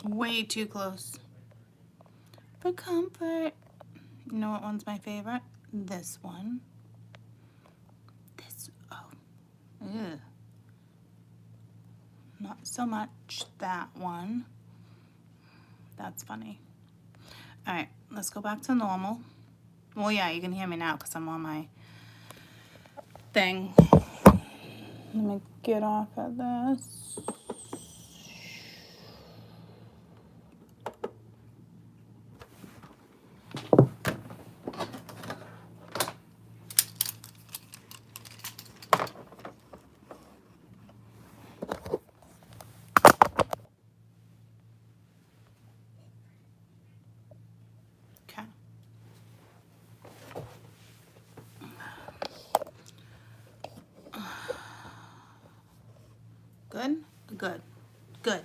Way too close. For comfort. You know what one's my favorite? This one. This, oh. Ew. Not so much that one. That's funny. Alright, let's go back to normal. Well, yeah, you can hear me now because I'm on my thing. Let me get off of this. Okay. Good? Good. Good.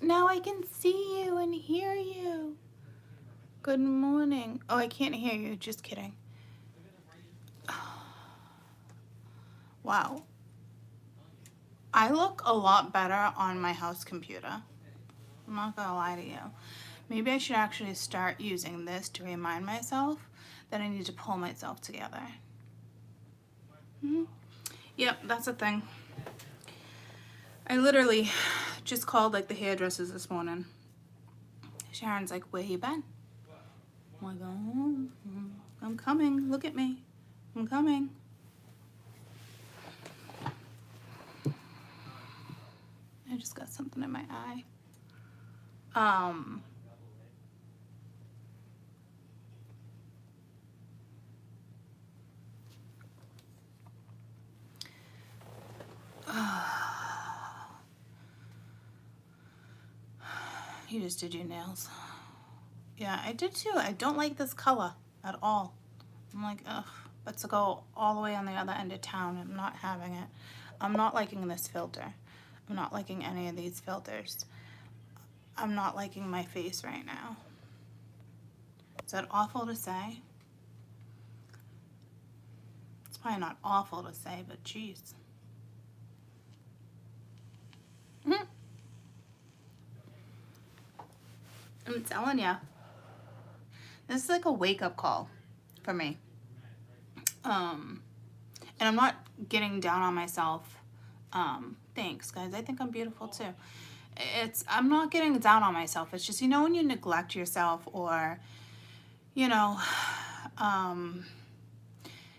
Now I can see you and hear you. Good morning. Oh, I can't hear you. Just kidding. Wow. I look a lot better on my house computer. I'm not gonna lie to you. Maybe I should actually start using this to remind myself that I need to pull myself together. Yep, that's a thing. I literally just called like the hairdressers this morning. Sharon's like, where you been? I'm like, oh, I'm coming. Look at me. I'm coming. I just got something in my eye. You just did your nails. Yeah, I did too. I don't like this color at all. I'm like, ugh. But to go all the way on the other end of town, I'm not having it. I'm not liking this filter. I'm not liking any of these filters. I'm not liking my face right now. Is that awful to say? It's probably not awful to say, but geez. I'm telling ya. This is like a wake-up call for me. And I'm not getting down on myself. Thanks, guys. I think I'm beautiful too. I'm not getting down on myself. It's just, you know, when you neglect yourself or, you know,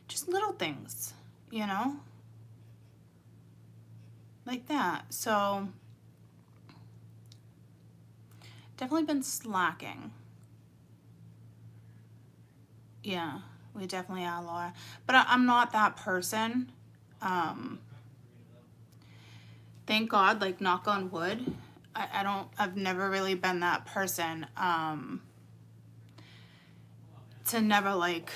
just little things, you know, like that. So definitely been slacking. Yeah, we definitely are, Laura. But I'm not that person. Thank God, like, knock on wood. I've never really been that person. To never, like,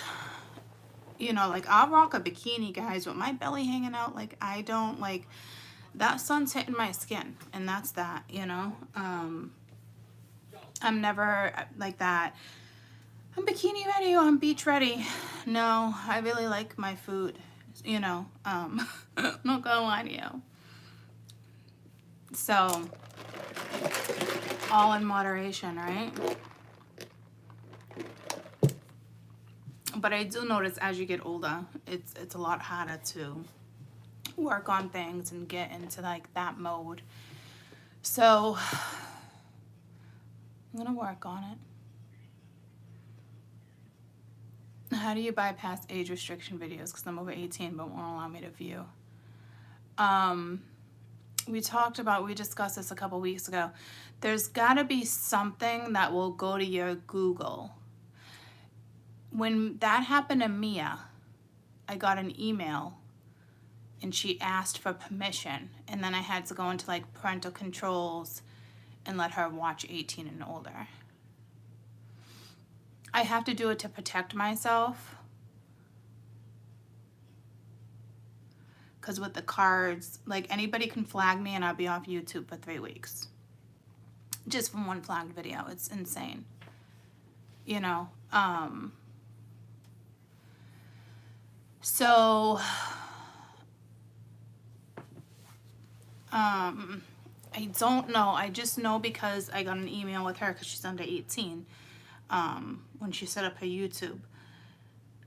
you know, like, I'll rock a bikini, guys, with my belly hanging out. Like, I don't, like, that sun's hitting my skin, and that's that, you know. I'm never like that. I'm bikini ready or I'm beach ready. No, I really like my food, you know. I'm not gonna lie to you. So, all in moderation, right? But I do notice as you get older, it's a lot harder to work on things and get into like that mode. So, I'm gonna work on it. How do you bypass age restriction videos? Because I'm over 18 but won't allow me to view. We discussed this a couple weeks ago. There's gotta be something that will go to your Google. When that happened to Mia, I got an email and she asked for permission, and then I had to go into like parental controls and let her watch 18 and older. I have to do it to protect myself. Because with the cards, like, anybody can flag me and I'll be off YouTube for 3 weeks. Just from one flagged video. It's insane. You know? So, I don't know. I just know because I got an email with her because she's under 18 when she set up her YouTube.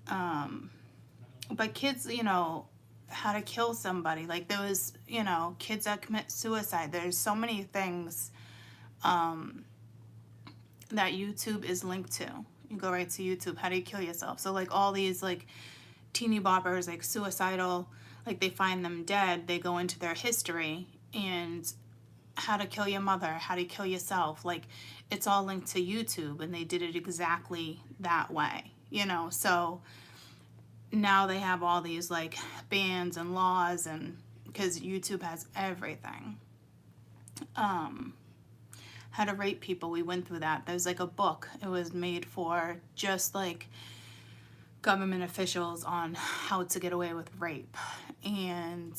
But kids, you know, how to kill somebody. Like there was, you know, kids that commit suicide. There's so many things that YouTube is linked to. You go right to YouTube, how do you kill yourself? So like all these like teeny boppers, like suicidal, like they find them dead, they go into their history and how to kill your mother, how to kill yourself, like it's all linked to YouTube, and they did it exactly that way, you know. So now they have all these like bans and laws, and because YouTube has everything. How to rape people, we went through that. There's like a book, it was made for just like government officials on how to get away with rape, and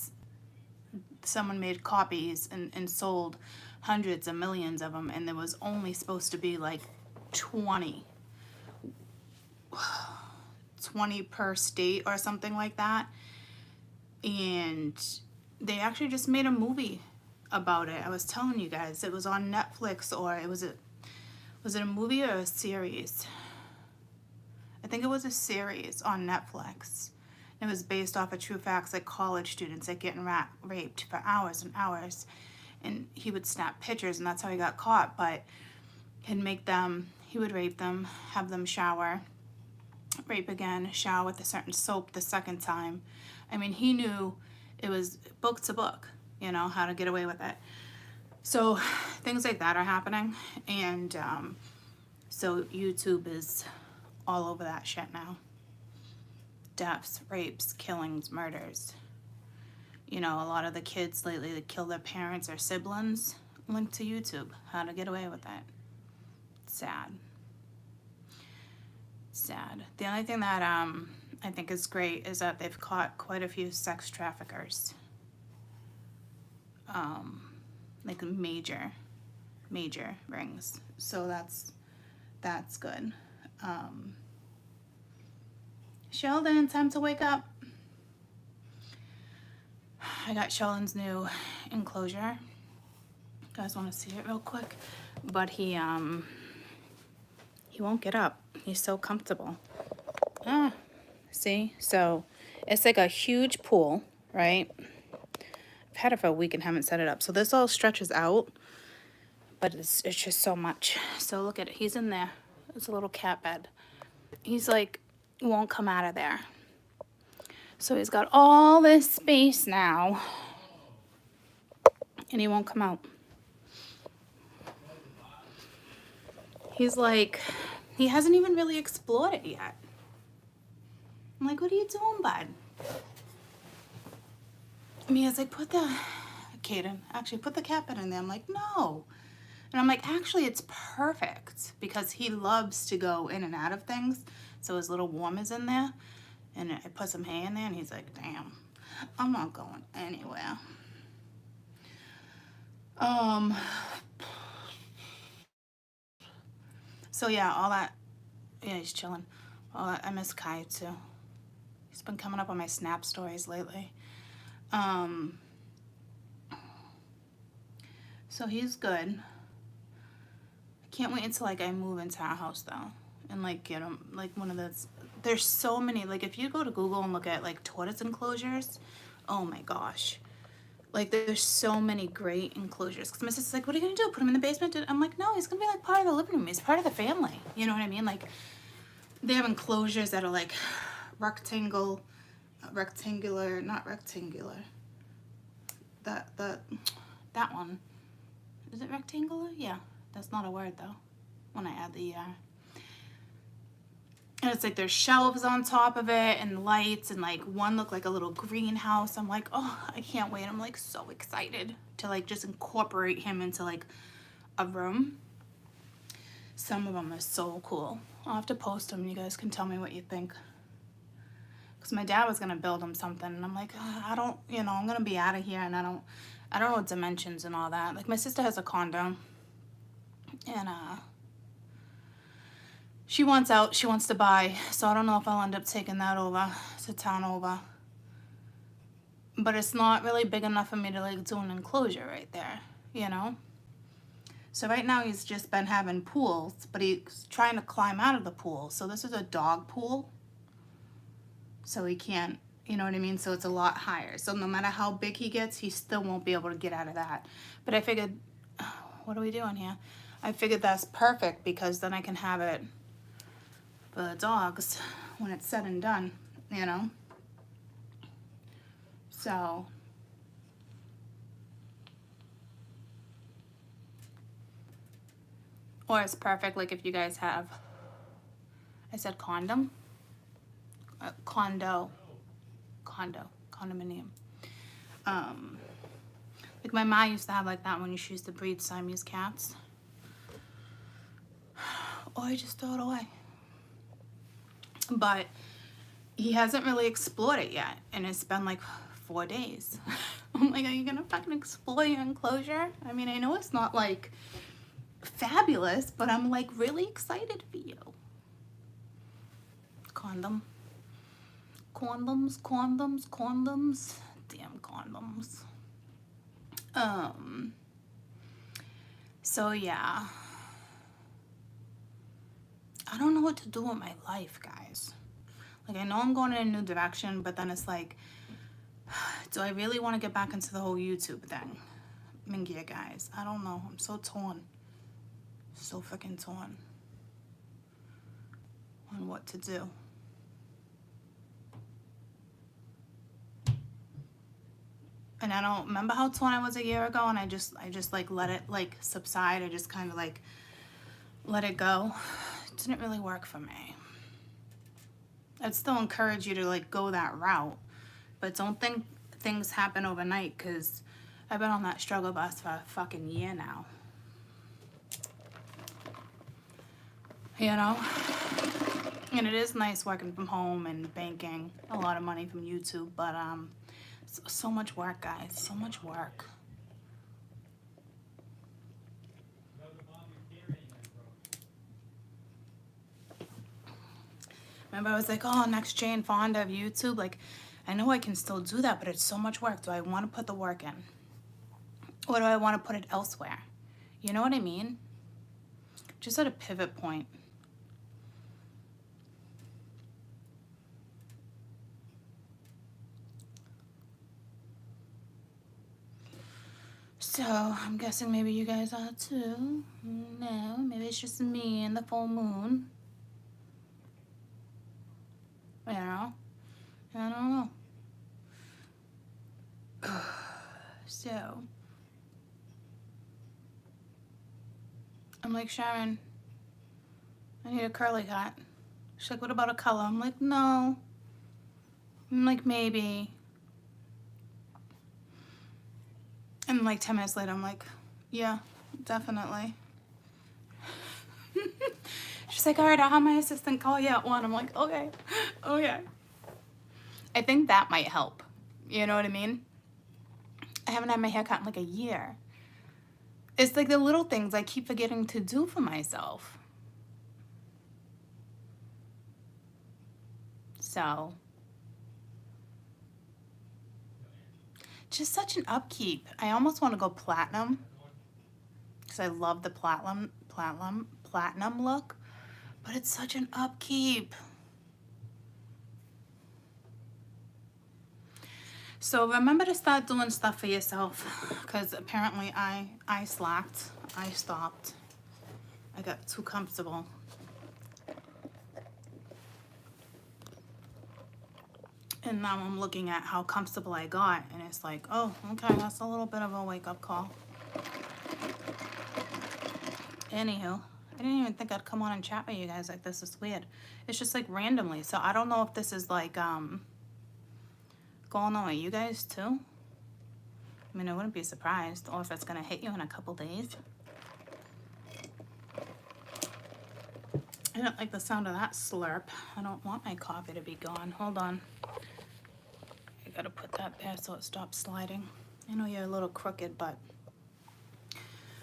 someone made copies and sold hundreds of millions of them, and there was only supposed to be like 20 per state or something like that. And they actually just made a movie about it. I was telling you guys, it was on Netflix, or was it a movie or a series? I think it was a series on Netflix. It was based off of true facts, like college students that getting raped for hours and hours, and he would snap pictures, and that's how he got caught. But he would rape them, have them shower, rape again, shower with a certain soap the second time. I mean, he knew it was book to book, you know, how to get away with it. So things like that are happening, and so YouTube is all over that shit now. Deaths, rapes, killings, murders. You know, a lot of the kids lately that kill their parents or siblings linked to YouTube. How to get away with it. Sad. Sad. The only thing that I think is great is that they've caught quite a few sex traffickers. Like major rings. So that's good. Sheldon, time to wake up. I got Sheldon's new enclosure. You guys want to see it real quick? But he won't get up. He's so comfortable. See? So it's like a huge pool, right? I've had it for a week and haven't set it up. So this all stretches out, but it's just so much. So look at it. He's in there. It's a little cat bed. He's like, won't come out of there. So he's got all this space now, and he won't come out. He's like, he hasn't even really explored it yet. I'm like, what are you doing, bud? Mia's like, put the cat bed in there. I'm like, no. And I'm like, actually, it's perfect, because he loves to go in and out of things. So his little warm is in there, and I put some hay in there, and he's like, damn, I'm not going anywhere. So yeah, all that, yeah, he's chilling. All that, I miss Kai too. He's been coming up on my Snap stories lately. So he's good. I can't wait until like I move into our house though, and like get him like one of those. There's so many, like if you go to Google and look at like tortoise enclosures, oh my gosh, like there's so many great enclosures. Because my sister's like, what are you gonna do, put him in the basement? I'm like, no, he's gonna be like part of the living room. He's part of the family, you know what I mean? Like they have enclosures that are like rectangular, not rectangular, that one, is it rectangular? Yeah, that's not a word though when I add the and it's like there's shelves on top of it and lights, and like one looked like a little greenhouse. I'm like, oh, I can't wait. I'm like so excited to like just incorporate him into like a room. Some of them are so cool. I'll have to post them. You guys can tell me what you think. Because my dad was gonna build him something, and I'm like, I don't, you know, I'm gonna be out of here, and I don't know dimensions and all that. Like my sister has a condo, and she wants out, she wants to buy, so I don't know if I'll end up taking that over to town over. But it's not really big enough for me to like do an enclosure right there. you know? So right now he's just been having pools, but he's trying to climb out of the pool. So this is a dog pool. So he can't, you know what I mean? So it's a lot higher. So no matter how big he gets, he still won't be able to get out of that. But I figured, what are we doing here? I figured that's perfect because then I can have it for the dogs when it's said and done, you know? So... or it's perfect, like if you guys have, I said condom? Condominium. Like my mom used to have like that when she used to breed Siamese cats. Or I just throw it away. But he hasn't really explored it yet, and it's been like 4 days. I'm like, are you gonna fucking explore your enclosure? I mean, I know it's not like fabulous, but I'm like really excited for you. Condoms, damn condoms. So yeah, I don't know what to do with my life, guys. Like, I know I'm going in a new direction, but then it's like, do I really want to get back into the whole YouTube thing? I mean, yeah, guys, I don't know. I'm so torn. So freaking torn on what to do. And I don't remember how torn I was a year ago, and I just like let it like subside. I just kind of like let it go. It didn't really work for me. I'd still encourage you to like go that route, but don't think things happen overnight, because I've been on that struggle bus for a fucking year now. You know? And it is nice working from home and banking a lot of money from YouTube, but so much work, guys, so much work. Remember, I was like, oh, next Jane Fonda of YouTube. Like, I know I can still do that, but it's so much work. Do I want to put the work in? Or do I want to put it elsewhere? You know what I mean? Just at a pivot point. So, I'm guessing maybe you guys are too. No, maybe it's just me and the full moon. You know? I don't know. So, I'm like, Sharon, I need a curly cut. She's like, what about a color? I'm like, no. I'm like, maybe. And like 10 minutes later, I'm like, yeah, definitely. She's like, all right, I'll have my assistant call you at 1. I'm like, okay, okay. I think that might help. You know what I mean? I haven't had my hair cut in like a year. It's like the little things I keep forgetting to do for myself. So, just such an upkeep. I almost want to go platinum because I love the platinum look, but it's such an upkeep. So remember to start doing stuff for yourself, because apparently I slacked. I stopped. I got too comfortable. And now I'm looking at how comfortable I got, and it's like, oh, okay, that's a little bit of a wake-up call. Anywho, I didn't even think I'd come on and chat with you guys like this. Is weird. It's just like randomly. So I don't know if this is like going on with you guys too. I mean, I wouldn't be surprised, or if it's gonna hit you in a couple days. I don't like the sound of that slurp. I don't want my coffee to be gone. Hold on. I gotta put that there so it stops sliding. I know you're a little crooked, but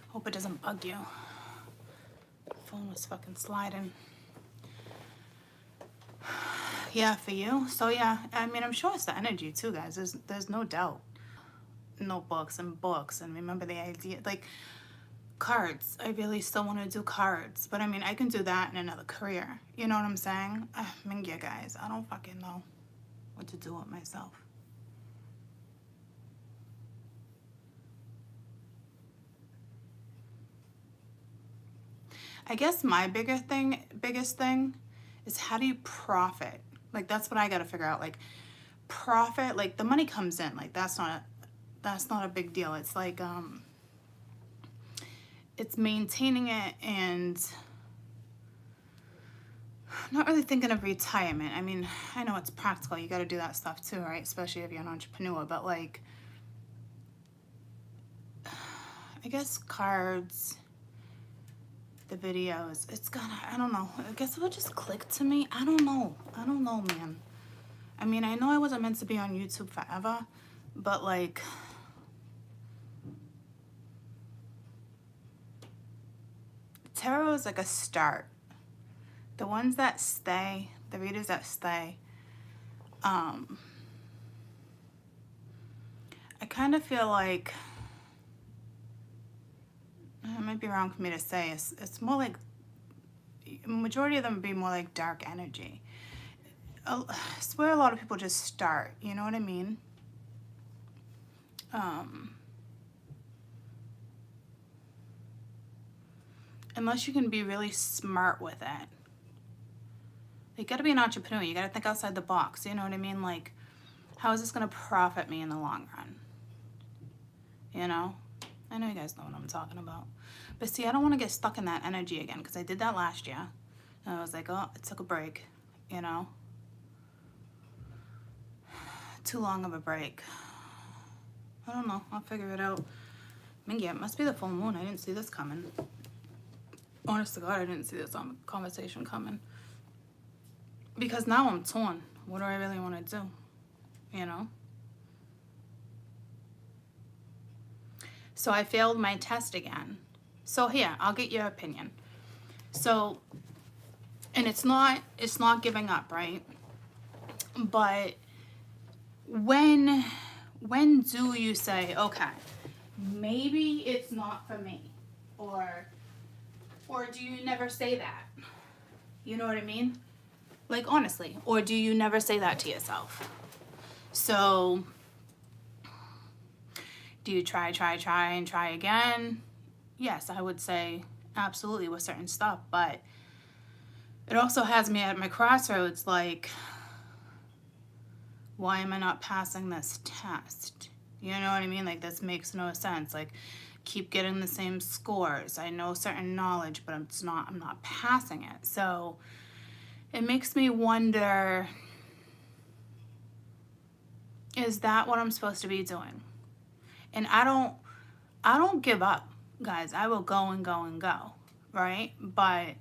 hope it doesn't bug you. The phone was fucking sliding. Yeah, for you. So yeah, I mean, I'm sure it's the energy too, guys. There's no doubt. notebooks and books and remember the idea. Like cards, I really still want to do cards, but I mean, I can do that in another career. You know what I'm saying? I mean, yeah, guys, I don't fucking know what to do with myself. I guess my biggest thing is how do you profit? Like, that's what I got to figure out. Like, profit, like the money comes in, like that's not a big deal. It's like it's maintaining it, and I'm not really thinking of retirement. I mean, I know it's practical, you got to do that stuff too, right? Especially if you're an entrepreneur, but like I guess cards, the videos, it's gonna, I don't know, I guess it would just click to me. I don't know, man. I mean, I know I wasn't meant to be on YouTube forever, but like tarot is like a start. The ones that stay, the readers that stay, I kind of feel like, it might be wrong for me to say, it's more like, majority of them would be more like dark energy. It's where a lot of people just start, you know what I mean? Unless you can be really smart with it. You gotta be an entrepreneur, you gotta think outside the box, you know what I mean? Like, how is this gonna profit me in the long run? You know? I know you guys know what I'm talking about. But see, I don't want to get stuck in that energy again, because I did that last year. And I was like, oh, it took a break, you know? Too long of a break. I don't know. I'll figure it out. I mean, yeah, it must be the full moon. I didn't see this coming. Honest to God, I didn't see this conversation coming. Because now I'm torn. What do I really want to do? You know? So I failed my test again. So here, I'll get your opinion. So, and it's not giving up, right? But when do you say, okay, maybe it's not for me? Or do you never say that? You know what I mean? Like, honestly, or do you never say that to yourself? So, do you try and try again? Yes, I would say absolutely with certain stuff, but it also has me at my crossroads, like, why am I not passing this test? You know what I mean? Like, this makes no sense. Like, keep getting the same scores. I know certain knowledge, but I'm not passing it. So it makes me wonder, is that what I'm supposed to be doing? And I don't give up, guys. I will go and go and go, right? But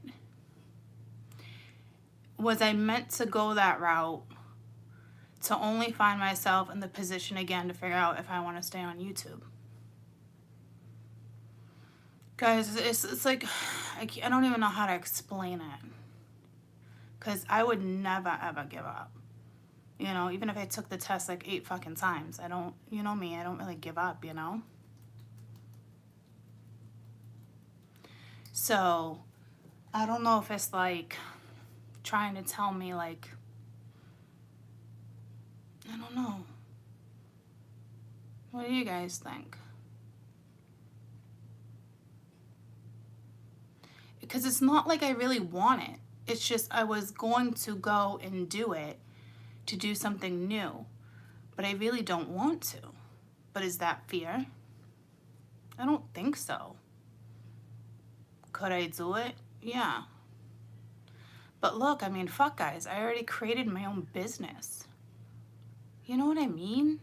was I meant to go that route to only find myself in the position again to figure out if I want to stay on YouTube? Guys, it's like, I don't even know how to explain it. Because I would never, ever give up. You know, even if I took the test like 8 fucking times, I don't, you know me, I don't really give up, you know? So, I don't know if it's like trying to tell me, like, I don't know. What do you guys think? Because it's not like I really want it. It's just I was going to go and do it to do something new. But I really don't want to. But is that fear? I don't think so. Could I do it? Yeah. But look, I mean, fuck, guys. I already created my own business. You know what I mean?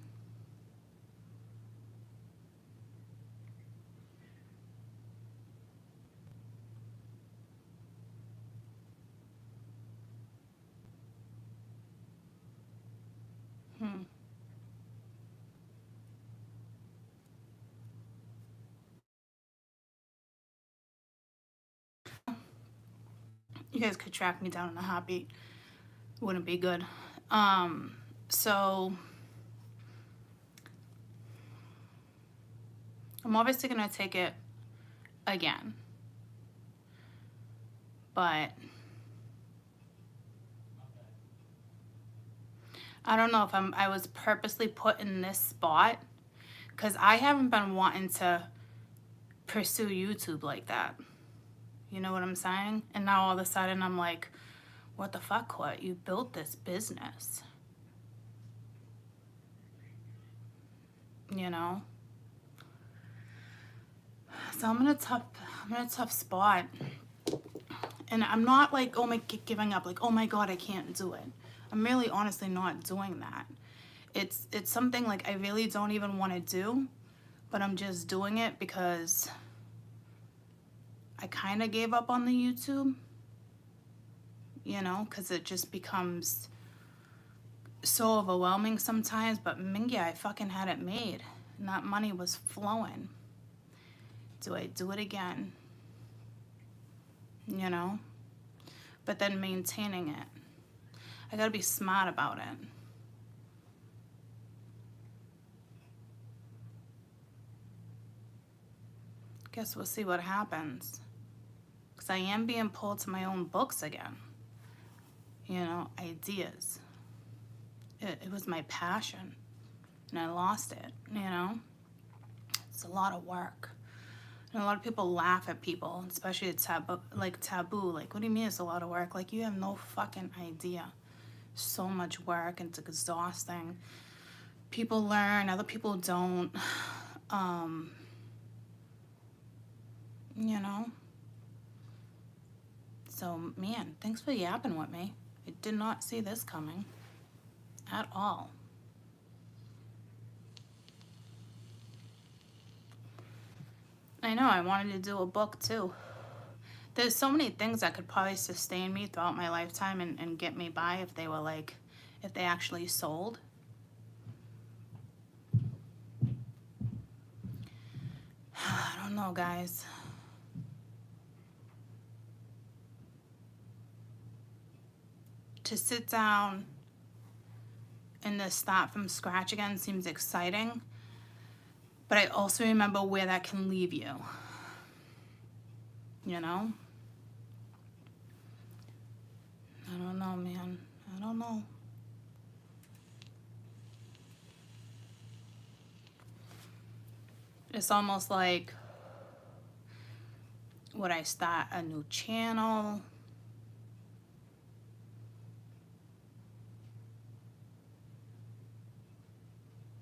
You guys could track me down in a heartbeat. Wouldn't be good. So I'm obviously going to take it again. But I don't know if I was purposely put in this spot, because I haven't been wanting to pursue YouTube like that. You know what I'm saying? And now all of a sudden I'm like, what the fuck, what? You built this business. You know? So I'm in a tough spot. And I'm not like, oh my, giving up, like, oh my God, I can't do it. I'm really honestly not doing that. It's something like I really don't even want to do, but I'm just doing it because I kind of gave up on the YouTube, you know, because it just becomes so overwhelming sometimes. But Mingy, I fucking had it made, and that money was flowing. Do I do it again? You know? But then maintaining it. I gotta be smart about it. Guess we'll see what happens. Because I am being pulled to my own books again. You know, ideas. It was my passion. And I lost it, you know? It's a lot of work. And a lot of people laugh at people, especially taboo. Like, what do you mean it's a lot of work? Like, you have no fucking idea. So much work, and it's exhausting. People learn, other people don't. You know? So, man, thanks for yapping with me. I did not see this coming at all. I know, I wanted to do a book too. There's so many things that could probably sustain me throughout my lifetime and get me by if they were like, if they actually sold. I don't know, guys. To sit down and to start from scratch again seems exciting, but I also remember where that can leave you. You know? I don't know, man. I don't know. It's almost like, would I start a new channel?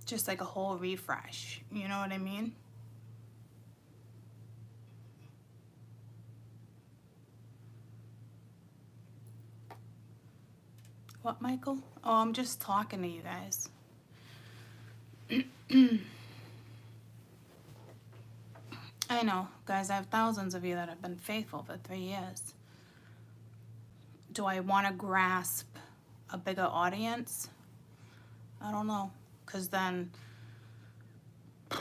Just like a whole refresh. You know what I mean? What, Michael? Oh, I'm just talking to you guys. I know, guys, I have thousands of you that have been faithful for 3 years. Do I want to grasp a bigger audience? I don't know. Because then, I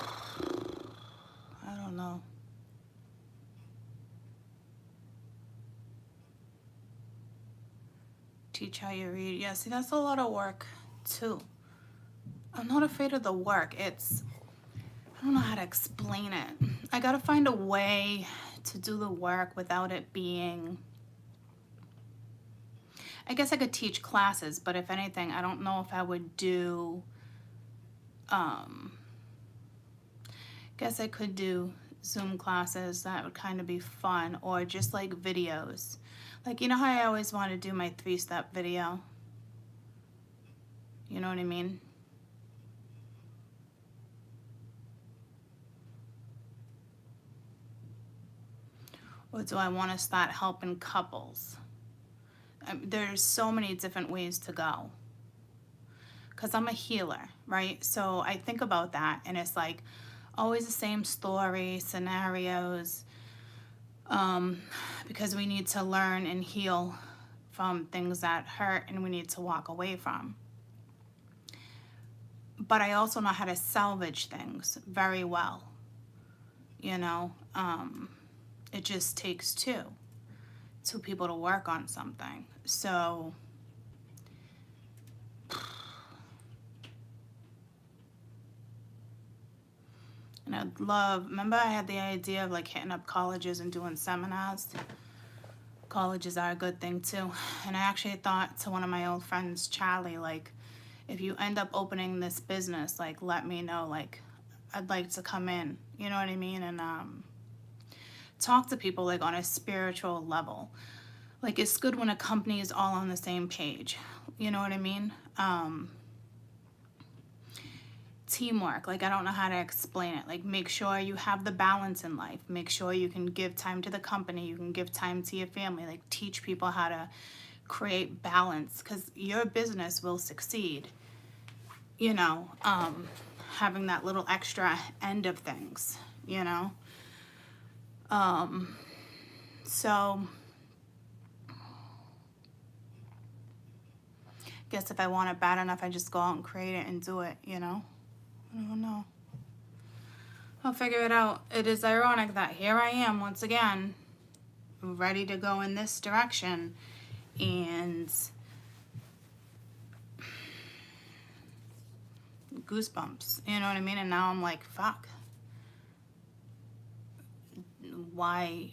don't know. Teach how you read. Yeah, see, that's a lot of work, too. I'm not afraid of the work. It's, I don't know how to explain it. I gotta find a way to do the work without it being, I guess I could teach classes, but if anything, I don't know if I would do, guess I could do Zoom classes. That would kind of be fun, or just like videos. Like, you know how I always want to do my 3-step video? You know what I mean? Or do I want to start helping couples? There's so many different ways to go. Because I'm a healer, right? So I think about that, and it's like always the same story, scenarios, because we need to learn and heal from things that hurt and we need to walk away from. But I also know how to salvage things very well. You know, it just takes two people to work on something. So And I'd love, remember I had the idea of like hitting up colleges and doing seminars? Colleges are a good thing too. And I actually thought to one of my old friends, Charlie, like, if you end up opening this business, like, let me know, like, I'd like to come in, you know what I mean? And talk to people like on a spiritual level. Like, it's good when a company is all on the same page, you know what I mean? Teamwork, like, I don't know how to explain it. Like, make sure you have the balance in life. Make sure you can give time to the company, you can give time to your family. Like, teach people how to create balance, because your business will succeed, you know, having that little extra end of things, you know. So guess if I want it bad enough, I just go out and create it and do it, you know. I don't know. I'll figure it out. It is ironic that here I am once again, ready to go in this direction, and goosebumps, you know what I mean? And now I'm like, fuck. Why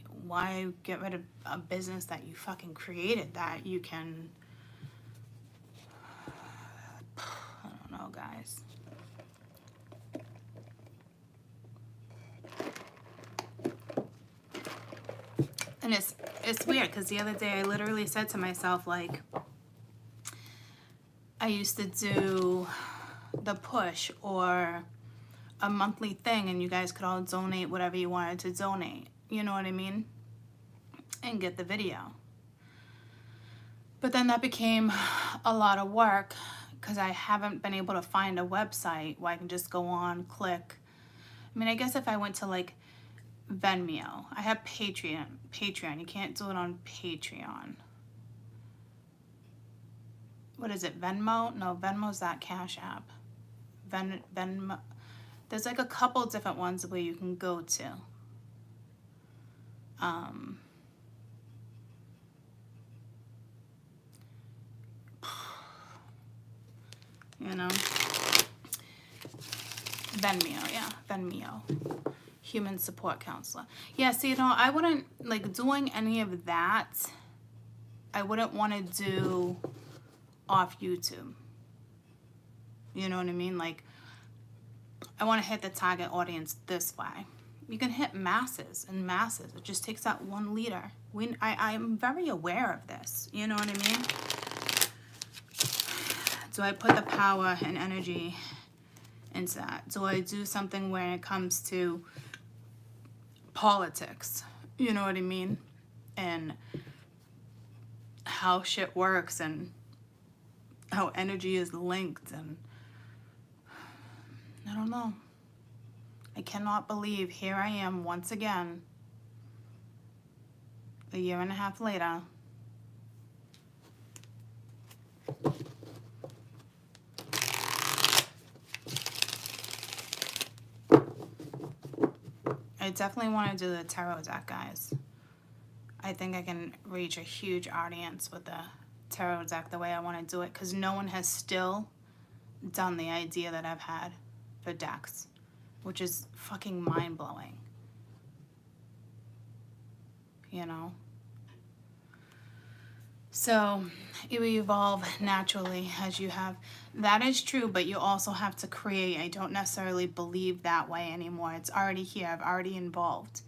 get rid of a business that you fucking created, that you can, I don't know, guys. And it's weird, because the other day I literally said to myself, like, I used to do the push or a monthly thing, and you guys could all donate whatever you wanted to donate, you know what I mean, and get the video. But then that became a lot of work, because I haven't been able to find a website where I can just go on, click. I mean, I guess if I went to like Venmo, I have Patreon. You can't do it on Patreon. What is it, Venmo? No, Venmo's that Cash App. Venmo. There's like a couple different ones where you can go to. You know, Venmo. Human support counselor. Yeah, see, you know, I wouldn't, like, doing any of that, I wouldn't want to do off YouTube. You know what I mean? Like, I want to hit the target audience this way. You can hit masses and masses. It just takes that 1 leader. I'm very aware of this. You know what I mean? Do I put the power and energy into that? Do I do something when it comes to politics? You know what I mean? And how shit works and how energy is linked, and I don't know. I cannot believe here I am once again, a year and a half later, I definitely want to do the tarot deck, guys. I think I can reach a huge audience with the tarot deck the way I want to do it, because no one has still done the idea that I've had for decks, which is fucking mind-blowing. You know? So it will evolve naturally as you have. That is true, but you also have to create. I don't necessarily believe that way anymore. It's already here. I've already evolved.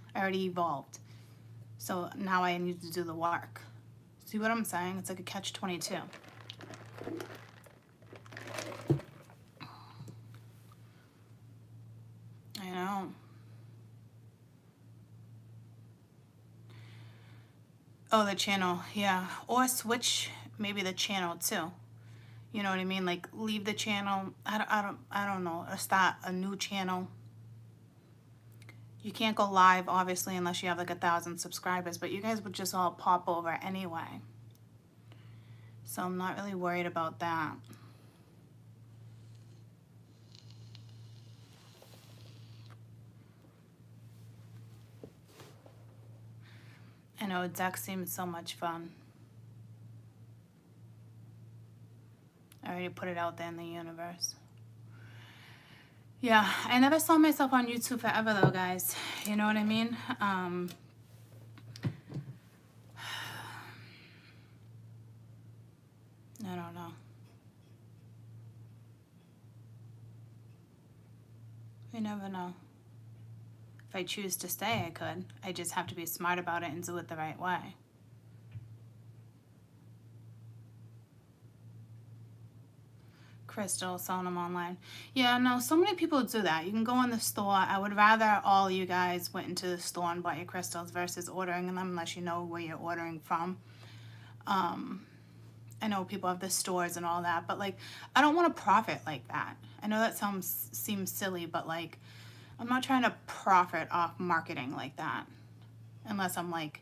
So now I need to do the work. See what I'm saying? It's like a catch-22. I know. Oh, the channel, yeah. Or switch maybe the channel too. You know what I mean? Like, leave the channel. I don't know. Or start a new channel. You can't go live, obviously, unless you have like 1,000 subscribers, but you guys would just all pop over anyway. So I'm not really worried about that. I know, deck seems so much fun. I already put it out there in the universe. Yeah, I never saw myself on YouTube forever though, guys. You know what I mean? I don't know. You never know. If I choose to stay, I could. I just have to be smart about it and do it the right way. Crystal, selling them online. Yeah, no, so many people do that. You can go in the store. I would rather all you guys went into the store and bought your crystals versus ordering them unless you know where you're ordering from. I know people have the stores and all that, but like, I don't want to profit like that. I know that seems silly, but like, I'm not trying to profit off marketing like that. Unless I'm like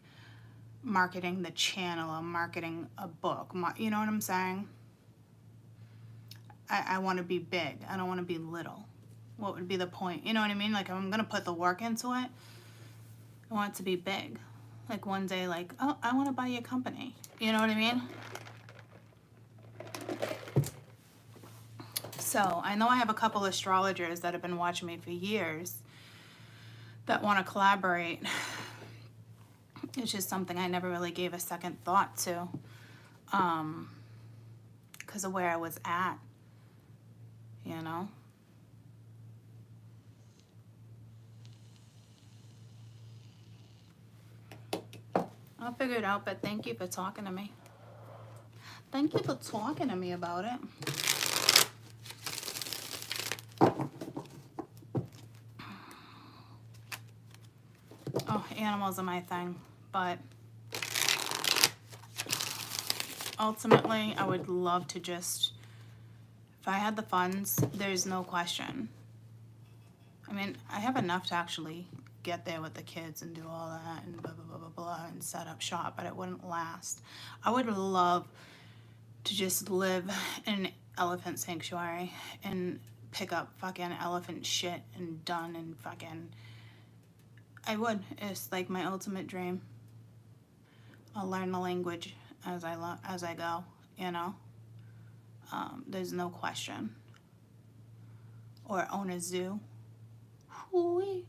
marketing the channel or marketing a book. You know what I'm saying? I want to be big. I don't want to be little. What would be the point? You know what I mean? Like, if I'm going to put the work into it, I want it to be big. Like, one day, like, oh, I want to buy your company. You know what I mean? So, I know I have a couple astrologers that have been watching me for years that want to collaborate. It's just something I never really gave a second thought to. Because of where I was at. You know? I'll figure it out, but thank you for talking to me. Thank you for talking to me about it. Oh, animals are my thing, but ultimately, I would love to just, if I had the funds, there's no question. I mean, I have enough to actually get there with the kids and do all that and blah, blah, blah, blah, blah, and set up shop, but it wouldn't last. I would love to just live in an elephant sanctuary and pick up fucking elephant shit and done and fucking... I would. It's like my ultimate dream. I'll learn the language as I go, you know? There's no question. Or own a zoo. Hoo-wee.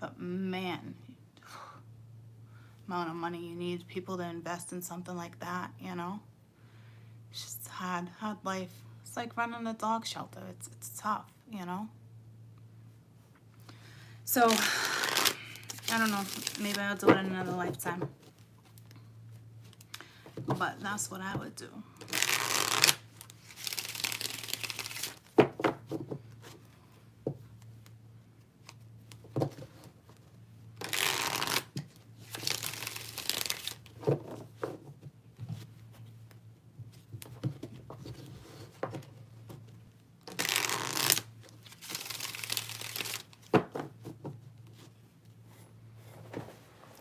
But man, amount of money you need people to invest in something like that, you know? It's just hard life. It's like running a dog shelter. It's tough, you know? So, I don't know. Maybe I'll do it in another lifetime. But that's what I would do.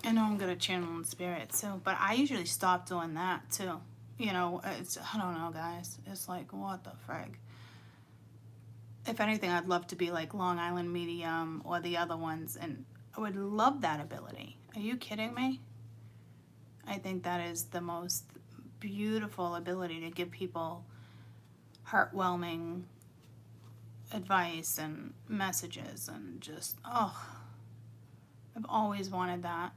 I know I'm good at channeling spirit too, but I usually stop doing that too. You know, I don't know, guys. It's like, what the frig? If anything, I'd love to be like Long Island Medium or the other ones, and I would love that ability. Are you kidding me? I think that is the most beautiful ability to give people heartwarming advice and messages and just, oh, I've always wanted that.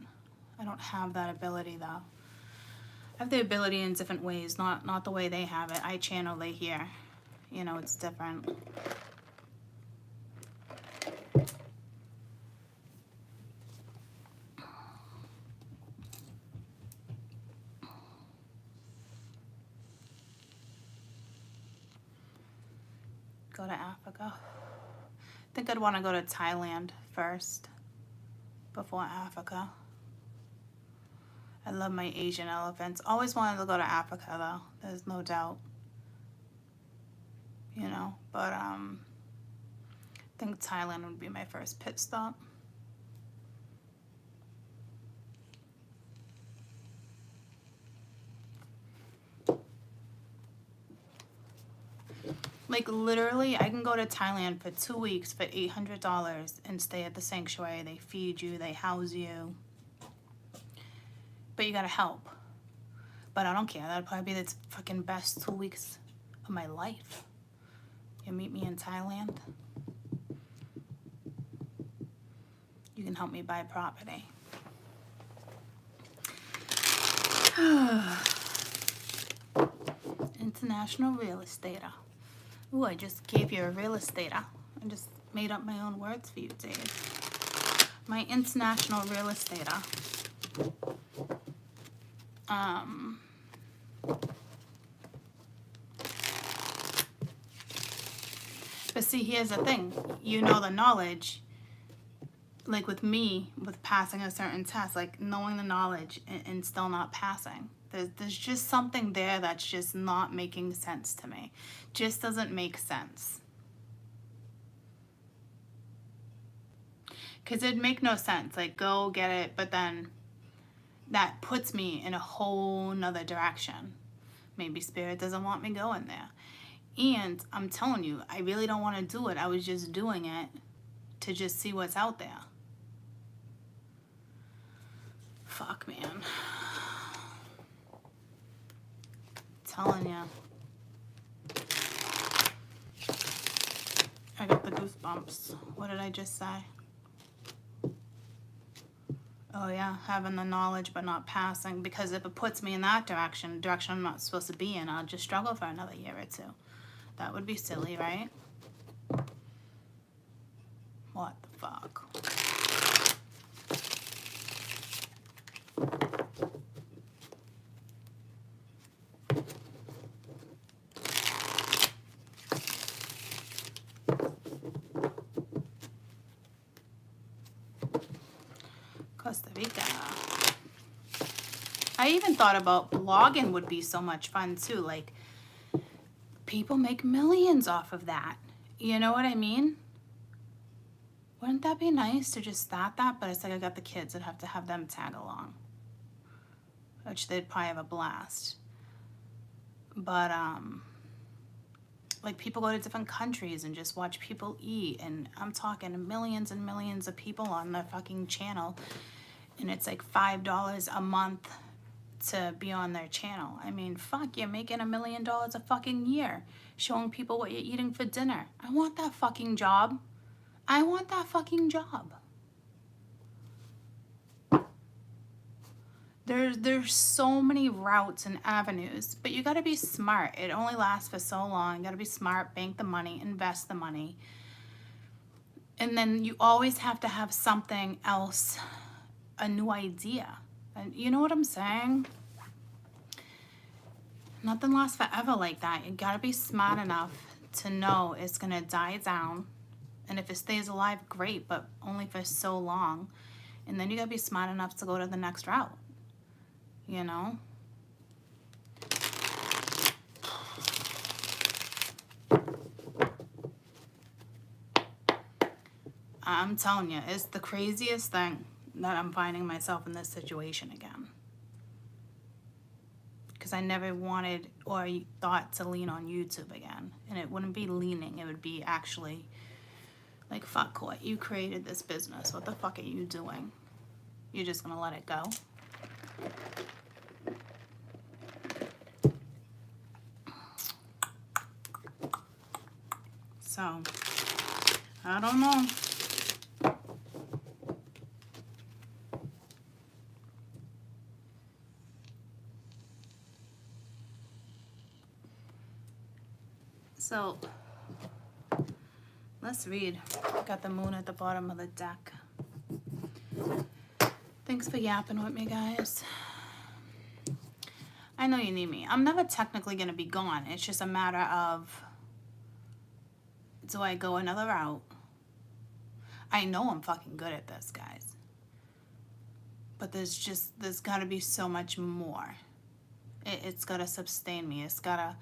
I don't have that ability though. I have the ability in different ways, not the way they have it. I channel, they hear. You know, it's different. Go to Africa. I think I'd want to go to Thailand first before Africa. I love my Asian elephants. Always wanted to go to Africa though. There's no doubt. You know, but I think Thailand would be my first pit stop. Like literally, I can go to Thailand for 2 weeks for $800 and stay at the sanctuary. They feed you, they house you. But you gotta help. But I don't care. That'd probably be the fucking best 2 weeks of my life. You meet me in Thailand. You can help me buy property. International real estater. Ooh, I just gave you a real estater. I just made up my own words for you, Dave. My international real estater. But see, here's the thing. You know the knowledge. Like with me, with passing a certain test, like knowing the knowledge and still not passing. There's just something there that's just not making sense to me. Just doesn't make sense. Because it'd make no sense. Like, go get it, but then that puts me in a whole nother direction. Maybe Spirit doesn't want me going there. And I'm telling you, I really don't want to do it. I was just doing it to just see what's out there. Fuck, man. Telling you. I got the goosebumps. What did I just say? Oh yeah, having the knowledge but not passing, because if it puts me in that direction, direction I'm not supposed to be in, I'll just struggle for another year or two. That would be silly, right? What the fuck? Costa Rica. I even thought about blogging would be so much fun too. Like, people make millions off of that. You know what I mean? Wouldn't that be nice to just start that? But it's like I got the kids. I'd have to have them tag along, which they'd probably have a blast. But like, people go to different countries and just watch people eat, and I'm talking millions and millions of people on their fucking channel, and it's like $5 a month to be on their channel. I mean, fuck, you're making $1 million a fucking year showing people what you're eating for dinner. I want that fucking job. I want that fucking job. There's so many routes and avenues, but you got to be smart. It only lasts for so long. You got to be smart, bank the money, invest the money. And then you always have to have something else, a new idea. And you know what I'm saying? Nothing lasts forever like that. You got to be smart enough to know it's going to die down. And if it stays alive, great, but only for so long. And then you got to be smart enough to go to the next route. You know? I'm telling you, it's the craziest thing that I'm finding myself in this situation again. Because I never wanted or thought to lean on YouTube again. And it wouldn't be leaning. It would be actually like, fuck, what? You created this business. What the fuck are you doing? You're just going to let it go? So, I don't know. So, let's read. Got the moon at the bottom of the deck. Thanks for yapping with me, guys. I know you need me. I'm never technically going to be gone. It's just a matter of, do I go another route? I know I'm fucking good at this, guys. But there's got to be so much more. It's got to sustain me. It's got to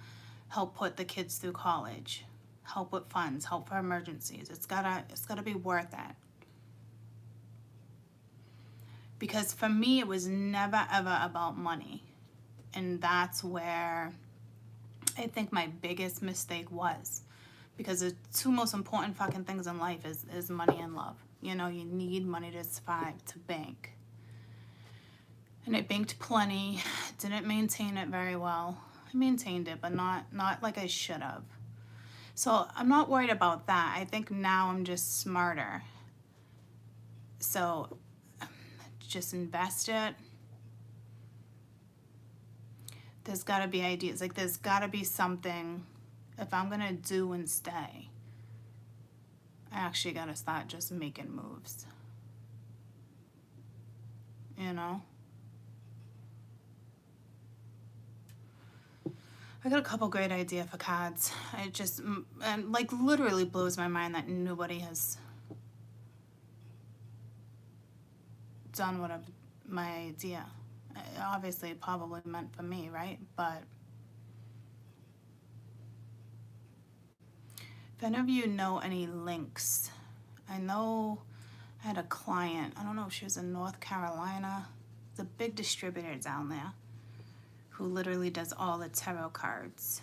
help put the kids through college. Help with funds. Help for emergencies. It's gotta be worth it. Because for me, it was never, ever about money. And that's where I think my biggest mistake was. Because the two most important fucking things in life is money and love. You know, you need money to survive, to bank. And I banked plenty. Didn't maintain it very well. I maintained it, but not like I should have. So I'm not worried about that. I think now I'm just smarter. So just invest it. There's got to be ideas. Like, there's got to be something. If I'm going to do and stay, I actually got to start just making moves. You know? I got a couple great ideas for cards. It just, and like, literally blows my mind that nobody has done what my idea. Obviously, it probably meant for me, right? But if any of you know any links, I know I had a client, I don't know if she was in North Carolina, it's a big distributor down there, who literally does all the tarot cards.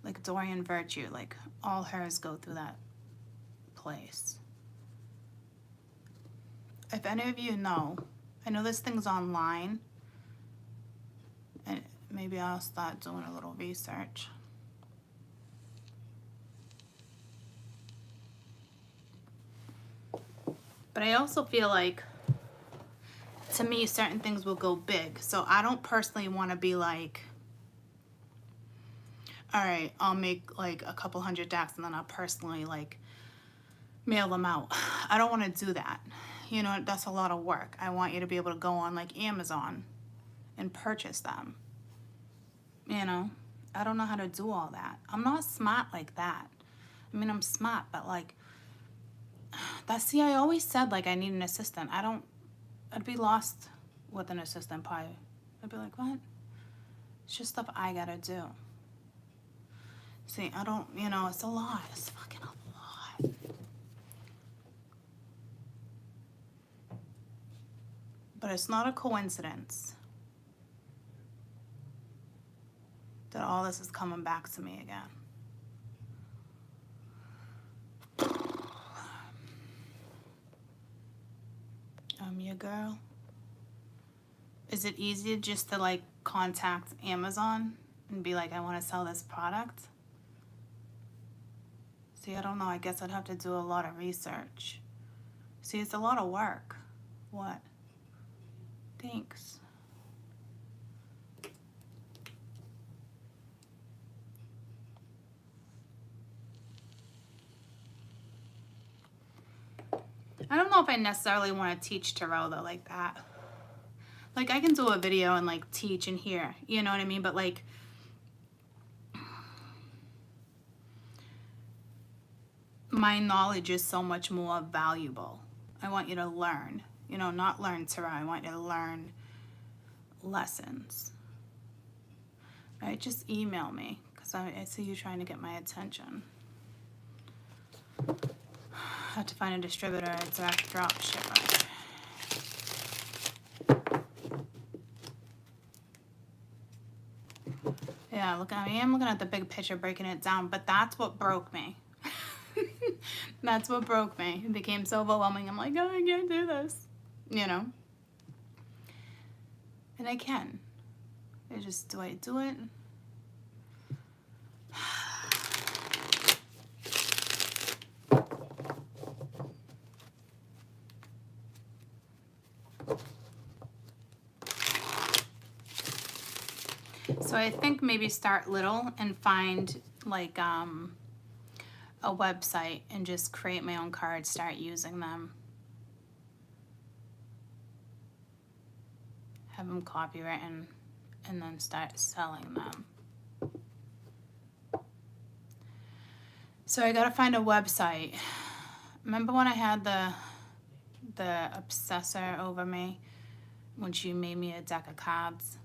Like Dorian Virtue, like all hers go through that place. If any of you know, I know this thing's online, and maybe I'll start doing a little research. But I also feel like, to me, certain things will go big. So I don't personally want to be like, all right, I'll make like a couple hundred decks and then I'll personally like mail them out. I don't want to do that. You know, that's a lot of work. I want you to be able to go on like Amazon and purchase them. You know, I don't know how to do all that. I'm not smart like that. I mean, I'm smart, but like, see, I always said like I need an assistant. I'd be lost with an assistant probably. I'd be like, what? It's just stuff I gotta do. See, I don't, you know, it's a lot. It's fucking a lot. But it's not a coincidence that all this is coming back to me again. Your girl. Is it easier just to like contact Amazon and be like, I want to sell this product? See, I don't know. I guess I'd have to do a lot of research. See, it's a lot of work. What? Thanks. I don't know if I necessarily want to teach tarot though like that. Like, I can do a video and like teach in here, you know what I mean? But like, my knowledge is so much more valuable. I want you to learn, you know, not learn tarot. I want you to learn lessons. All right, just email me because I see you trying to get my attention. I have to find a distributor, a direct drop shipper. Yeah, look, I am looking at the big picture, breaking it down, but that's what broke me. That's what broke me. It became so overwhelming. I'm like, oh, I can't do this, you know? And I can. I just, do I do it? So I think maybe start little and find like a website and just create my own cards, start using them. Have them copywritten and then start selling them. So I gotta find a website. Remember when I had the obsessor over me when she made me a deck of cards?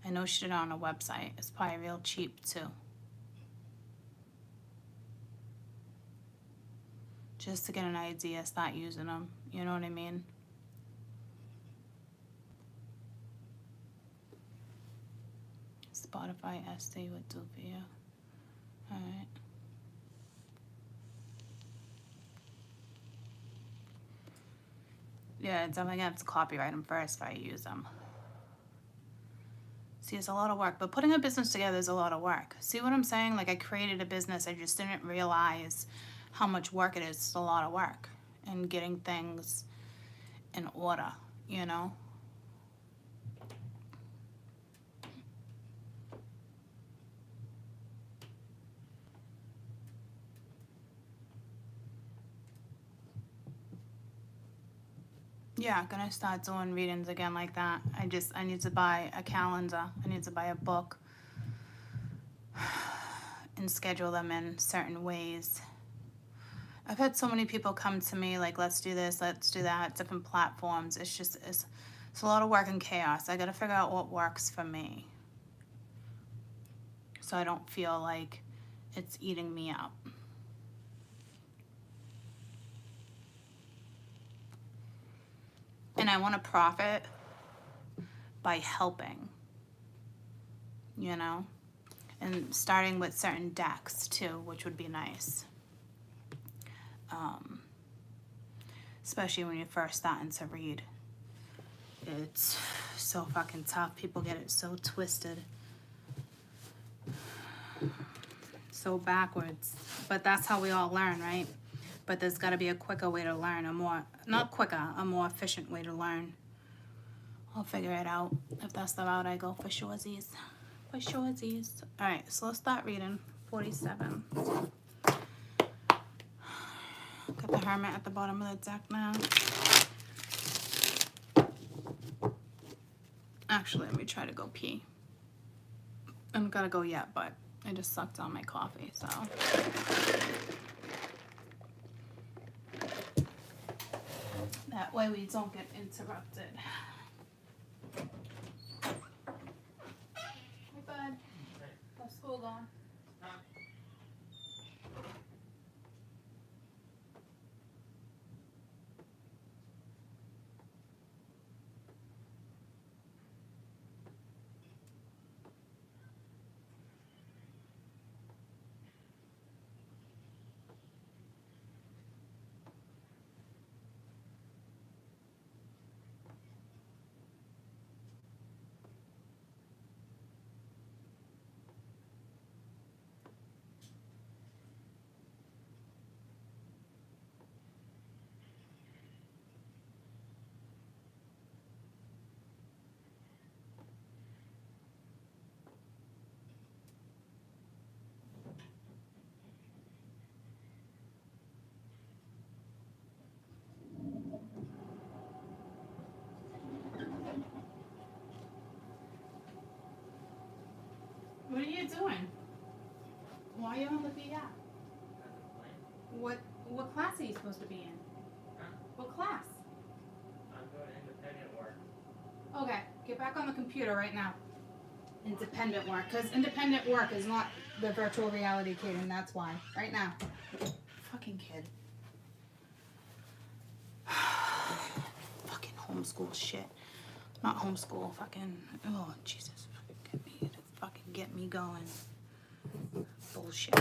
I know she did it on a website. It's probably real cheap too. Just to get an idea, start using them. You know what I mean? Spotify SD would do for you. Alright. Yeah, definitely gonna have to copyright them first if I use them. See, it's a lot of work, but putting a business together is a lot of work. See what I'm saying? Like, I created a business, I just didn't realize how much work it is. It's a lot of work. and getting things in order, you know? Yeah, gonna start doing readings again like that. I need to buy a calendar. I need to buy a book and schedule them in certain ways. I've had so many people come to me like, let's do this, let's do that, different platforms. It's a lot of work and chaos. I gotta figure out what works for me, so I don't feel like it's eating me up. And I want to profit by helping, you know, and starting with certain decks too, which would be nice. Especially when you're first starting to read. It's so fucking tough. People get it so twisted, so backwards. But that's how we all learn, right? But there's got to be a quicker way to learn, a more efficient way to learn. I'll figure it out if that's the route I go for shortsies. For shortsies. All right, so let's start reading 47. Got the Hermit at the bottom of the deck now. Actually, let me try to go pee. I don't gotta go yet, but I just sucked down my coffee, so. That way we don't get interrupted. Hey, bud. How's school going? What are you doing? Why are you on the VR? What class are you supposed to be in? Huh? What class? I'm doing independent work. Okay, get back on the computer right now. Independent work, because independent work is not the virtual reality kid, and that's why. Right now. Fucking kid. Fucking homeschool shit. Not homeschool, fucking, oh, Jesus. Fucking get me going. Bullshit.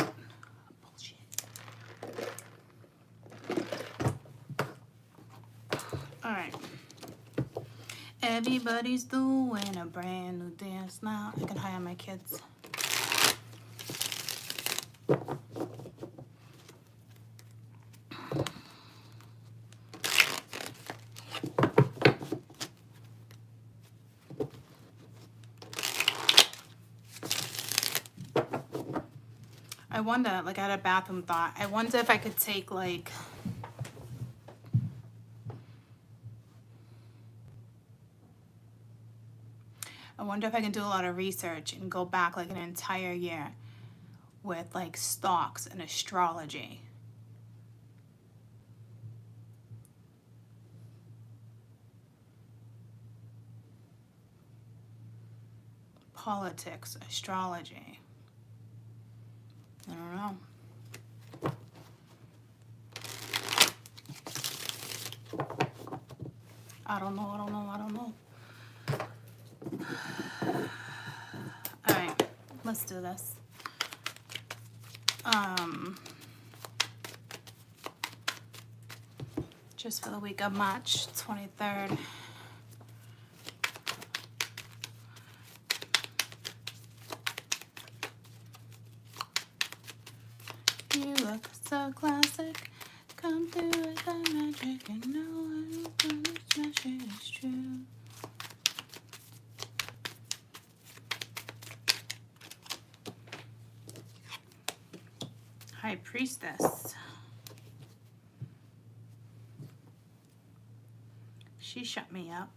Alright. Everybody's doing a brand new dance now. I can hire my kids. I wonder, like, I had a bathroom thought. I wonder if I could take, like, I wonder if I can do a lot of research and go back, like, an entire year with, like, stocks and astrology. Politics, astrology. I don't know. I don't know. Alright, let's do this. Just for the week of March 23rd. You look so classic. Come through with the magic. magic and no one can smash it, it's true. High Priestess. She shut me up.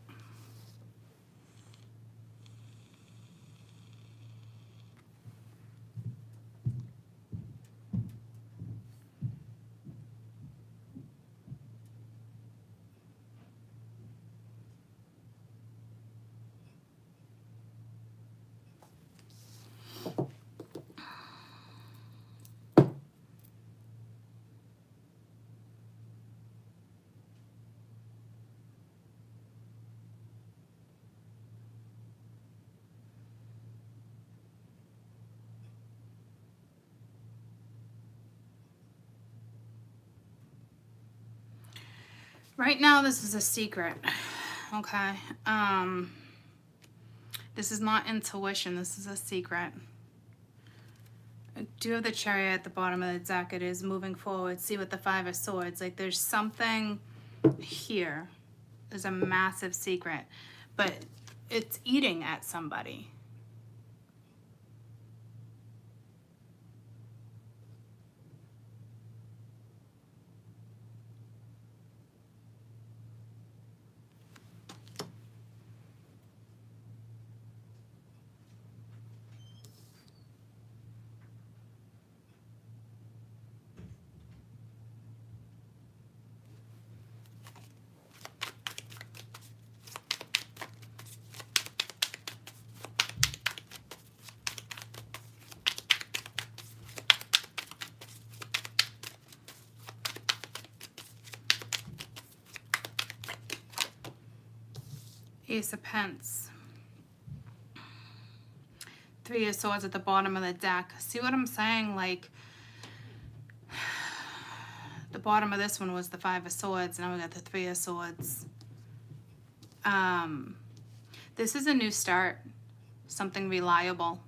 Right now, this is a secret, okay? This is not intuition. This is a secret. I do have the Chariot at the bottom of the deck. It is moving forward. See with the Five of Swords. Like, there's something here. There's a massive secret. But it's eating at somebody. Ace of Pence. Three of Swords at the bottom of the deck. See what I'm saying? Like, the bottom of this one was the Five of Swords. Now we got the Three of Swords. This is a new start. Something reliable.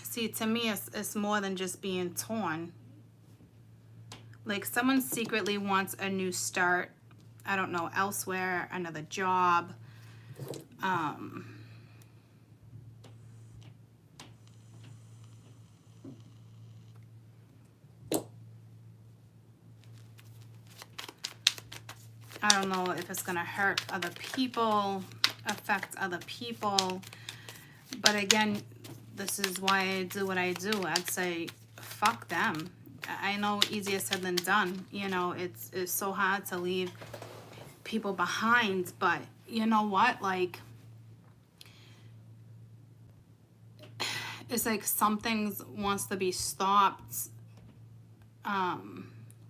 See, to me, it's more than just being torn. Like, someone secretly wants a new start. I don't know, elsewhere, another job. I don't know if it's going to hurt other people, affect other people. But again, this is why I do what I do. I'd say, fuck them. I know easier said than done. You know, it's so hard to leave people behind, but you know what? Like, it's like something wants to be stopped.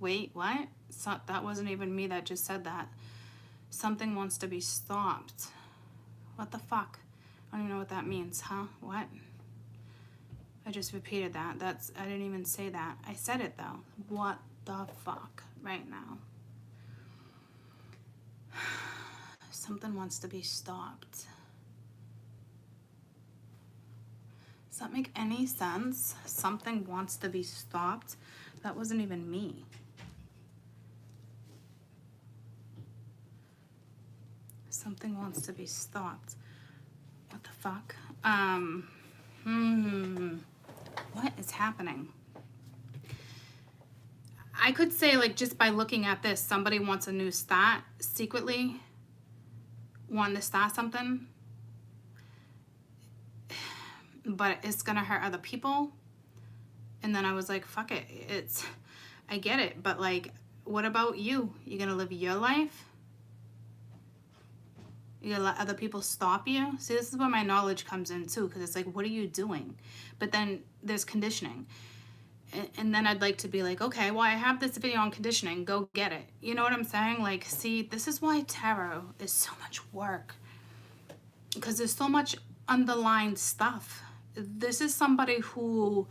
Wait, what? So, that wasn't even me that just said that. Something wants to be stopped. What the fuck? I don't even know what that means, huh? What? I just repeated that. I didn't even say that. I said it though. What the fuck right now? Something wants to be stopped. Does that make any sense? Something wants to be stopped? That wasn't even me. Something wants to be stopped. What the fuck? What is happening? I could say, like, just by looking at this, somebody wants a new start, secretly wanting to start something, but it's gonna hurt other people. And then I was like, fuck it. I get it, but like, what about you? You gonna live your life? You gonna let other people stop you? See, this is where my knowledge comes in too, because it's like, what are you doing? But then there's conditioning. And then I'd like to be like, okay, well, I have this video on conditioning. Go get it. You know what I'm saying? Like, see, this is why tarot is so much work. Because there's so much underlying stuff. This is somebody who...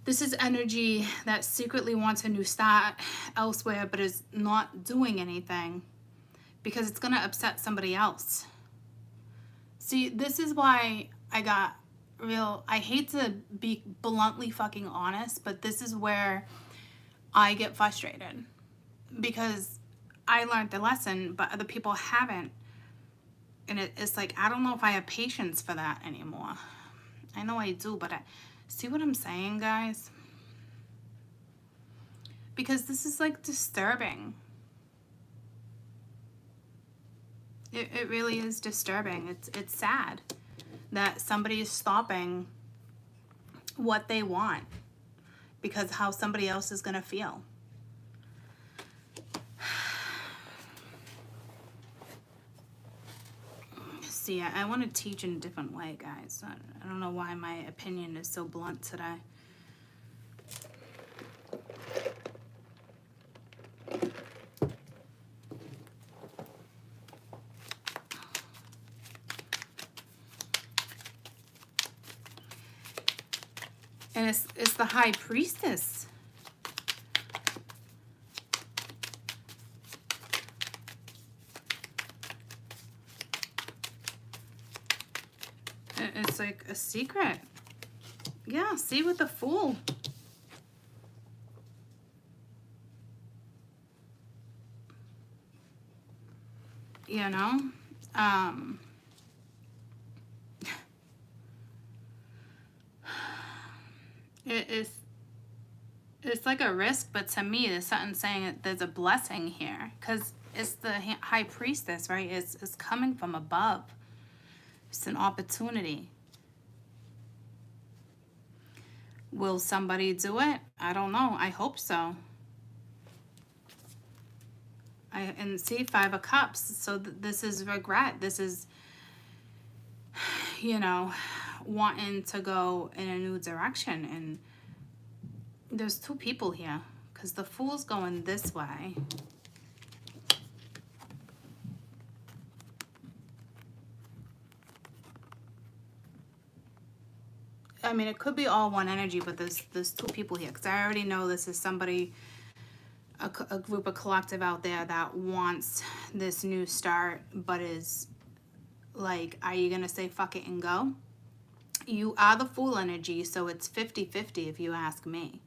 This is energy that secretly wants a new start elsewhere, but is not doing anything. Because it's going to upset somebody else. See, this is why I got I hate to be bluntly fucking honest, but this is where I get frustrated because I learned the lesson, but other people haven't. And it's like, I don't know if I have patience for that anymore. I know I do, but see what I'm saying, guys? Because this is like disturbing. It really is disturbing. It's sad that somebody is stopping what they want because how somebody else is gonna feel. See, I want to teach in a different way, guys. I don't know why my opinion is so blunt today. And it's the High Priestess. It's like a secret. Yeah, see with the Fool. You know? It's like a risk, but to me, there's something saying that there's a blessing here. Because it's the High Priestess, right? It's coming from above. It's an opportunity. Will somebody do it? I don't know. I hope so. And see, 5 of Cups. So this is regret. This is, you know, wanting to go in a new direction. And there's 2 people here. Because the Fool's going this way. I mean, it could be all one energy, but there's 2 people here. Because I already know this is somebody, a group, a collective out there that wants this new start, but is like, are you going to say fuck it and go? You are the Fool energy, so it's 50-50 if you ask me.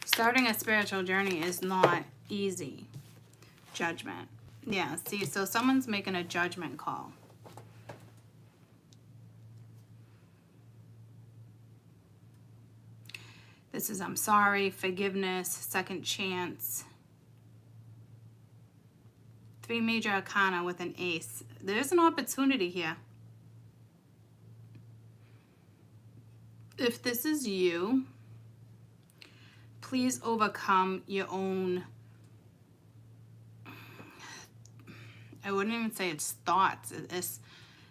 Starting a spiritual journey is not easy. Judgment. Yeah, see, so someone's making a judgment call. This is I'm sorry, forgiveness, second chance. 3 major arcana with an ace. There's an opportunity here. If this is you, please overcome your own, I wouldn't even say it's thoughts,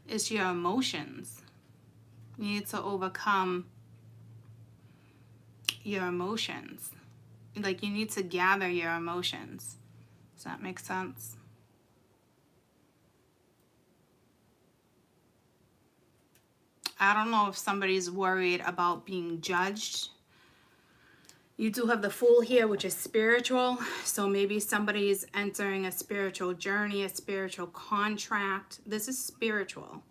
it's your emotions. You need to overcome your emotions. Like, you need to gather your emotions. Does that make sense? I don't know if somebody's worried about being judged. You do have the Fool here, which is spiritual. So maybe somebody's entering a spiritual journey, a spiritual contract. This is spiritual.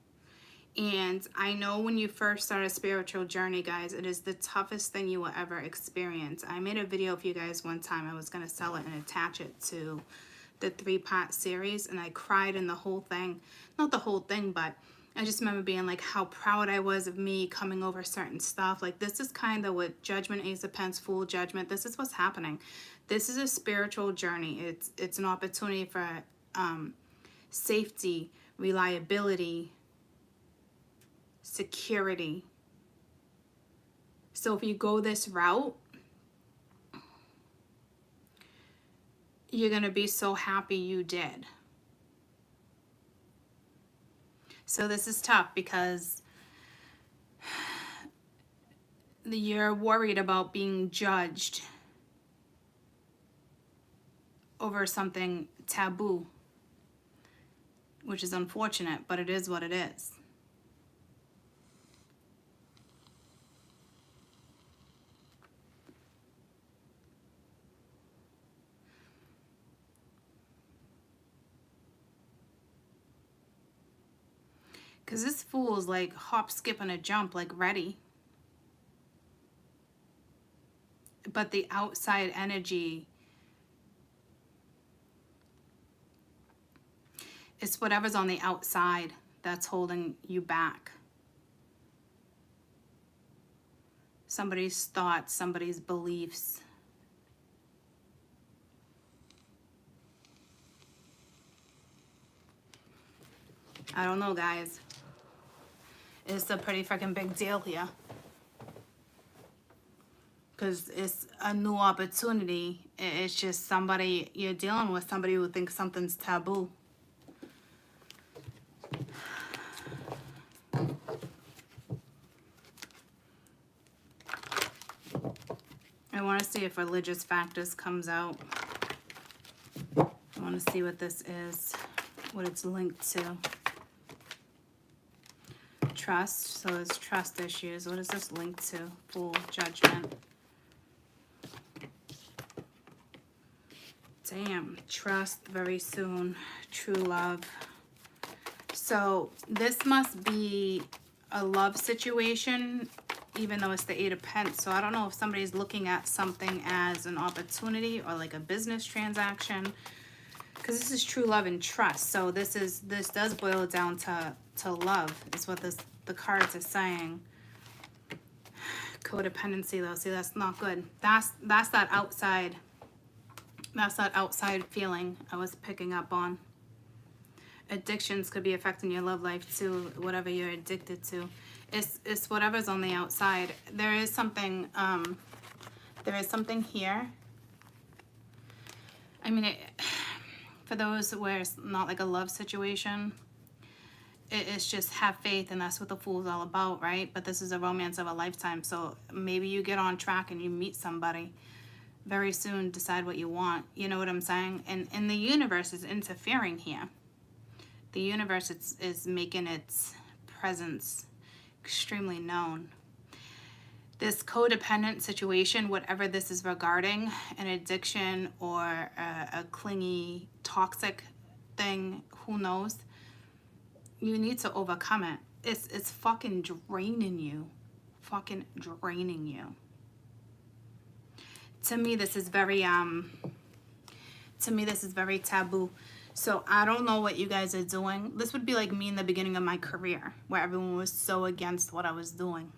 And I know when you first start a spiritual journey, guys, it is the toughest thing you will ever experience. I made a video for you guys one time. I was going to sell it and attach it to the 3-part series. And I cried in the whole thing. Not the whole thing, but I just remember being like how proud I was of me coming over certain stuff. Like, this is kind of what Judgment, Ace of Pentacles, Fool, Judgment. This is what's happening. This is a spiritual journey. It's an opportunity for safety, reliability, security. So if you go this route, you're going to be so happy you did. So this is tough because you're worried about being judged over something taboo, which is unfortunate, but it is what it is. Because this Fool's like hop, skip, and a jump, like ready. But the outside energy, it's whatever's on the outside that's holding you back. Somebody's thoughts, somebody's beliefs. I don't know, guys. It's a pretty freaking big deal here. Because it's a new opportunity. It's just somebody, you're dealing with somebody who thinks something's taboo. I want to see if religious factors comes out. I want to see what this is, what it's linked to. Trust, so there's trust issues. What is this linked to? Fool, Judgment. Damn, trust very soon. True love. So this must be a love situation, even though it's the Eight of Pentacles. So I don't know if somebody's looking at something as an opportunity or like a business transaction, because this is true love and trust. So this does boil down to love, is what the cards are saying. Codependency though, see, that's not good. That's that outside. That's that outside feeling I was picking up on. Addictions could be affecting your love life too, whatever you're addicted to. It's whatever's on the outside. There is something here. I mean, for those where it's not like a love situation, it's just have faith, and that's what the Fool's all about, right? But this is a romance of a lifetime, so maybe you get on track and you meet somebody very soon, decide what you want. You know what I'm saying? And the universe is interfering here. The universe is making its presence extremely known. This codependent situation, whatever this is regarding, an addiction or a clingy, toxic thing, who knows? You need to overcome it. It's fucking draining you. Fucking draining you. To me, this is very taboo. So I don't know what you guys are doing. This would be like me in the beginning of my career, where everyone was so against what I was doing.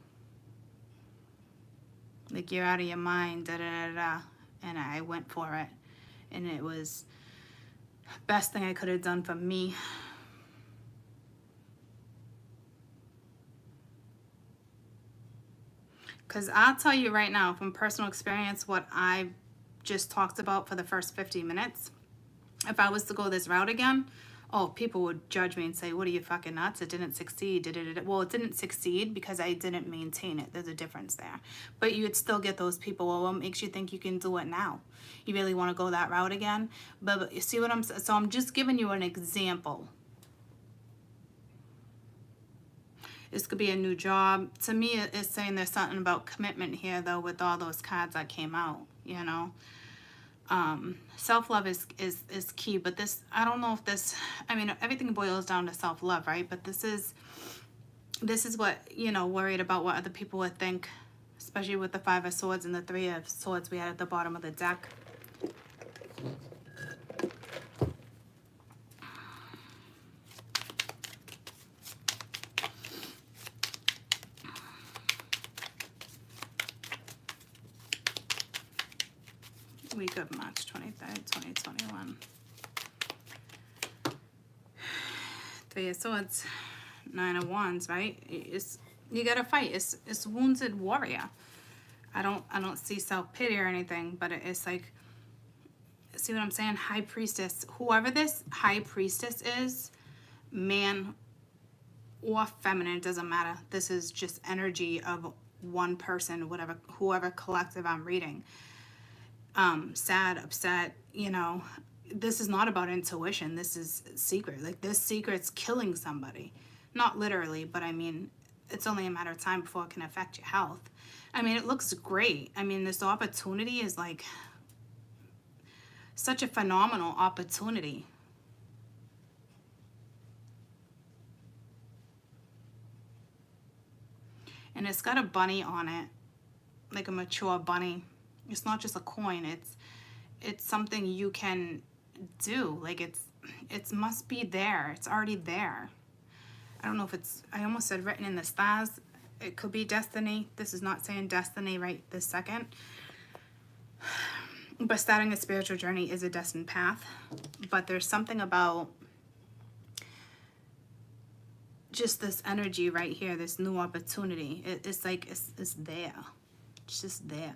Like, you're out of your mind, da da da da. And I went for it. And it was the best thing I could have done for me. Because I'll tell you right now, from personal experience, what I just talked about for the first 50 minutes, if I was to go this route again, oh, people would judge me and say, what are you, fucking nuts? It didn't succeed. Well, it didn't succeed because I didn't maintain it. There's a difference there. But you would still get those people, well, what makes you think you can do it now? You really want to go that route again? But you see what I'm saying? So I'm just giving you an example. This could be a new job. To me, it's saying there's something about commitment here, though, with all those cards that came out, you know. Self-love is key, but this, I don't know if this, I mean, everything boils down to self-love, right? But this is what, you know, worried about what other people would think, especially with the Five of Swords and the Three of Swords we had at the bottom of the deck. Week of March 23rd, 2021. Three of Swords, Nine of Wands, right? You gotta fight. It's wounded warrior. I don't see self-pity or anything, but it's like, see what I'm saying? High Priestess. Whoever this High Priestess is, man or feminine, it doesn't matter. This is just energy of one person, whoever collective I'm reading. Sad, upset, you know. This is not about intuition. This is secret. Like, this secret's killing somebody. Not literally, but I mean, it's only a matter of time before it can affect your health. I mean, it looks great. I mean, this opportunity is like such a phenomenal opportunity. and it's got a bunny on it, like a mature bunny. It's not just a coin, it's something you can do. Like it must be there. It's already there. I don't know if it's, I almost said written in the stars. It could be destiny. This is not saying destiny right this second. But starting a spiritual journey is a destined path. But there's something about just this energy right here, this new opportunity. It's like, it's there. It's just there.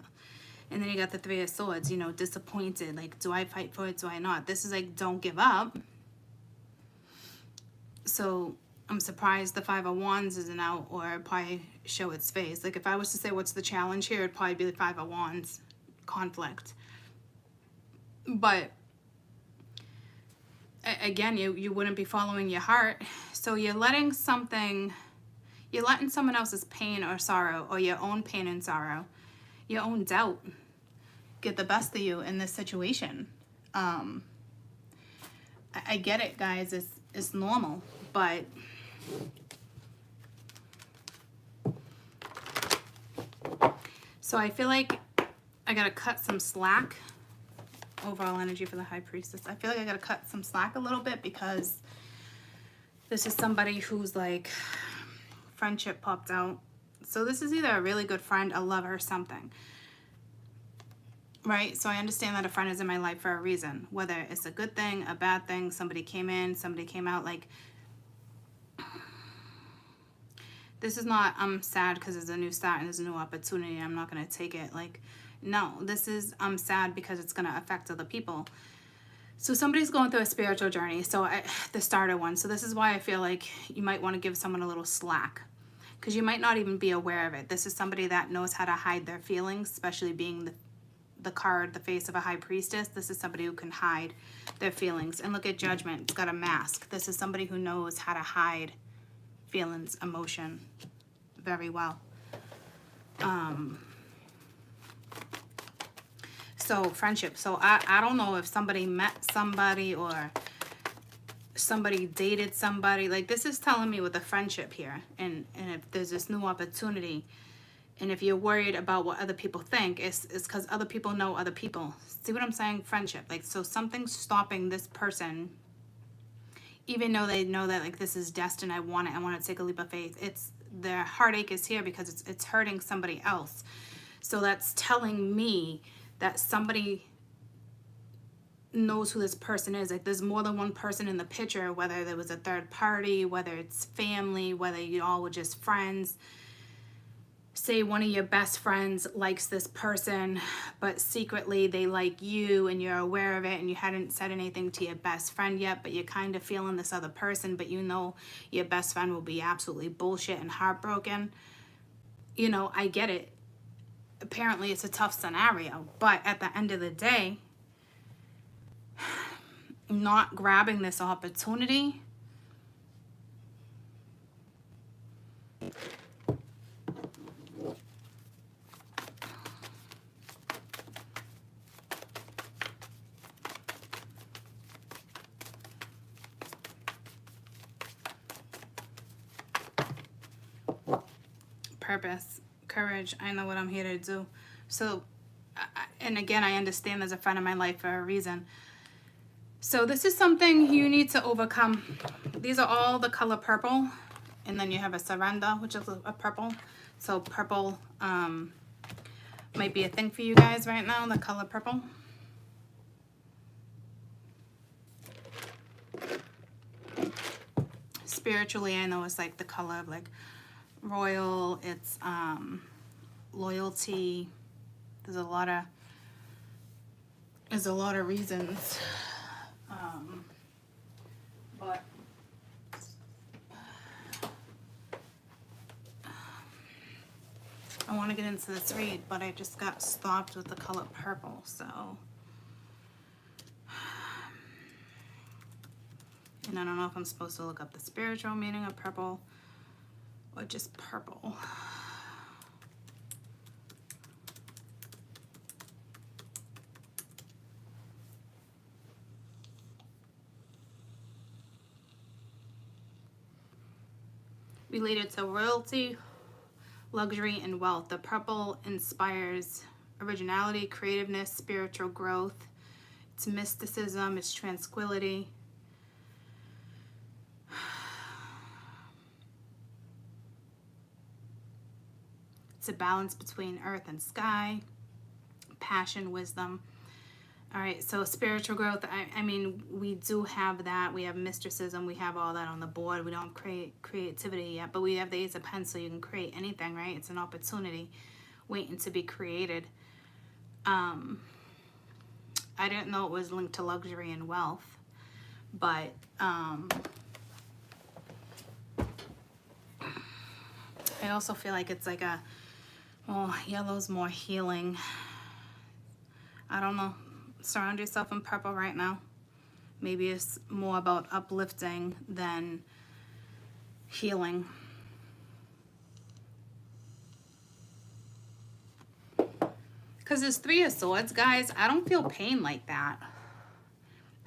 And then you got the Three of Swords, you know, disappointed. Like, do I fight for it? Do I not? This is like, don't give up. So I'm surprised the Five of Wands isn't out, or it'd probably show its face. Like, if I was to say what's the challenge here, it'd probably be the Five of Wands, conflict. But again, you wouldn't be following your heart. So you're letting someone else's pain or sorrow, or your own pain and sorrow, your own doubt, get the best of you in this situation. I get it, guys. It's normal, but so I feel like I gotta cut some slack. Overall energy for the High Priestess. I feel like I gotta cut some slack a little bit, because this is somebody who's like, friendship popped out. So this is either a really good friend, a lover, or something. Right? So I understand that a friend is in my life for a reason. Whether it's a good thing, a bad thing, somebody came in, somebody came out. Like, this is not, I'm sad because there's a new start and there's a new opportunity. I'm not going to take it. Like, no, this is, I'm sad because it's going to affect other people. So somebody's going through a spiritual journey. So the starter one. So this is why I feel like you might want to give someone a little slack, because you might not even be aware of it. This is somebody that knows how to hide their feelings, especially being the card, the face of a High Priestess. This is somebody who can hide their feelings. And look at Judgment. It's got a mask. This is somebody who knows how to hide feelings, emotion very well. So friendship. So I don't know if somebody met somebody or somebody dated somebody. Like, this is telling me with a friendship here. And if there's this new opportunity, and if you're worried about what other people think, it's because other people know other people. See what I'm saying? Friendship. Like, so something's stopping this person, even though they know that, like, this is destined. I want it. I want to take a leap of faith. It's, their heartache is here because it's hurting somebody else. So that's telling me that somebody knows who this person is. Like, there's more than one person in the picture, whether there was a third party, whether it's family, whether you all were just friends. Say one of your best friends likes this person, but secretly they like you and you're aware of it, and you hadn't said anything to your best friend yet, but you're kind of feeling this other person, but you know your best friend will be absolutely bullshit and heartbroken. You know, I get it. Apparently it's a tough scenario, but at the end of the day, not grabbing this opportunity, purpose, courage, I know what I'm here to do. So, and again, I understand there's a friend in my life for a reason. So this is something you need to overcome. These are all the color purple, and then you have a surrender, which is a purple. So purple might be a thing for you guys right now, the color purple. Spiritually, I know it's like the color of like royal, it's loyalty. There's a lot of reasons, but I want to get into this read, but I just got stopped with the color purple. So, and I don't know if I'm supposed to look up the spiritual meaning of purple or just purple. Related to royalty, luxury and wealth. The purple inspires originality, creativeness, spiritual growth. It's mysticism, it's tranquility. It's a balance between earth and sky, passion, wisdom. All right, so spiritual growth, I mean, we do have that. We have mysticism. We have all that on the board. We don't create creativity yet, but we have the Ace of Pentacles, so you can create anything, right? It's an opportunity waiting to be created. I didn't know it was linked to luxury and wealth, but I also feel like it's like a, well, yellow's more healing. I don't know. Surround yourself in purple right now. Maybe it's more about uplifting than healing. Because there's Three of Swords, guys. I don't feel pain like that.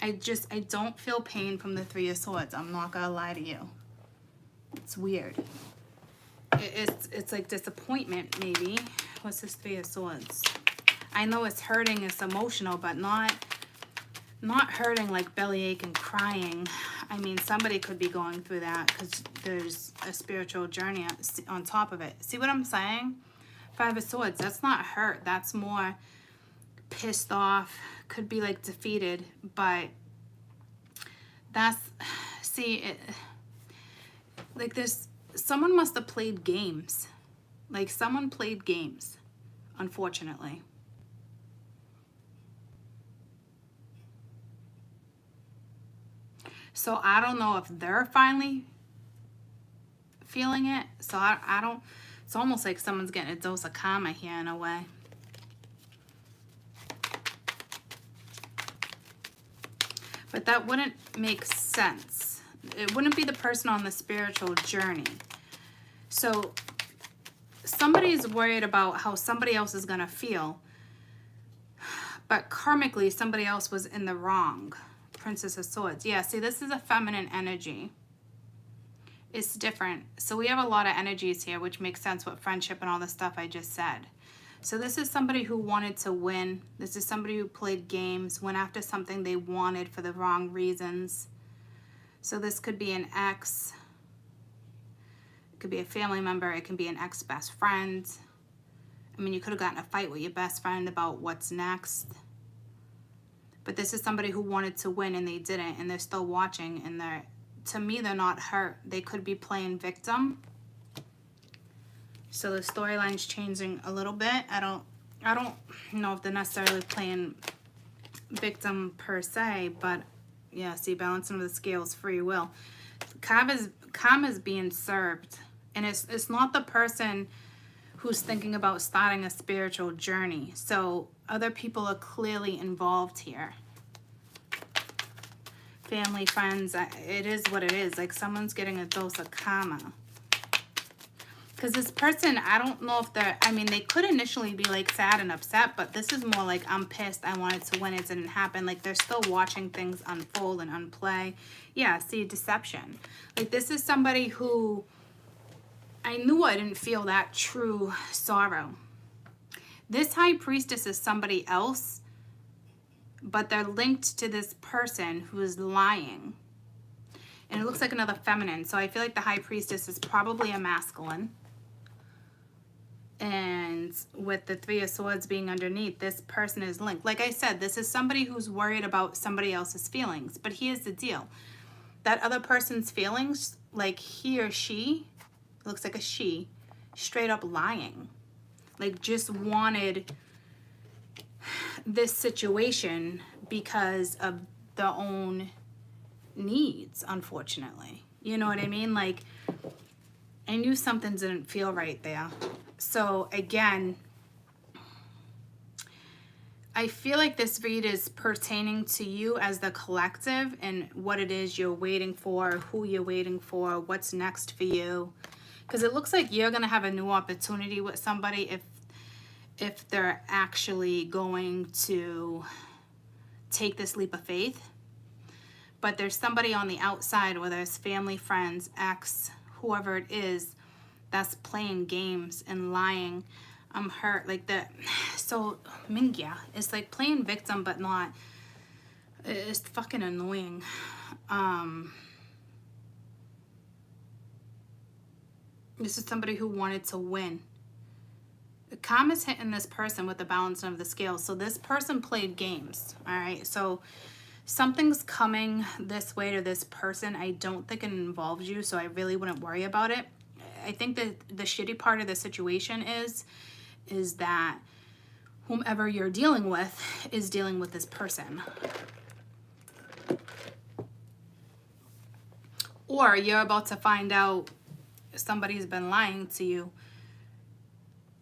I don't feel pain from the Three of Swords. I'm not gonna lie to you. It's weird. It's like disappointment, maybe. What's this Three of Swords? I know it's hurting, it's emotional, but not hurting like bellyache and crying. I mean, somebody could be going through that because there's a spiritual journey on top of it. See what I'm saying? Five of Swords, that's not hurt. That's more pissed off. Could be like defeated, but that's, see, like this, someone must have played games. Like someone played games, unfortunately. So I don't know if they're finally feeling it. So I don't, it's almost like someone's getting a dose of karma here in a way. But that wouldn't make sense. It wouldn't be the person on the spiritual journey. So somebody's worried about how somebody else is going to feel. But karmically, somebody else was in the wrong. Princess of Swords. Yeah, see, this is a feminine energy. It's different. So we have a lot of energies here, which makes sense with friendship and all the stuff I just said. So this is somebody who wanted to win. This is somebody who played games, went after something they wanted for the wrong reasons. So this could be an ex. It could be a family member. It can be an ex-best friend. I mean, you could have gotten a fight with your best friend about what's next. But this is somebody who wanted to win and they didn't, and they're still watching, and to me, they're not hurt. They could be playing victim. So the storyline's changing a little bit. I don't know if they're necessarily playing victim per se, but yeah, see, balancing of the scales, free will. Karma's being served, and it's not the person who's thinking about starting a spiritual journey. So other people are clearly involved here. Family, friends, it is what it is. Like someone's getting a dose of karma. Because this person, I don't know if they're, I mean, they could initially be like sad and upset, but this is more like, I'm pissed, I wanted to win, it didn't happen. Like they're still watching things unfold and unplay. Yeah, see, deception. Like this is somebody who, I knew I didn't feel that true sorrow. This High Priestess is somebody else, but they're linked to this person who is lying. And it looks like another feminine. So I feel like the High Priestess is probably a masculine. And with the Three of Swords being underneath, this person is linked. Like I said, this is somebody who's worried about somebody else's feelings. But here's the deal. That other person's feelings, like he or she, looks like a she, straight up lying. Like just wanted this situation because of their own needs, unfortunately. You know what I mean? Like, I knew something didn't feel right there. So again, I feel like this read is pertaining to you as the collective and what it is you're waiting for, who you're waiting for, what's next for you. Because it looks like you're going to have a new opportunity with somebody if they're actually going to take this leap of faith. But there's somebody on the outside, whether it's family, friends, ex, whoever it is, that's playing games and lying. I'm hurt, like that. So Mingya, it's like playing victim, but not. It's fucking annoying. This is somebody who wanted to win. The karma's hitting this person with the balancing of the scales. So this person played games. All right. So something's coming this way to this person. I don't think it involves you, so I really wouldn't worry about it. I think that the shitty part of the situation is that whomever you're dealing with is dealing with this person. Or you're about to find out somebody's been lying to you,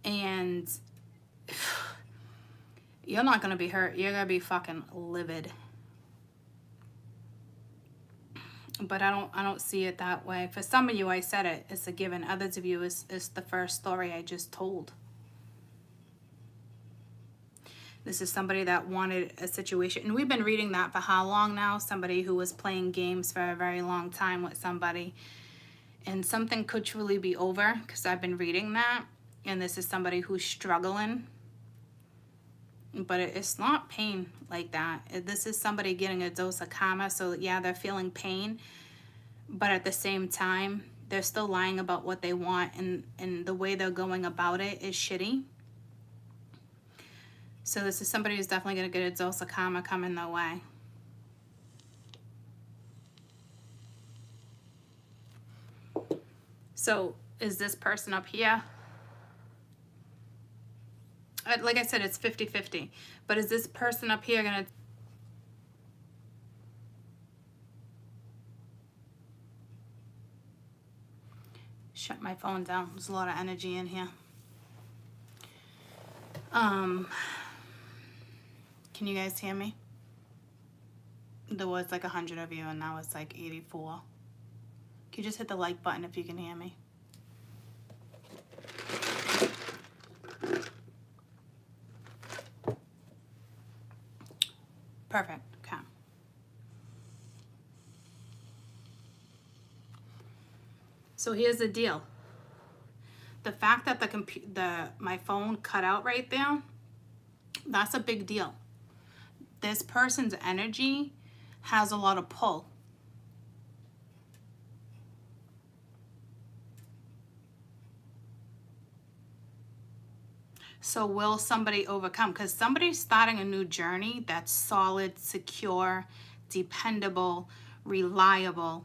and you're not going to be hurt. You're going to be fucking livid. But I don't see it that way. For some of you, I said it. It's a given. Others of you, it's the first story I just told. This is somebody that wanted a situation. And we've been reading that for how long now? Somebody who was playing games for a very long time with somebody. And something could truly be over, because I've been reading that. And this is somebody who's struggling. But it's not pain like that. This is somebody getting a dose of karma. So yeah, they're feeling pain. But at the same time, they're still lying about what they want. And the way they're going about it is shitty. So this is somebody who's definitely going to get a dose of karma coming their way. So is this person up here? Like I said, it's 50-50. But is this person up here going to... Shut my phone down. There's a lot of energy in here. Can you guys hear me? There was like 100 of you and now it's like 84. Can you just hit the like button if you can hear me? Perfect. Okay. So here's the deal. The fact that my phone cut out right there, that's a big deal. This person's energy has a lot of pull. So will somebody overcome? Because somebody's starting a new journey that's solid, secure, dependable, reliable.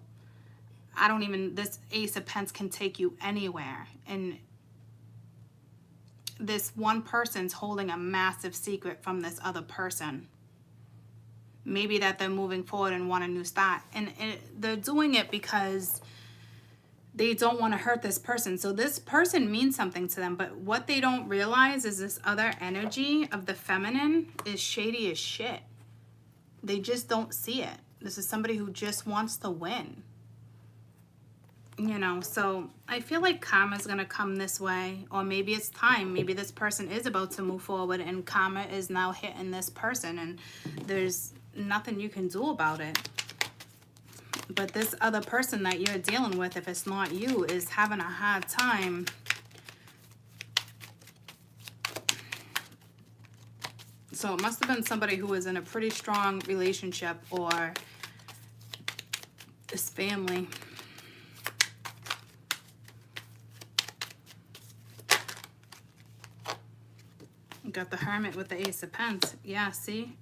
This Ace of Pentacles can take you anywhere. And this one person's holding a massive secret from this other person. Maybe that they're moving forward and want a new start. And they're doing it because they don't want to hurt this person. So this person means something to them. But what they don't realize is this other energy of the feminine is shady as shit. They just don't see it. This is somebody who just wants to win. You know, so I feel like karma's going to come this way. Or maybe it's time. Maybe this person is about to move forward and karma is now hitting this person. And there's nothing you can do about it. But this other person that you're dealing with, if it's not you, is having a hard time. So it must have been somebody who was in a pretty strong relationship or this family. Got the Hermit with the Ace of Pentacles. Yeah, see?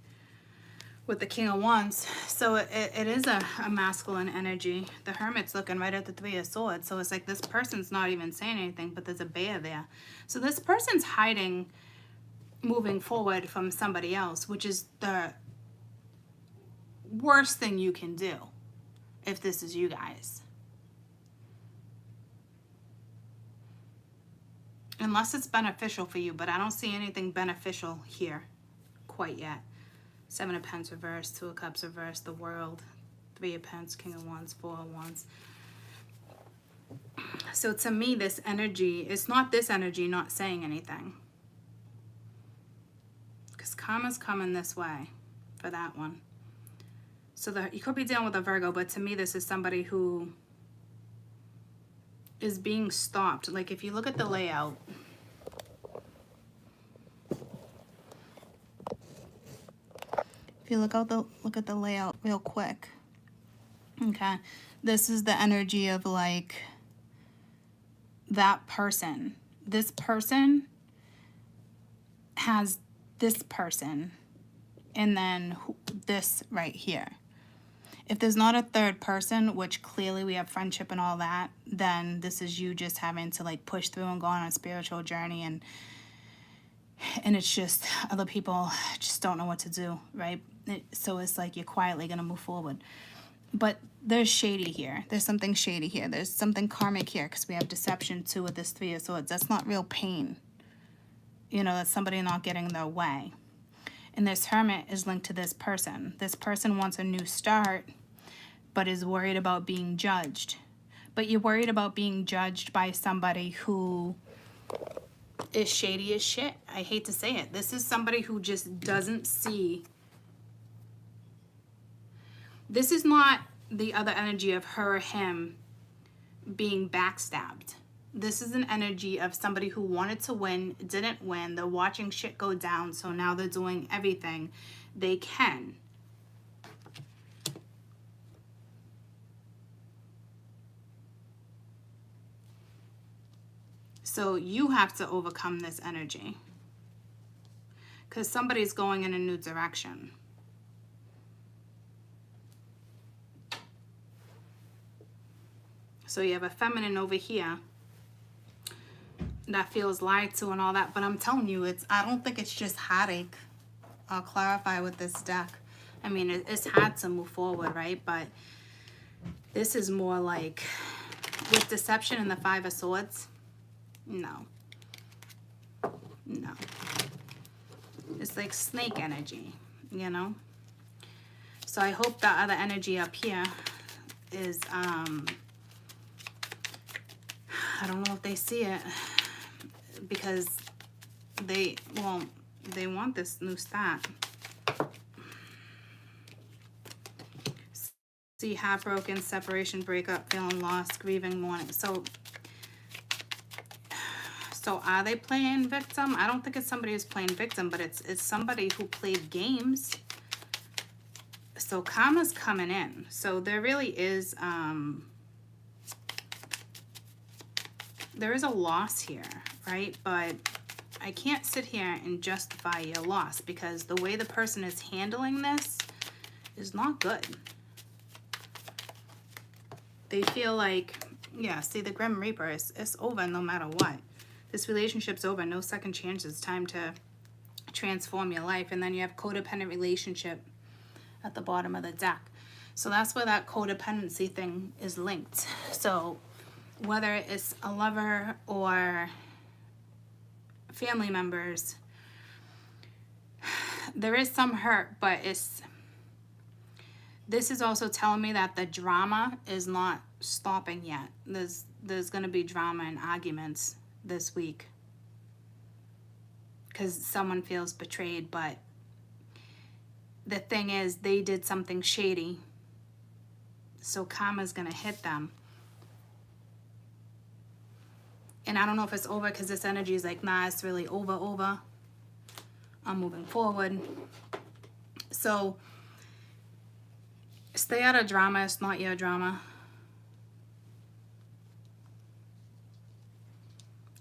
With the King of Wands. So it is a masculine energy. The Hermit's looking right at the Three of Swords. So it's like this person's not even saying anything, but there's a bear there. So this person's hiding moving forward from somebody else, which is the worst thing you can do if this is you guys. Unless it's beneficial for you, but I don't see anything beneficial here quite yet. Seven of Pentacles reversed, Two of Cups reversed, the World, Three of Pentacles, King of Wands, Four of Wands. So to me, this energy, it's not this energy not saying anything. Because karma's coming this way for that one. So you could be dealing with a Virgo, but to me, this is somebody who is being stopped. Like if you look at the layout, if you look at the layout real quick, okay, this is the energy of like that person. This person has this person, and then this right here. If there's not a third person, which clearly we have friendship and all that, then this is you just having to like push through and go on a spiritual journey, and it's just other people just don't know what to do, right? So it's like you're quietly gonna move forward. But there's shady here. There's something shady here. There's something karmic here because we have deception too with this Three of Swords. That's not real pain. You know, that's somebody not getting their way. And this Hermit is linked to this person. This person wants a new start, but is worried about being judged. But you're worried about being judged by somebody who is shady as shit. I hate to say it. This is somebody who just doesn't see. This is not the other energy of her or him being backstabbed. This is an energy of somebody who wanted to win, didn't win. They're watching shit go down, so now they're doing everything they can. So you have to overcome this energy because somebody's going in a new direction. So you have a feminine over here that feels lied to and all that, but I'm telling you, I don't think it's just heartache. I'll clarify with this deck. I mean, it's hard to move forward, right? But this is more like with deception and the Five of Swords. No. It's like snake energy, you know? So I hope the other energy up here is, I don't know if they see it because they want this new start. See, heartbroken, separation, breakup, feeling lost, grieving, mourning. So are they playing victim? I don't think it's somebody who's playing victim, but it's somebody who played games. So karma's coming in. So there really is, there is a loss here, right? But I can't sit here and justify your loss because the way the person is handling this is not good. They feel like, yeah, see the Grim Reaper, it's over no matter what. This relationship's over, no second chances. It's time to transform your life. And then you have codependent relationship at the bottom of the deck. So that's where that codependency thing is linked. So whether it's a lover or family members, there is some hurt, but this is also telling me that the drama is not stopping yet. There's going to be drama and arguments this week because someone feels betrayed, but the thing is they did something shady, so karma's going to hit them. And I don't know if it's over because this energy is like, nah, it's really over. I'm moving forward. So stay out of drama. It's not your drama.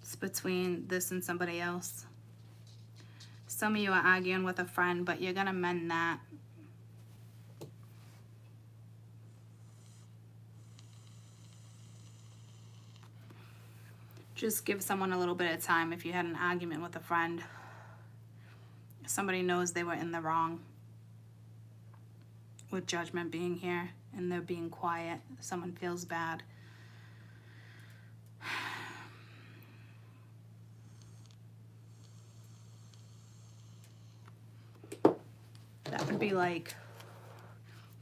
It's between this and somebody else. Some of you are arguing with a friend, but you're going to mend that. Just give someone a little bit of time if you had an argument with a friend. Somebody knows they were in the wrong. With Judgment being here and they're being quiet, someone feels bad. That would be like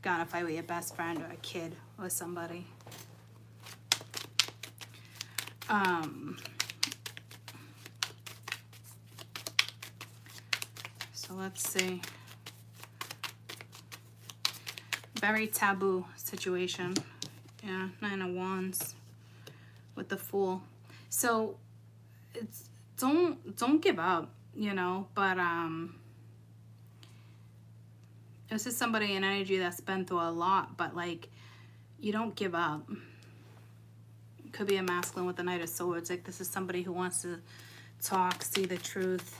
got in a fight with your best friend or a kid or somebody. So let's see. Very taboo situation. Yeah, 9 of Wands. with the Fool. So it's don't give up, you know, but this is somebody in energy that's been through a lot, but like you don't give up. Could be a masculine with the Knight of Swords. Like this is somebody who wants to talk, see the truth.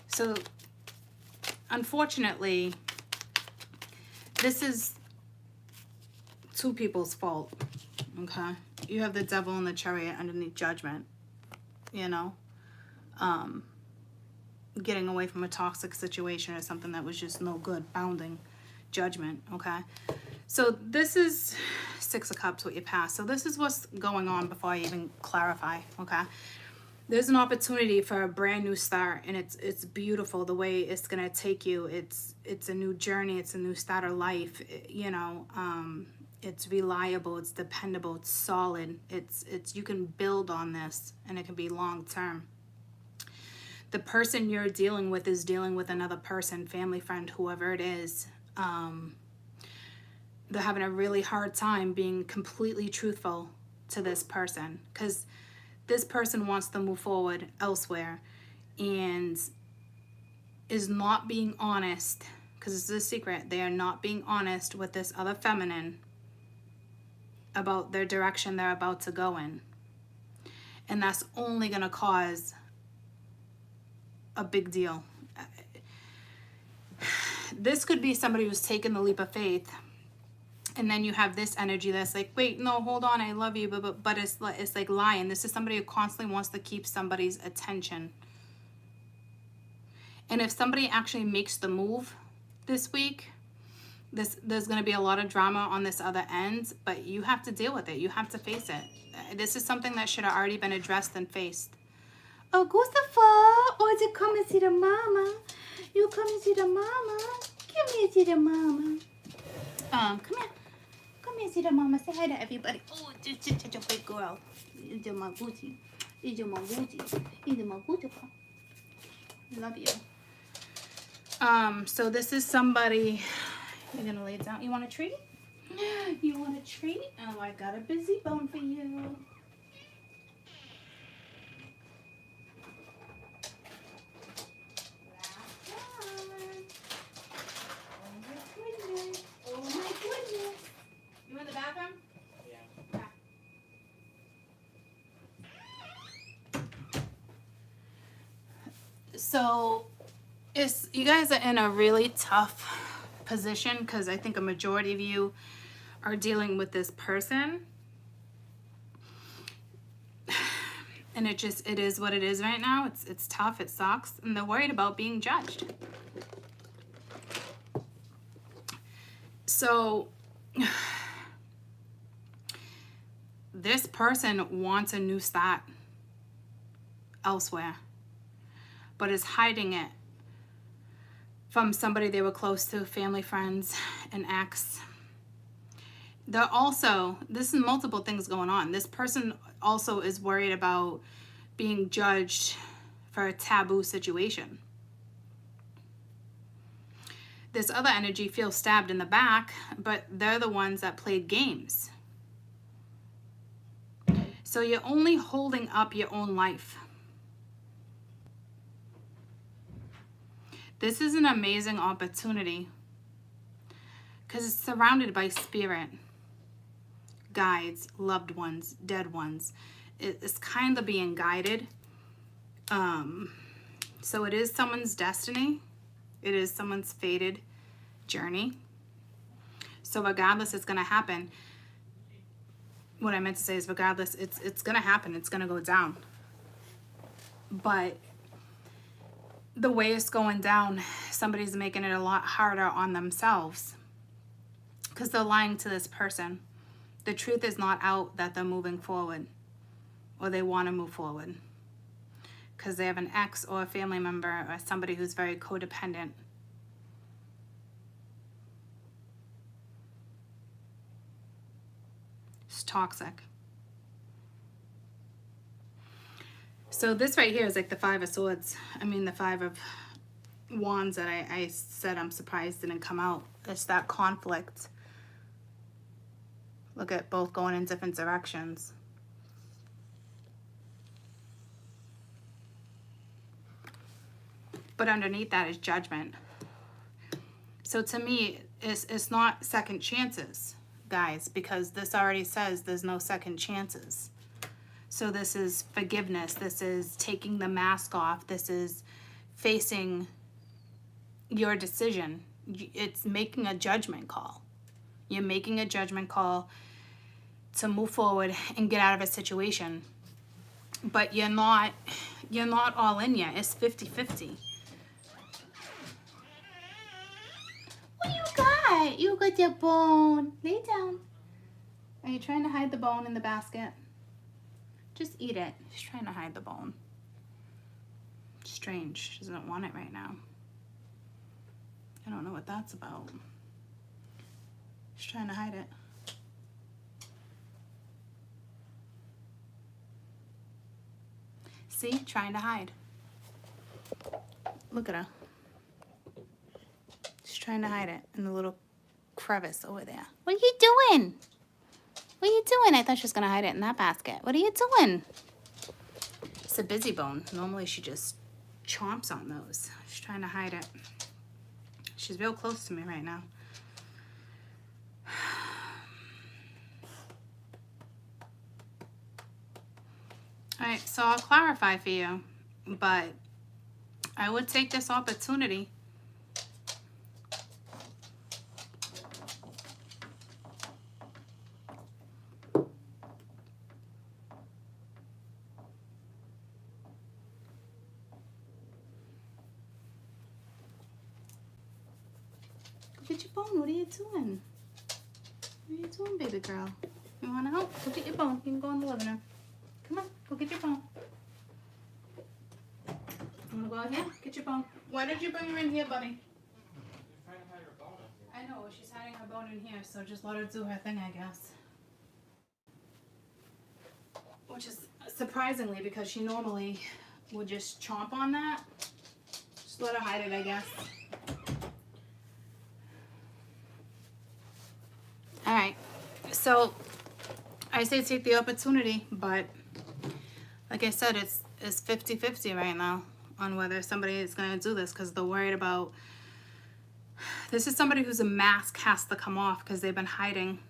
So unfortunately, this is two people's fault. Okay, you have the Devil and the Chariot underneath Judgment, you know, getting away from a toxic situation or something that was just no good, bounding Judgment. Okay, so this is Six of Cups with your past. So this is what's going on before I even clarify. Okay, there's an opportunity for a brand new start, and it's beautiful the way it's gonna take you. It's a new journey, it's a new start of life, you know. It's reliable, it's dependable, it's solid, it's you can build on this, and it can be long term. The person you're dealing with is dealing with another person, family, friend, whoever it is. They're having a really hard time being completely truthful to this person, because this person wants to move forward elsewhere and is not being honest, because it's a secret. They are not being honest with this other feminine about their direction they're about to go in. And that's only going to cause a big deal. This could be somebody who's taken the leap of faith, and then you have this energy that's like, wait, no, hold on, I love you, but it's like lying. This is somebody who constantly wants to keep somebody's attention. And if somebody actually makes the move this week, there's going to be a lot of drama on this other end, but you have to deal with it. You have to face it. This is something that should have already been addressed and faced. Oh, Gustafa, oh, you come and see the mama. You come and see the mama. Come here, see the mama. Come here. Come here, see the mama. Say hi to everybody. Oh, just a big girl. It's my booty. It's my booty. It's my booty. Love you. So this is somebody. You're gonna lay down. You want a treat? You want a treat? Oh, I got a busy bone for you. You in the bathroom? Yeah. So, you guys are in a really tough position, because I think a majority of you are dealing with this person. And it is what it is right now. It's tough, it sucks, and they're worried about being judged. So this person wants a new start elsewhere, but is hiding it from somebody they were close to, family, friends, an ex. They're also, this is multiple things going on. This person also is worried about being judged for a taboo situation. This other energy feels stabbed in the back, but they're the ones that played games. So you're only holding up your own life. This is an amazing opportunity, because it's surrounded by spirit, guides, loved ones, dead ones. It's kind of being guided. So it is someone's destiny. It is someone's fated journey. So regardless, it's going to happen. What I meant to say is, regardless, it's going to happen. It's going to go down. But the way it's going down, somebody's making it a lot harder on themselves, because they're lying to this person. The truth is not out that they're moving forward, or they want to move forward, because they have an ex or a family member or somebody who's very codependent. It's toxic. So this right here is like the Five of Swords. I mean, the Five of Wands that I said I'm surprised didn't come out. It's that conflict. Look at both going in different directions. But underneath that is Judgment. So to me, it's not second chances, guys, because this already says there's no second chances. So this is forgiveness. This is taking the mask off. This is facing your decision. It's making a judgment call. You're making a judgment call to move forward and get out of a situation. But you're not all in yet. It's 50-50. What you got? You got your bone. Lay down. Are you trying to hide the bone in the basket? Just eat it. She's trying to hide the bone. Strange. She doesn't want it right now. I don't know what that's about. She's trying to hide it. See? Trying to hide. Look at her. She's trying to hide it in the little crevice over there. What are you doing? What are you doing? I thought she was going to hide it in that basket. What are you doing? It's a busy bone. Normally she just chomps on those. She's trying to hide it. She's real close to me right now. All right, so I'll clarify for you, but I would take this opportunity Look at your bone. What are you doing? What are you doing, baby girl? You want to help? Go get your bone. You can go in the living room. Come on. Go get your bone. You want to go in here? Get your bone. Why did you bring her in here, buddy? She's trying to hide her bone in here. I know. She's hiding her bone in here, so just let her do her thing, I guess. Which is surprisingly because she normally would just chomp on that. Just let her hide it, I guess. All right, so I say take the opportunity, but like I said, it's 50-50 right now on whether somebody is going to do this because they're worried about, this is somebody whose mask has to come off because they've been hiding.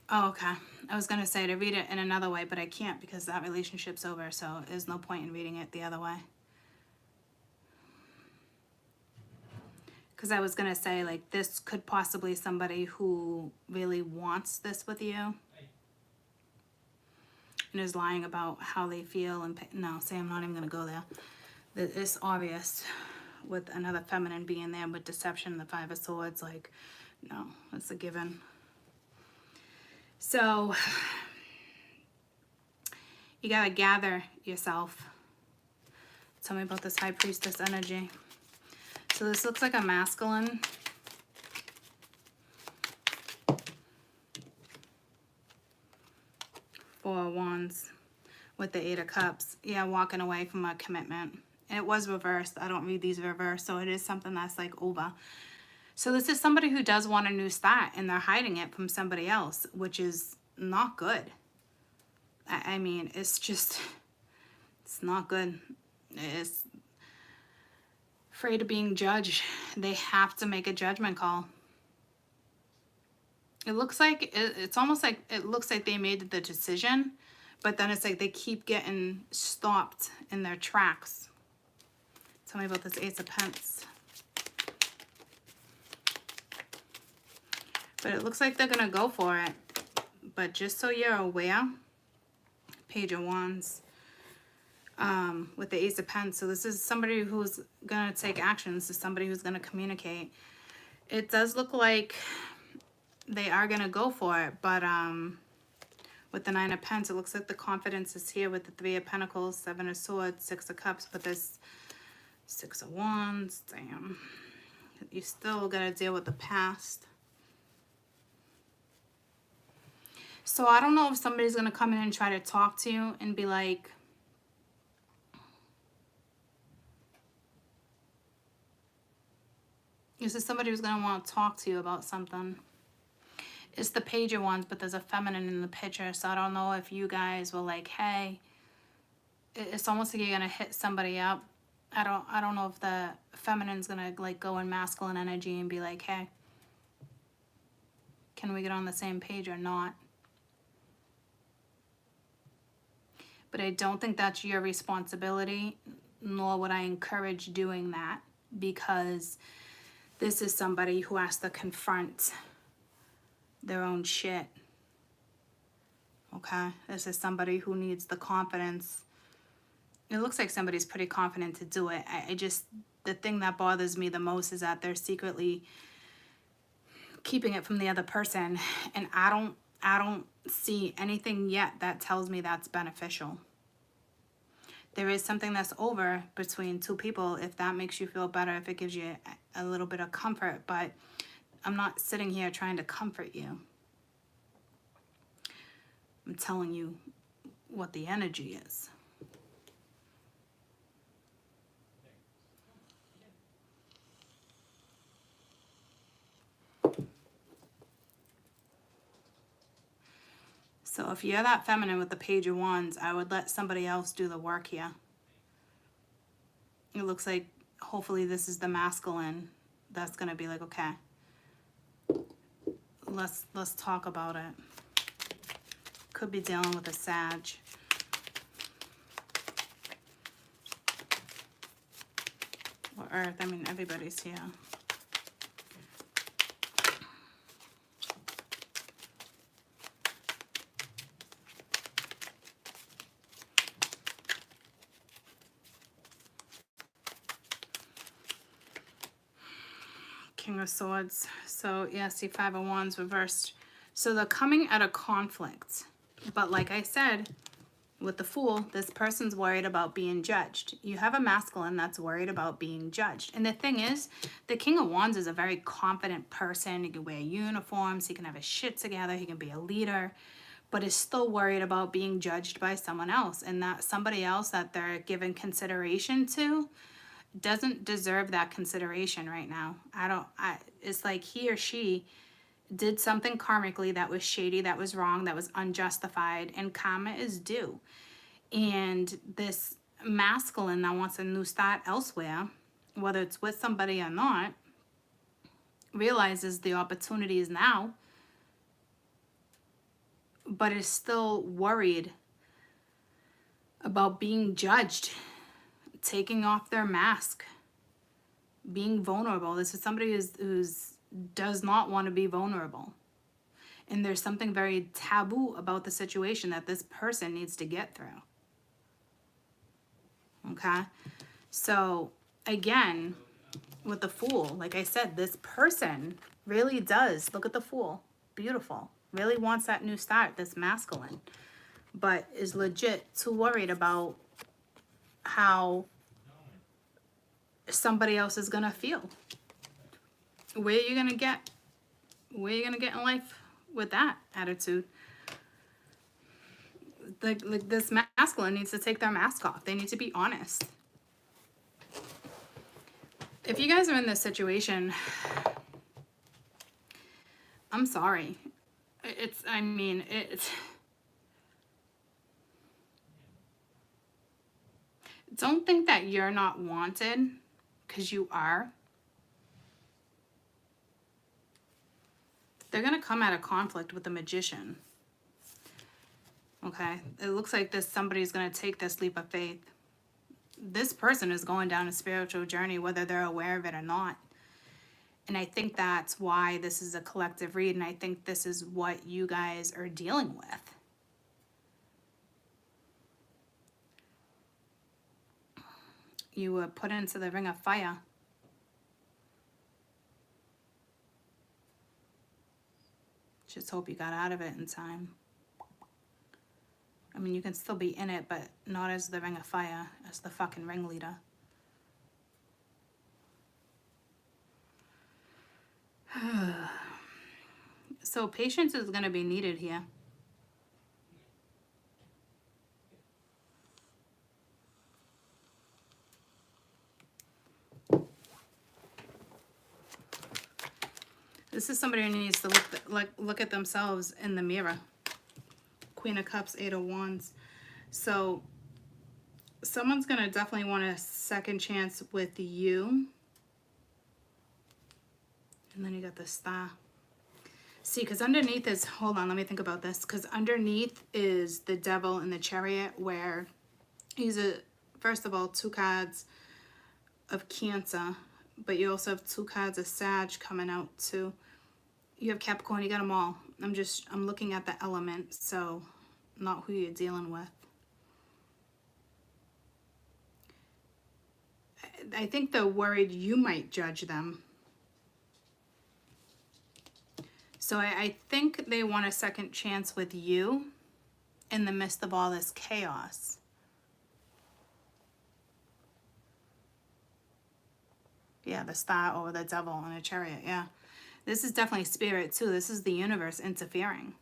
Oh, okay. I was going to say to read it in another way, but I can't because that relationship's over, so there's no point in reading it the other way. Because I was going to say, like, this could possibly somebody who really wants this with you and is lying about how they feel. And no, say I'm not even going to go there. It's obvious with another feminine being there with deception, the Five of Swords. Like, no, it's a given. So you got to gather yourself. Tell me about this High Priestess energy. So this looks like a masculine. Four of Wands with the Eight of Cups. Yeah, walking away from a commitment. And it was reversed. I don't read these reversed, so it is something that's like over. So this is somebody who does want a new start, and they're hiding it from somebody else, which is not good. I mean, it's just, it's not good. It's afraid of being judged. They have to make a judgment call. It looks like, it's almost like, it looks like they made the decision, but then it's like they keep getting stopped in their tracks. Tell me about this Ace of Pentacles. But it looks like they're going to go for it. But just so you're aware, Page of Wands with the Ace of Pentacles. So this is somebody who's going to take action. This is somebody who's going to communicate. It does look like they are going to go for it. But with the Nine of Pentacles, it looks like the confidence is here with the Three of Pentacles, Seven of Swords, Six of Cups. But this Six of Wands, damn. You still got to deal with the past. So I don't know if somebody's going to come in and try to talk to you and be like, This is somebody who's going to want to talk to you about something. It's the Page of Wands, but there's a feminine in the picture. So I don't know if you guys were like, hey, it's almost like you're going to hit somebody up. I don't know if the feminine's going to like go in masculine energy and be like, hey, can we get on the same page or not? But I don't think that's your responsibility, nor would I encourage doing that, because this is somebody who has to confront their own shit. Okay? This is somebody who needs the confidence. It looks like somebody's pretty confident to do it. I just, the thing that bothers me the most is that they're secretly keeping it from the other person, and I don't see anything yet that tells me that's beneficial. There is something that's over between two people, if that makes you feel better, if it gives you a little bit of comfort, but I'm not sitting here trying to comfort you. I'm telling you what the energy is. So if you're that feminine with the Page of Wands, I would let somebody else do the work here. It looks like hopefully this is the masculine that's going to be like, okay, let's talk about it. Could be dealing with a Sag. Or Earth, I mean, everybody's here. King of Swords. So yeah, see, Five of Wands reversed. So they're coming at a conflict. But like I said, with the Fool, this person's worried about being judged. You have a masculine that's worried about being judged. And the thing is, the King of Wands is a very confident person. He can wear uniforms. He can have his shit together. He can be a leader. But is still worried about being judged by someone else. And that somebody else that they're giving consideration to doesn't deserve that consideration right now. It's like he or she did something karmically that was shady, that was wrong, that was unjustified, and karma is due. And this masculine that wants a new start elsewhere, whether it's with somebody or not, realizes the opportunity is now, but is still worried about being judged, taking off their mask, being vulnerable. This is somebody who's does not want to be vulnerable. And there's something very taboo about the situation that this person needs to get through. Okay? So, again, with the Fool, like I said, this person really does, look at the Fool, beautiful, really wants that new start, this masculine, but is legit too worried about how somebody else is gonna feel. Where are you gonna get in life with that attitude? Like this masculine needs to take their mask off. They need to be honest. If you guys are in this situation, I'm sorry. Don't think that you're not wanted, because you are. They're going to come at a conflict with the Magician. Okay? It looks like somebody's going to take this leap of faith. This person is going down a spiritual journey, whether they're aware of it or not. And I think that's why this is a collective read, and I think this is what you guys are dealing with. You were put into the ring of fire. Just hope you got out of it in time. I mean, you can still be in it, but not as the ring of fire, as the fucking ringleader. So patience is going to be needed here. This is somebody who needs to look at themselves in the mirror. Queen of Cups, Eight of Wands. So someone's going to definitely want a second chance with you. And then you got the Star. See, because underneath is, hold on, let me think about this. Because underneath is the Devil and the Chariot, where he's first of all, 2 cards of Cancer, but you also have 2 cards of Sag coming out too. You have Capricorn, you got them all. I'm looking at the element, so not who you're dealing with. I think they're worried you might judge them. So I think they want a second chance with you in the midst of all this chaos. Yeah, the Star over the Devil and a Chariot, yeah. This is definitely spirit too. This is the universe interfering.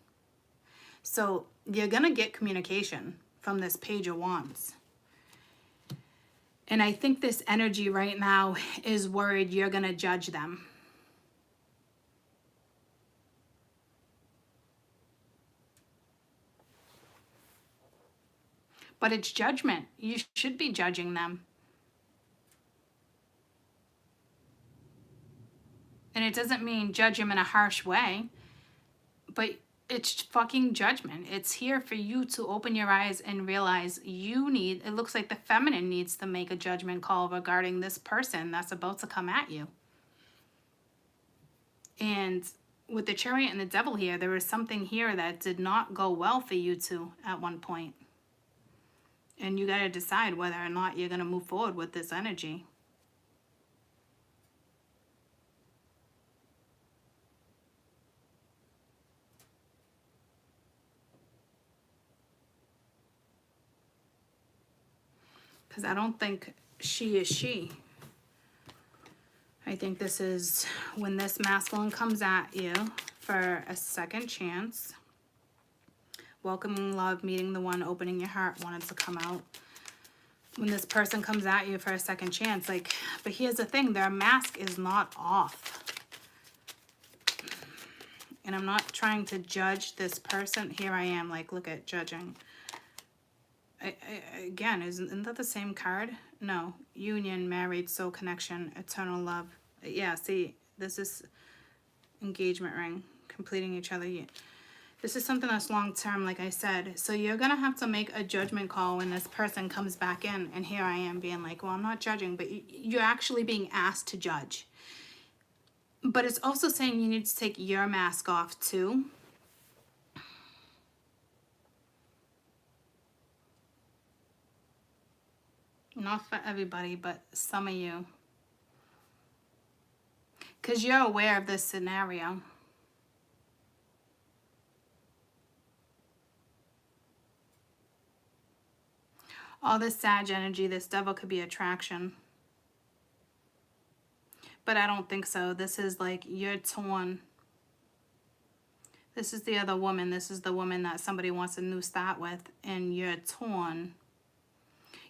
So you're going to get communication from this Page of Wands. And I think this energy right now is worried you're going to judge them. But it's judgment. You should be judging them. And it doesn't mean judge them in a harsh way, but it's fucking judgment. It's here for you to open your eyes and realize it looks like the feminine needs to make a judgment call regarding this person that's about to come at you. And with the Chariot and the Devil here, there was something here that did not go well for you two at one point. And you got to decide whether or not you're going to move forward with this energy. Because I don't think she is she. I think this is when this masculine comes at you for a second chance. Welcoming love, meeting the one, opening your heart, wanted to come out. When this person comes at you for a second chance, but here's the thing, their mask is not off. And I'm not trying to judge this person. Here I am, look at judging. Again, isn't that the same card? No. Union, married, soul connection, eternal love. Yeah, see, this is engagement ring, completing each other. This is something that's long-term, like I said. So you're going to have to make a judgment call when this person comes back in. And here I am being like, well, I'm not judging, but you're actually being asked to judge. But it's also saying you need to take your mask off too. Not for everybody, but some of you. Because you're aware of this scenario. All this Sag energy, this Devil could be attraction. But I don't think so. This is you're torn. This is the other woman. This is the woman that somebody wants a new start with. And you're torn.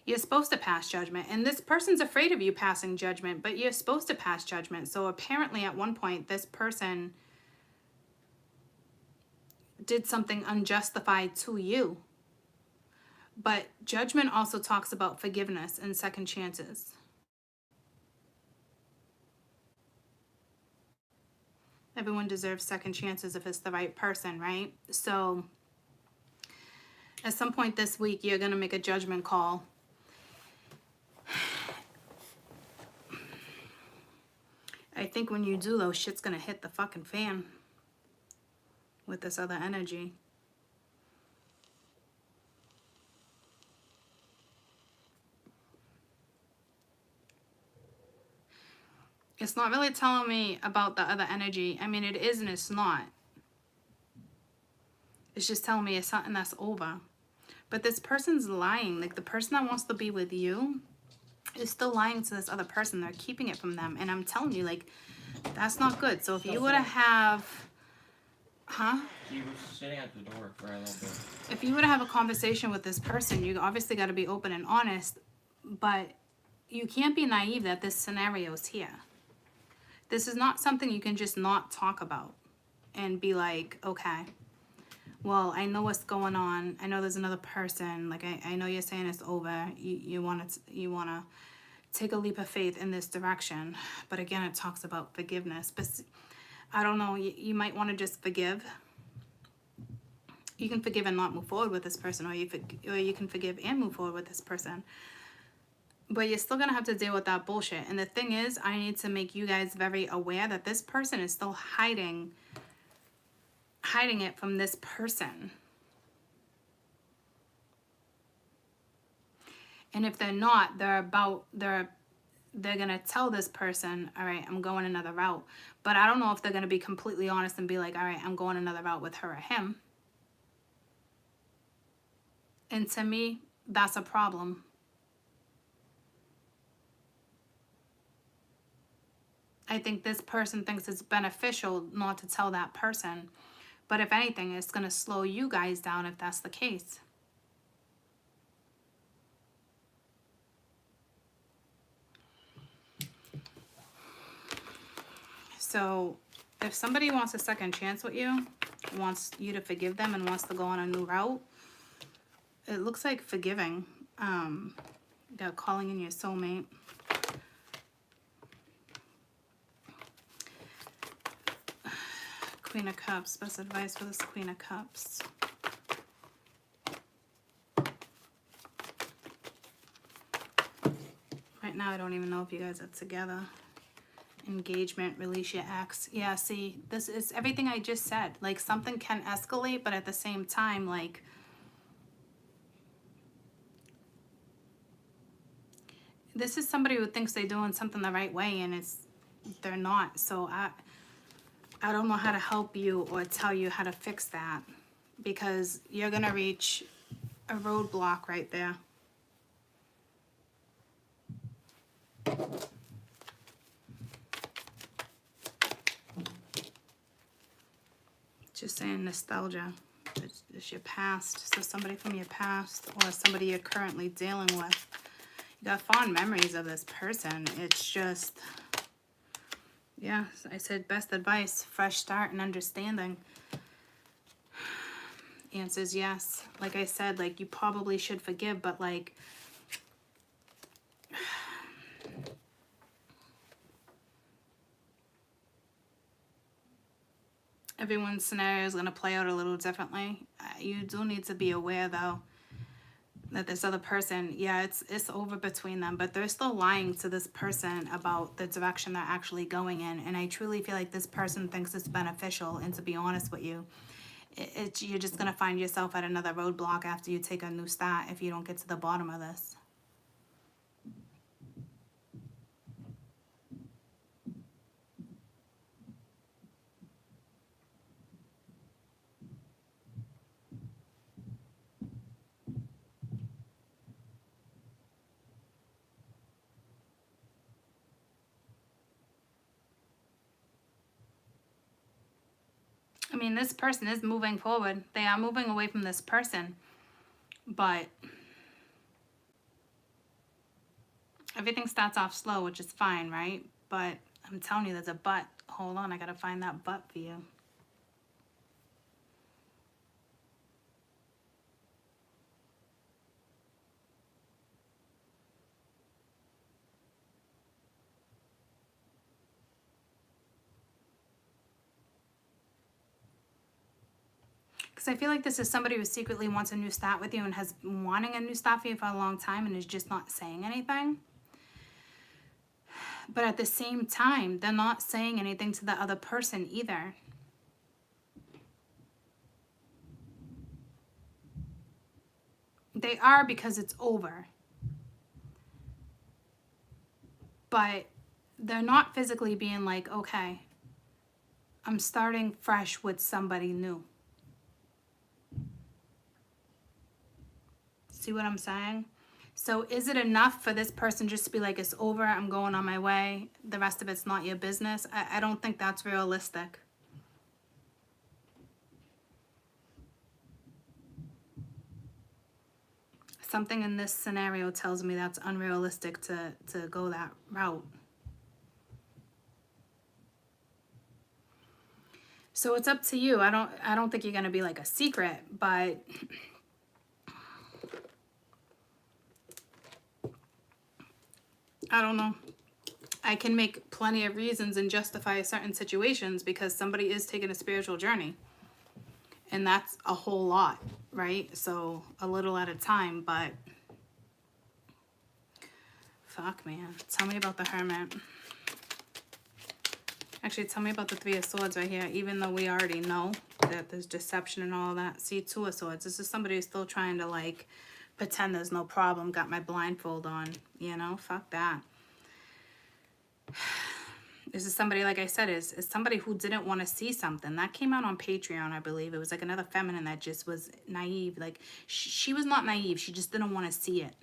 You're supposed to pass judgment. And this person's afraid of you passing judgment. But you're supposed to pass judgment. So apparently at one point, this person did something unjustified to you. But judgment also talks about forgiveness and second chances. Everyone deserves second chances if it's the right person, right? So at some point this week, you're going to make a judgment call. I think when you do, though, shit's going to hit the fucking fan with this other energy. It's not really telling me about the other energy. I mean, it is and it's not. It's just telling me it's something that's over. But this person's lying. The person that wants to be with you is still lying to this other person. They're keeping it from them. And I'm telling you, that's not good. So if you were to have... Huh? She was sitting at the door for a little bit. If you were to have a conversation with this person, you obviously got to be open and honest. But you can't be naive that this scenario is here. This is not something you can just not talk about and be like, okay, well, I know what's going on. I know there's another person. Like, I know you're saying it's over. You want to take a leap of faith in this direction. But again, it talks about forgiveness. But I don't know. You might want to just forgive. You can forgive and not move forward with this person, or you can forgive and move forward with this person. But you're still going to have to deal with that bullshit. And the thing is, I need to make you guys very aware that this person is still hiding it from this person. And if they're not, they're gonna tell this person, all right, I'm going another route. But I don't know if they're gonna be completely honest and be like, all right, I'm going another route with her or him. And to me, that's a problem. I think this person thinks it's beneficial not to tell that person. But if anything, it's going to slow you guys down if that's the case. So if somebody wants a second chance with you, wants you to forgive them and wants to go on a new route, it looks like forgiving. You got calling in your soulmate. Queen of Cups. Best advice for this Queen of Cups. Right now, I don't even know if you guys are together. Engagement, release your ex. Yeah, see, this is everything I just said. Like, something can escalate, but at the same time, like, this is somebody who thinks they're doing something the right way, and they're not. So I don't know how to help you or tell you how to fix that, because you're going to reach a roadblock right there. Just saying nostalgia. It's your past. So somebody from your past or somebody you're currently dealing with. You got fond memories of this person. It's just... yeah, I said best advice, fresh start and understanding. Answers yes. Like I said, like, you probably should forgive, but like, everyone's scenario is going to play out a little differently. You do need to be aware, though, that this other person, yeah, it's over between them, but they're still lying to this person about the direction they're actually going in. And I truly feel like this person thinks it's beneficial. And to be honest with you, you're just going to find yourself at another roadblock after you take a new start if you don't get to the bottom of this. I mean, this person is moving forward. They are moving away from this person. But everything starts off slow, which is fine, right? But I'm telling you, there's a but. Hold on, I gotta find that but for you. Because I feel like this is somebody who secretly wants a new start with you and has been wanting a new start for you for a long time and is just not saying anything. But at the same time, they're not saying anything to the other person either. They are, because it's over. But they're not physically being like, okay, I'm starting fresh with somebody new. See what I'm saying? So is it enough for this person just to be like, it's over, I'm going on my way, the rest of it's not your business? I don't think that's realistic. Something in this scenario tells me that's unrealistic to go that route. So it's up to you. I don't think you're gonna be like a secret, but I don't know. I can make plenty of reasons and justify certain situations because somebody is taking a spiritual journey. And that's a whole lot, right? So a little at a time, but fuck, man. Tell me about the Hermit. Actually, tell me about the Three of Swords right here, even though we already know that there's deception and all that. See, Two of Swords. This is somebody who's still trying to, like, pretend there's no problem. Got my blindfold on, you know? Fuck that. This is somebody, like I said, is somebody who didn't want to see something. That came out on Patreon, I believe. It was, like, another feminine that just was naive. Like, she was not naive. She just didn't want to see it.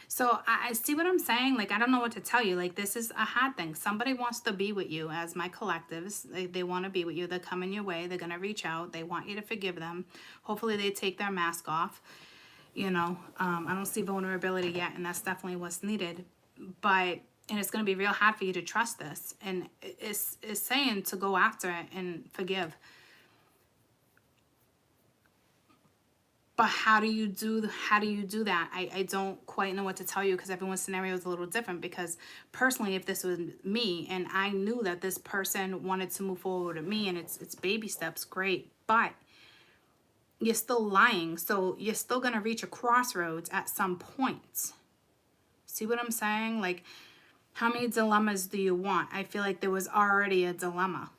So I see what I'm saying. Like, I don't know what to tell you. Like, this is a hard thing. Somebody wants to be with you as my collectives. They want to be with you. They're coming your way. They're going to reach out. They want you to forgive them. Hopefully they take their mask off. You know, I don't see vulnerability yet, and that's definitely what's needed. But, and it's going to be real hard for you to trust this. And it's saying to go after it and forgive. But how do you do that? I don't quite know what to tell you because everyone's scenario is a little different. Because personally, if this was me and I knew that this person wanted to move forward with me and it's baby steps, great. But you're still lying. So you're still going to reach a crossroads at some point. See what I'm saying? Like, how many dilemmas do you want? I feel like there was already a dilemma.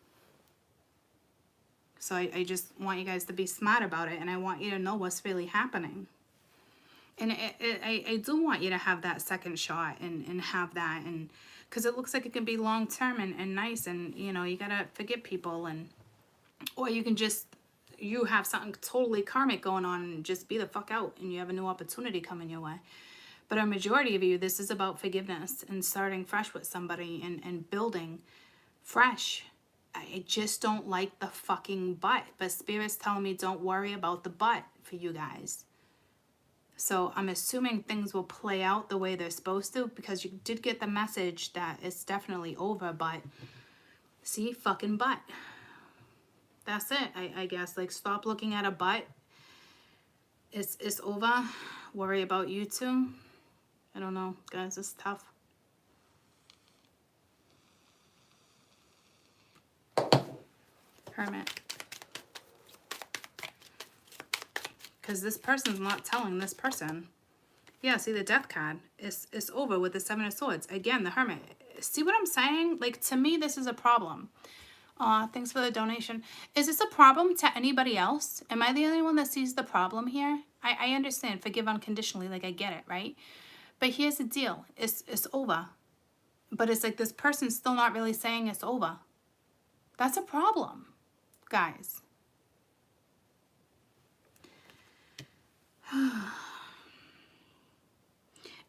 So I just want you guys to be smart about it, and I want you to know what's really happening. And I do want you to have that second shot and have that, and because it looks like it can be long-term and nice, and, you know, you got to forgive people, and or you can just, you have something totally karmic going on and just be the fuck out, and you have a new opportunity coming your way. But a majority of you, this is about forgiveness and starting fresh with somebody and building fresh. I just don't like the fucking butt. But Spirit's telling me don't worry about the butt for you guys. So I'm assuming things will play out the way they're supposed to, because you did get the message that it's definitely over. But see, fucking butt. That's it, I guess. Like, stop looking at a butt. It's over. Worry about you two. I don't know, guys. It's tough. Hermit. Because this person's not telling this person. Yeah, see the Death card. It's over with the Seven of Swords. Again, the Hermit. See what I'm saying? Like, to me, this is a problem. Thanks for the donation. Is this a problem to anybody else? Am I the only one that sees the problem here? I understand. Forgive unconditionally. Like, I get it, right? But here's the deal. It's over. But it's like this person's still not really saying it's over. That's a problem. Guys.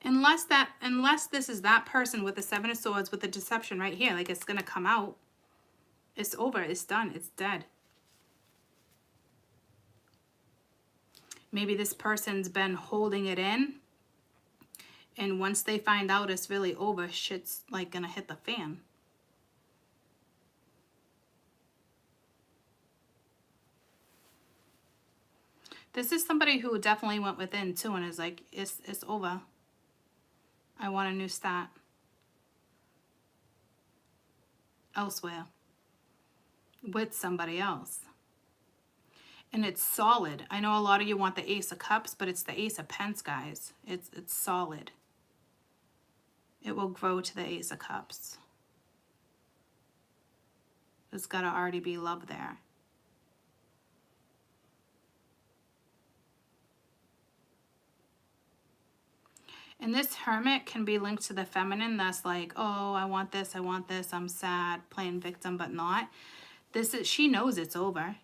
Unless this is that person with the Seven of Swords with the deception right here, like, it's gonna come out. It's over. It's done. It's dead. Maybe this person's been holding it in, and once they find out it's really over, shit's like gonna hit the fan. This is somebody who definitely went within too and is like, it's over. I want a new start. Elsewhere. With somebody else. And it's solid. I know a lot of you want the Ace of Cups, but it's the Ace of Pence, guys. It's solid. It will grow to the Ace of Cups. There's got to already be love there. And this Hermit can be linked to the feminine that's like, oh, I want this, I'm sad, playing victim, but not. She knows it's over,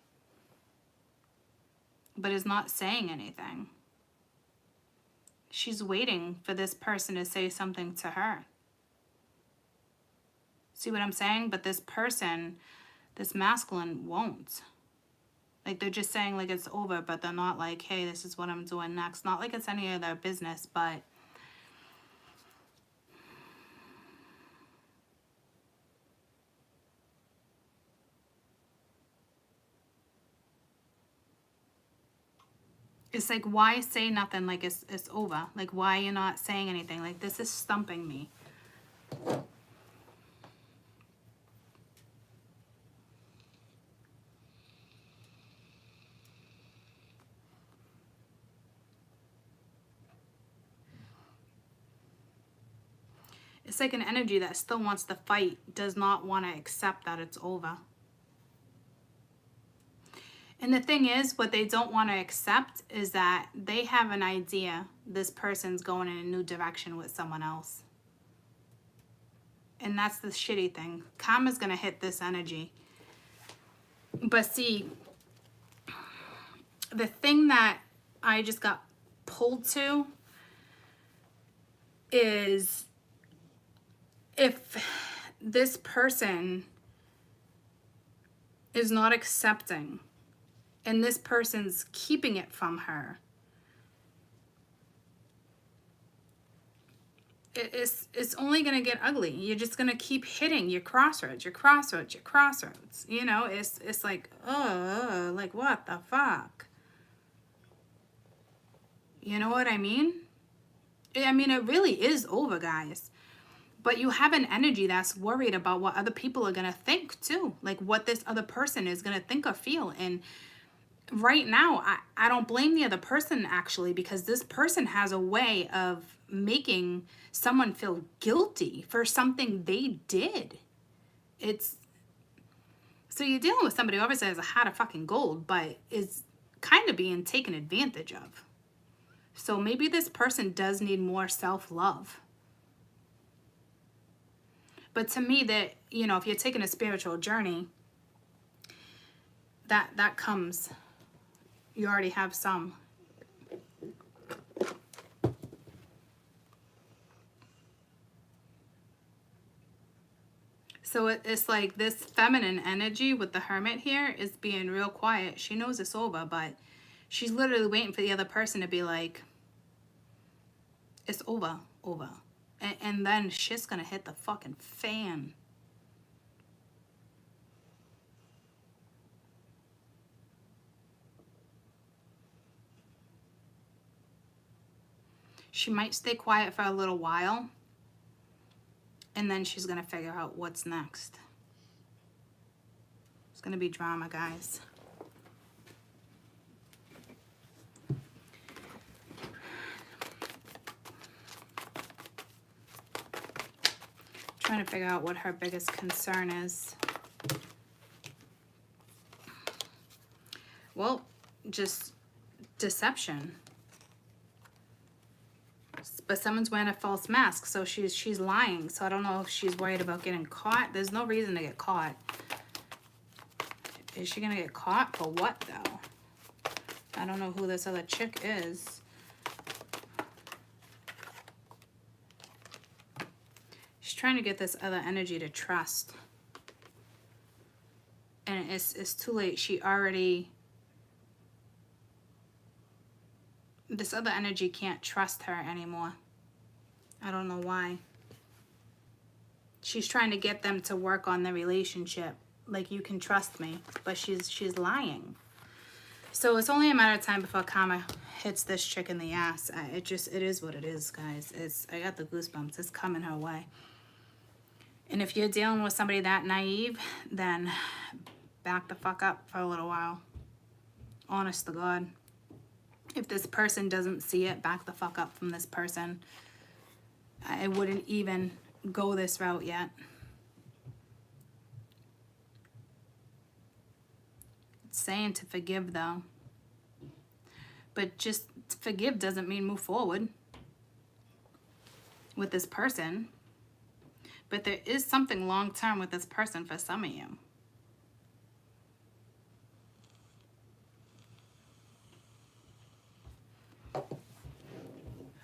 but is not saying anything. She's waiting for this person to say something to her. See what I'm saying? But this person, this masculine, won't. Like, they're just saying, like, it's over, but they're not like, hey, this is what I'm doing next. Not like it's any of their business, but It's like, why say nothing? Like it's over. Like, why you're not saying anything? Like, this is stumping me. It's like an energy that still wants to fight, does not want to accept that it's over. And the thing is, what they don't want to accept is that they have an idea this person's going in a new direction with someone else. And that's the shitty thing. Karma's going to hit this energy. But see, the thing that I just got pulled to is if this person is not accepting and this person's keeping it from her, it's only going to get ugly. You're just going to keep hitting your crossroads, your crossroads, your crossroads. You know, it's like, oh, like what the fuck? You know what I mean? I mean, it really is over, guys. But you have an energy that's worried about what other people are going to think too. Like what this other person is going to think or feel. And right now, I don't blame the other person actually, because this person has a way of making someone feel guilty for something they did. So you're dealing with somebody who obviously has a heart of fucking gold, but is kind of being taken advantage of. So maybe this person does need more self-love. But to me, that, you know, if you're taking a spiritual journey, that comes, you already have some. So it's like this feminine energy with the Hermit here is being real quiet. She knows it's over, but she's literally waiting for the other person to be like, it's over. And then shit's gonna hit the fucking fan. She might stay quiet for a little while, and then she's gonna figure out what's next. It's gonna be drama, guys. Trying to figure out what her biggest concern is. Well, just deception. But someone's wearing a false mask, so she's lying. So I don't know if she's worried about getting caught. There's no reason to get caught. Is she gonna get caught for what though? I don't know who this other chick is. Trying to get this other energy to trust, and it's too late. She already, this other energy can't trust her anymore. I don't know why. She's trying to get them to work on the relationship, like, you can trust me, but she's lying. So it's only a matter of time before karma hits this chick in the ass. It is what it is, guys. I got the goosebumps. It's coming her way. And if you're dealing with somebody that naive, then back the fuck up for a little while. Honest to God. If this person doesn't see it, back the fuck up from this person. I wouldn't even go this route yet. It's saying to forgive though. But just forgive doesn't mean move forward with this person. But there is something long-term with this person for some of you.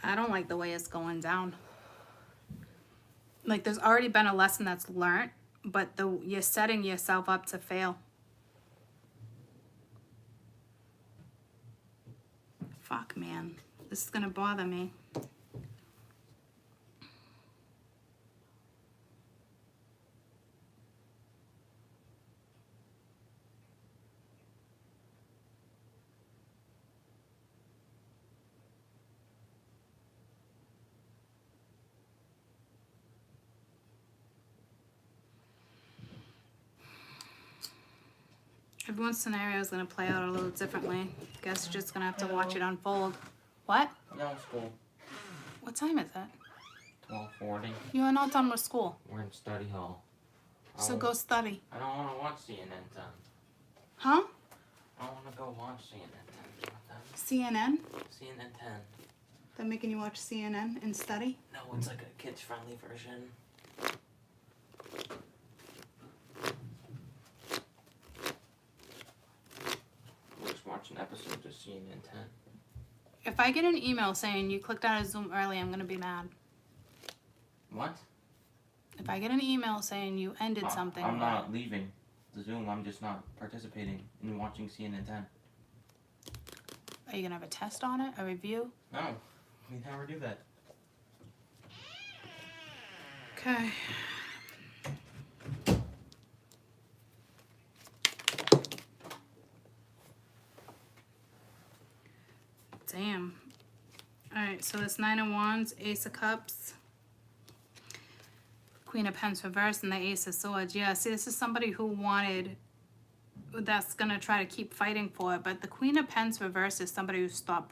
I don't like the way it's going down. Like, there's already been a lesson that's learned, but you're setting yourself up to fail. Fuck, man. This is gonna bother me. Everyone's scenario is going to play out a little differently. Guess you're just going to have to watch it unfold. What? No school. What time is it? 12:40. You are not done with school. We're in study hall. So go study. I don't want to watch CNN 10. Huh? I don't want to go watch CNN 10 with them. CNN? CNN 10. They're making you watch CNN and study? No, it's like a kids-friendly version. We'll just watch an episode of CNN 10. If I get an email saying you clicked out of Zoom early, I'm going to be mad. What? If I get an email saying you ended something. I'm not leaving the Zoom. I'm just not participating in watching CNN 10. Are you going to have a test on it? A review? No. We never do that. Okay. Damn. Alright, so it's 9 of Wands, Ace of Cups, Queen of Pents reversed, and the Ace of Swords. Yeah, see, this is somebody who wanted, that's going to try to keep fighting for it, but the Queen of Pents reversed is somebody who stopped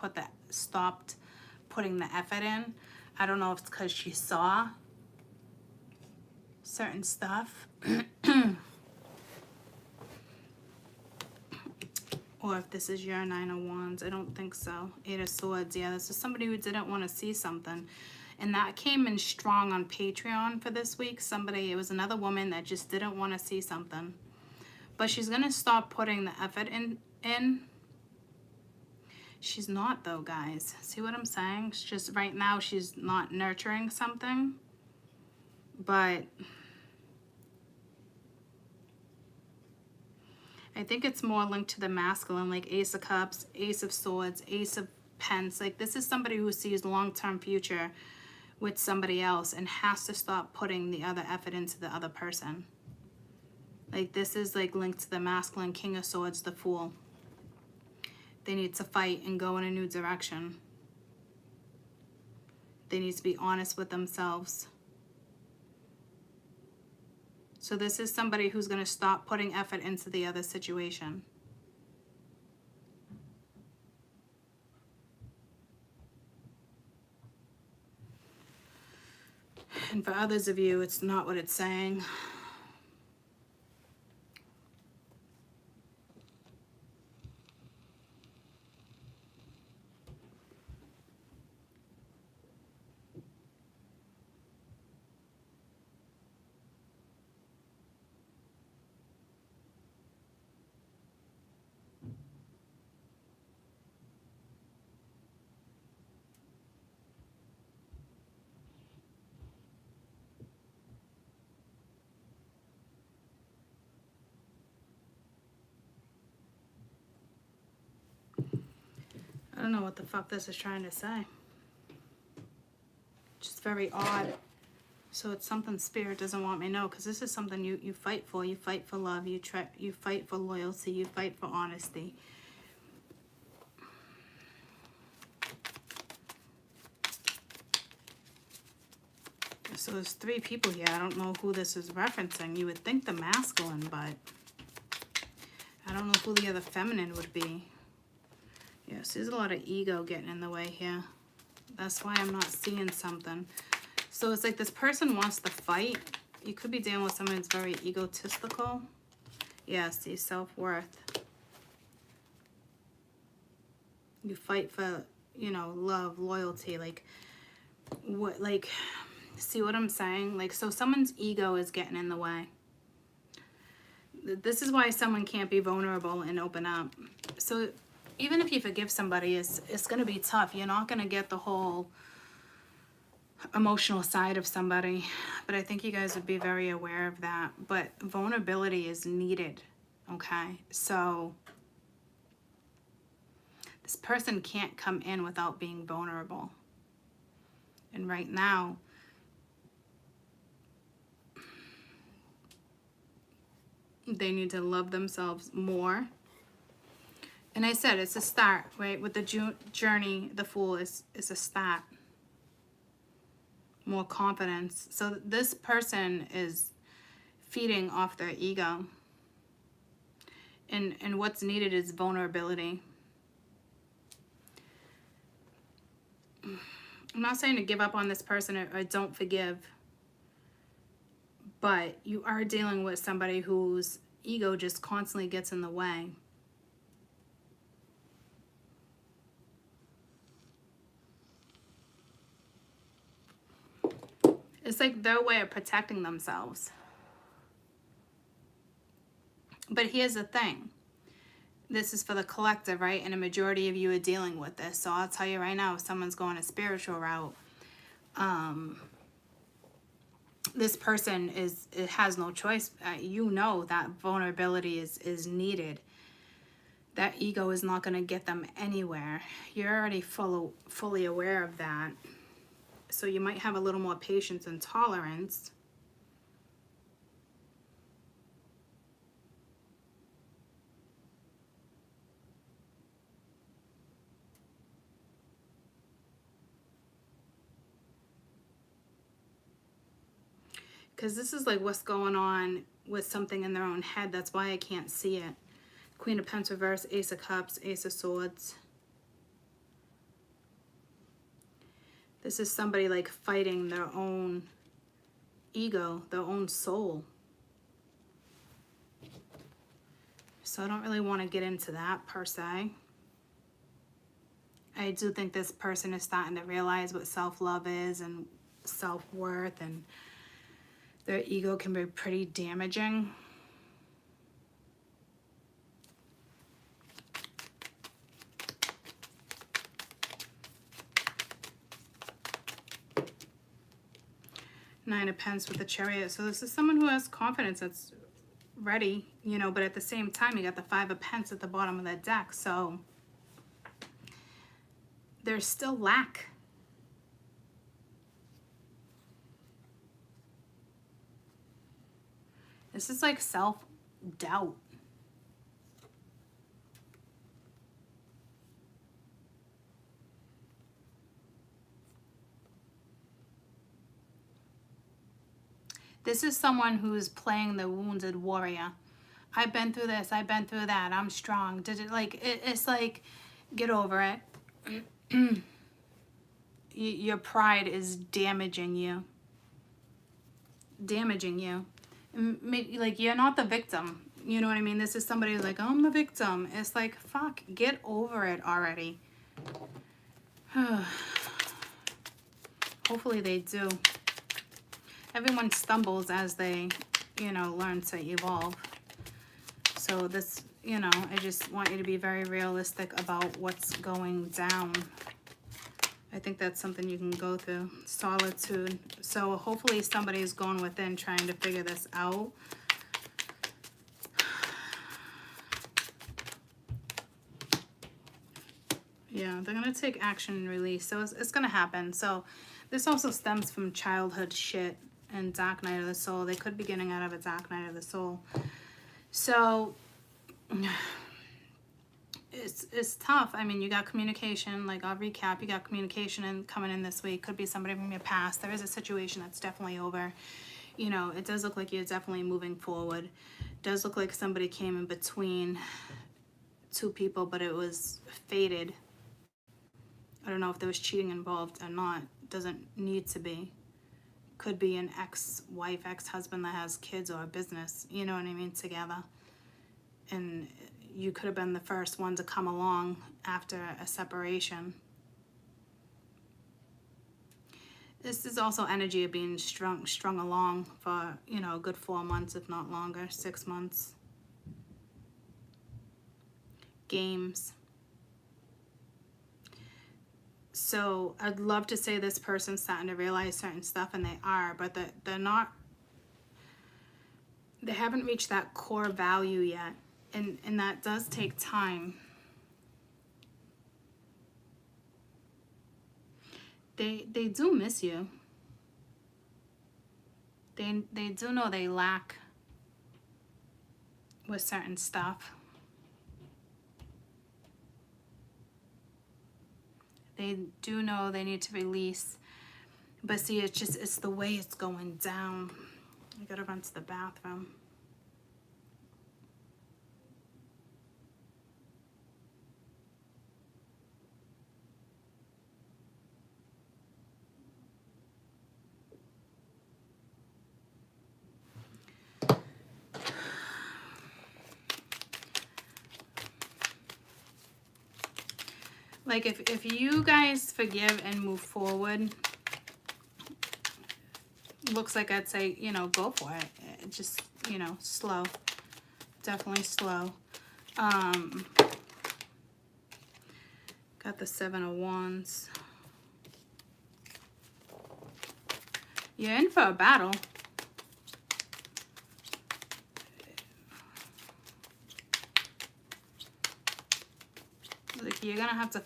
putting the effort in. I don't know if it's because she saw certain stuff. Or if this is your 9 of Wands. I don't think so. 8 of Swords. Yeah, this is somebody who didn't want to see something. And that came in strong on Patreon for this week. It was another woman that just didn't want to see something. But she's going to stop putting the effort in. She's not, though, guys. See what I'm saying? It's just right now she's not nurturing something. But I think it's more linked to the masculine, like Ace of Cups, Ace of Swords, Ace of Pents. Like, this is somebody who sees long-term future with somebody else and has to stop putting the other effort into the other person. Like, this is, like, linked to the masculine, King of Swords, the Fool. They need to fight and go in a new direction. They need to be honest with themselves. So this is somebody who's going to stop putting effort into the other situation. And for others of you, it's not what it's saying. I don't know what the fuck this is trying to say. Just very odd. So it's something Spirit doesn't want me to know, because this is something you fight for. You fight for love. You fight for loyalty. You fight for honesty. So there's 3 people here. I don't know who this is referencing. You would think the masculine, but I don't know who the other feminine would be. Yes, there's a lot of ego getting in the way here. That's why I'm not seeing something. So it's like this person wants to fight. You could be dealing with someone who's very egotistical. Yeah, see, self-worth. You fight for, you know, love, loyalty. Like, what, like, see what I'm saying? Like, so someone's ego is getting in the way. This is why someone can't be vulnerable and open up. So even if you forgive somebody, it's going to be tough. You're not going to get the whole emotional side of somebody. But I think you guys would be very aware of that. But vulnerability is needed, okay? So this person can't come in without being vulnerable. And right now, they need to love themselves more. And I said it's a start, right? With the journey, the Fool is a start. More confidence. So this person is feeding off their ego. And what's needed is vulnerability. I'm not saying to give up on this person or don't forgive, but you are dealing with somebody whose ego just constantly gets in the way. It's like their way of protecting themselves. But here's the thing. This is for the collective, right? And a majority of you are dealing with this. So I'll tell you right now, if someone's going a spiritual route, this person has no choice. You know that vulnerability is needed. That ego is not going to get them anywhere. You're already fully aware of that. So you might have a little more patience and tolerance. Because this is like what's going on with something in their own head. That's why I can't see it. Queen of Pentacles reverse, Ace of Cups, Ace of Swords. This is somebody like fighting their own ego, their own soul. So I don't really want to get into that per se. I do think this person is starting to realize what self-love is and self-worth, and their ego can be pretty damaging. Nine of Pentacles with the Chariot. So this is someone who has confidence, that's ready, you know, but at the same time, you got the Five of Pentacles at the bottom of the deck. So there's still lack. This is like self-doubt. This is someone who's playing the wounded warrior. I've been through this. I've been through that. I'm strong. It's like, get over it. Your pride is damaging you. Damaging you. Like, you're not the victim. You know what I mean? This is somebody who's like, oh, I'm the victim. It's like, fuck, get over it already. Hopefully they do. Everyone stumbles as they, you know, learn to evolve. So this, you know, I just want you to be very realistic about what's going down. I think that's something you can go through. Solitude. So hopefully somebody is going within trying to figure this out. Yeah, they're going to take action and release. So it's going to happen. So this also stems from childhood shit and dark night of the soul. They could be getting out of a dark night of the soul. So it's tough. I mean, you got communication. Like, I'll recap. You got communication and coming in this week. Could be somebody from your past. There is a situation that's definitely over. You know, it does look like you're definitely moving forward. It does look like somebody came in between two people, but it was fated. I don't know if there was cheating involved or not. Doesn't need to be. Could be an ex-wife, ex-husband that has kids or a business, you know what I mean, together. And you could have been the first one to come along after a separation. This is also energy of being strung along for, you know, a good 4 months, if not longer, 6 months. Games. So I'd love to say this person's starting to realize certain stuff, and they are, but they're not, they haven't reached that core value yet. And that does take time. They do miss you. They do know they lack with certain stuff. They do know they need to release. But see, it's the way it's going down. I gotta run to the bathroom. Like if you guys forgive and move forward, looks like I'd say, you know, go for it. Just, you know, slow. Definitely slow. Got the 7 of Wands. You're in for a battle. Like, you're gonna have to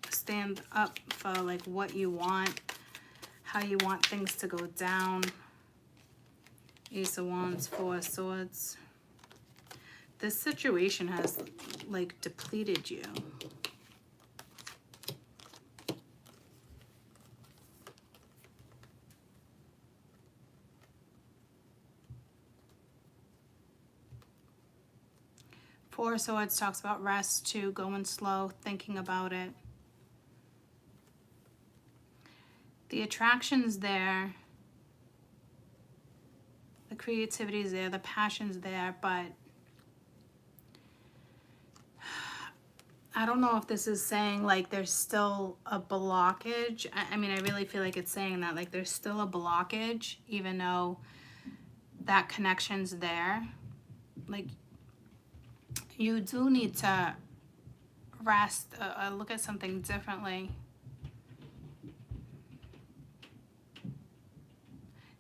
stand up for like what you want, how you want things to go down. Ace of Wands, 4 of Swords. This situation has like depleted you. Four of Swords talks about rest too, going slow, thinking about it. The attraction's there. The creativity's there, the passion's there, but I don't know if this is saying like there's still a blockage. I mean, I really feel like it's saying that like there's still a blockage, even though that connection's there. Like, you do need to rest, look at something differently.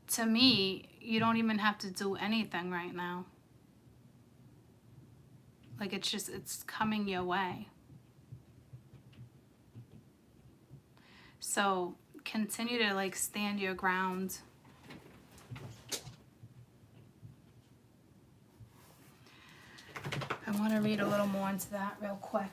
To me, you don't even have to do anything right now. Like, it's coming your way. So continue to like stand your ground. I want to read a little more into that real quick.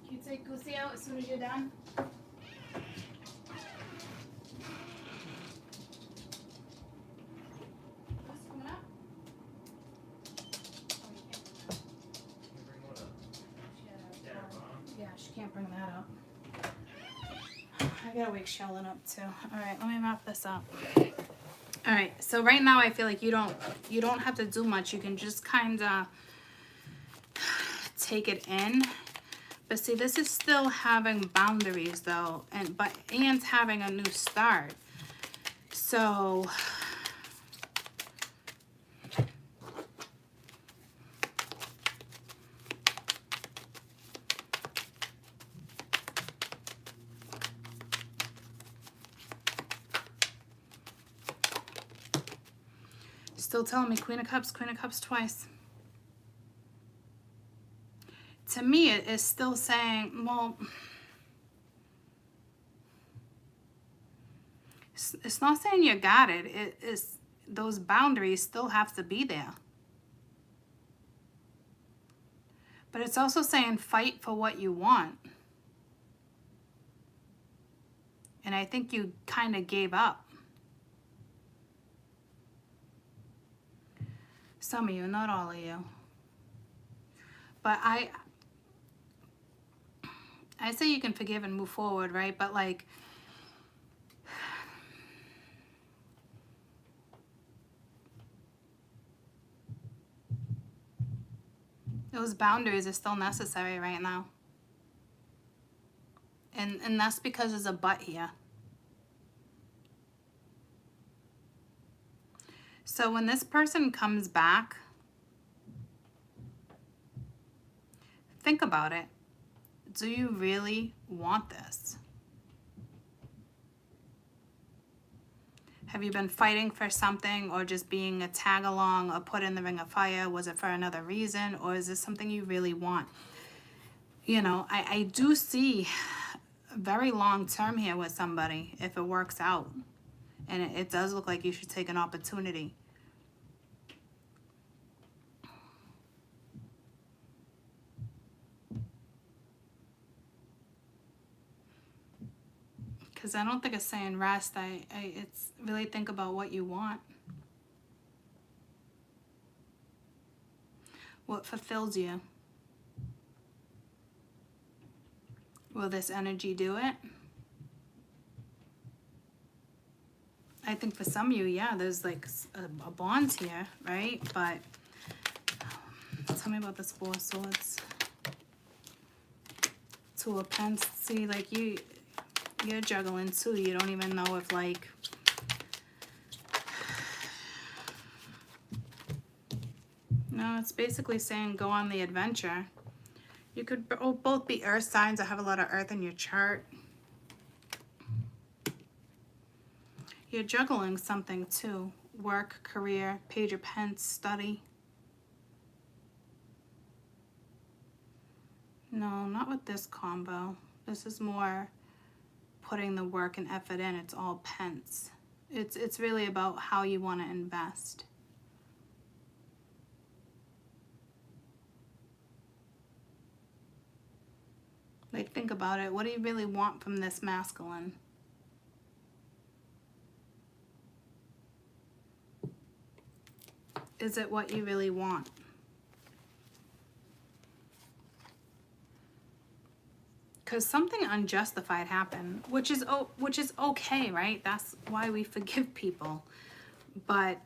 Can you take Goosey out as soon as you're done? Yeah, she can't bring that up. I gotta wake Sheldon up too. All right, let me wrap this up. All right, so right now I feel like you don't have to do much. You can just kind of take it in. But see, this is still having boundaries though, and having a new start. So still telling me Queen of Cups twice. To me, it is still saying, well, it's not saying you got it. It is, those boundaries still have to be there. But it's also saying fight for what you want. And I think you kind of gave up. Some of you, not all of you. But I say you can forgive and move forward, right? But like, those boundaries are still necessary right now. And that's because there's a but here. So when this person comes back, think about it. Do you really want this? Have you been fighting for something or just being a tag along or put in the ring of fire? Was it for another reason, or is this something you really want? You know, I do see very long term here with somebody if it works out. And it does look like you should take an opportunity. Because I don't think it's saying rest. It's really think about what you want. What fulfills you? Will this energy do it? I think for some of you, yeah, there's like a bond here, right? But tell me about this Four of Swords. Two of Pentacles. See, like you're juggling too. You don't even know if like no, it's basically saying go on the adventure. You could both be earth signs or have a lot of earth in your chart. You're juggling something too. Work, career, Page of Pentacles, study. No, not with this combo. This is more putting the work and effort in. It's all pence. It's really about how you want to invest. Like, think about it. What do you really want from this masculine? Is it what you really want? Because something unjustified happened, which is okay, right? That's why we forgive people. But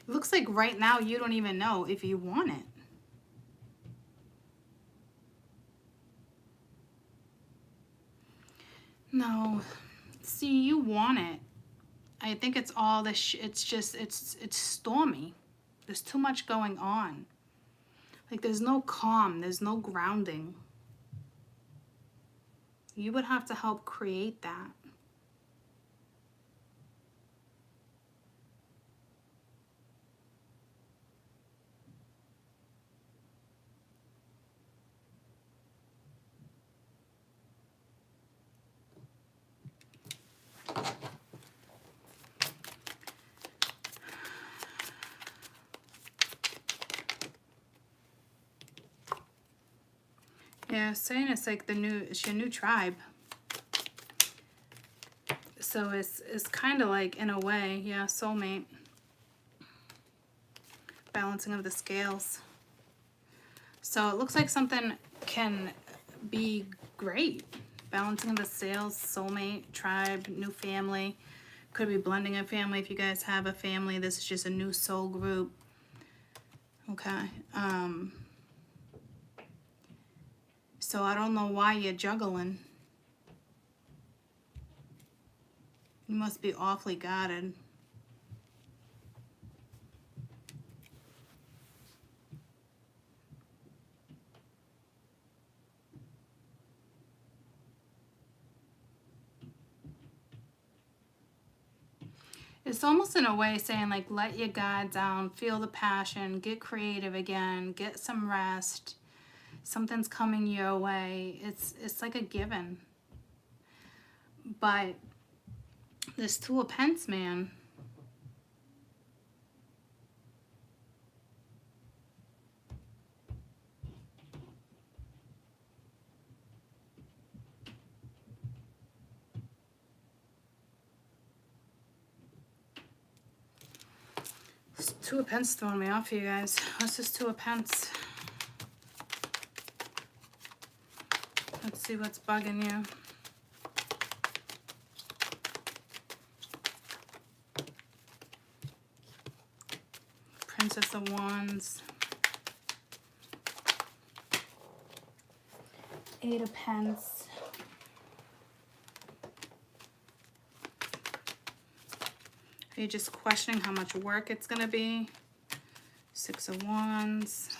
it looks like right now you don't even know if you want it. No, see, you want it. I think it's all this. It's stormy. There's too much going on. Like there's no calm. There's no grounding. You would have to help create that. Yeah, saying it's like it's your new tribe. So it's kind of like, in a way, yeah, soulmate. Balancing of the scales. So it looks like something can be great. Balancing of the scales, soulmate, tribe, new family. Could be blending a family if you guys have a family. This is just a new soul group. Okay. So I don't know why you're juggling. You must be awfully guarded. It's almost in a way saying like, let your guard down, feel the passion, get creative again, get some rest. Something's coming your way. It's like a given. But this Two of Pentacles, man. This Two of Pentacles throwing me off, you guys. What's this Two of Pentacles? Let's see what's bugging you. Princess of Wands. Eight of Pentacles. You're just questioning how much work it's going to be. 6 of Wands.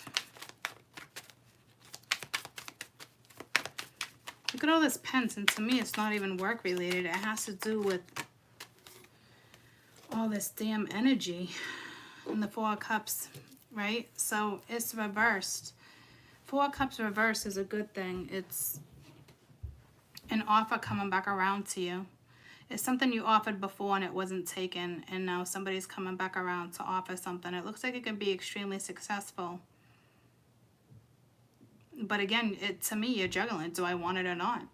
Look at all this Pence, and to me it's not even work related. It has to do with all this damn energy in the Four of Cups, right? So it's reversed. Four of Cups reversed is a good thing. It's an offer coming back around to you. It's something you offered before and it wasn't taken, and now somebody's coming back around to offer something. It looks like it could be extremely successful. But again, to me, you're juggling. Do I want it or not?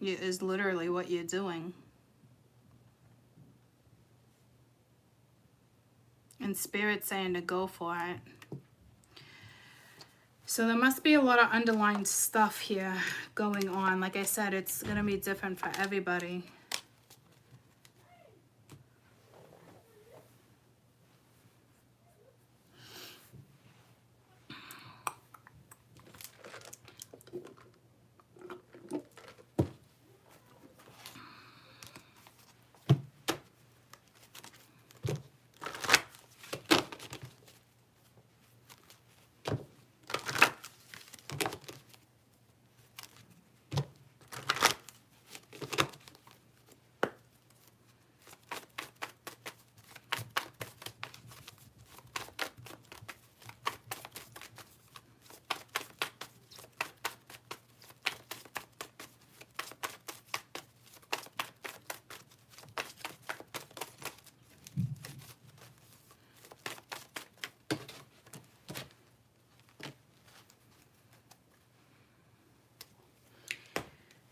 It is literally what you're doing. And Spirit's saying to go for it. So there must be a lot of underlying stuff here going on. Like I said, it's going to be different for everybody.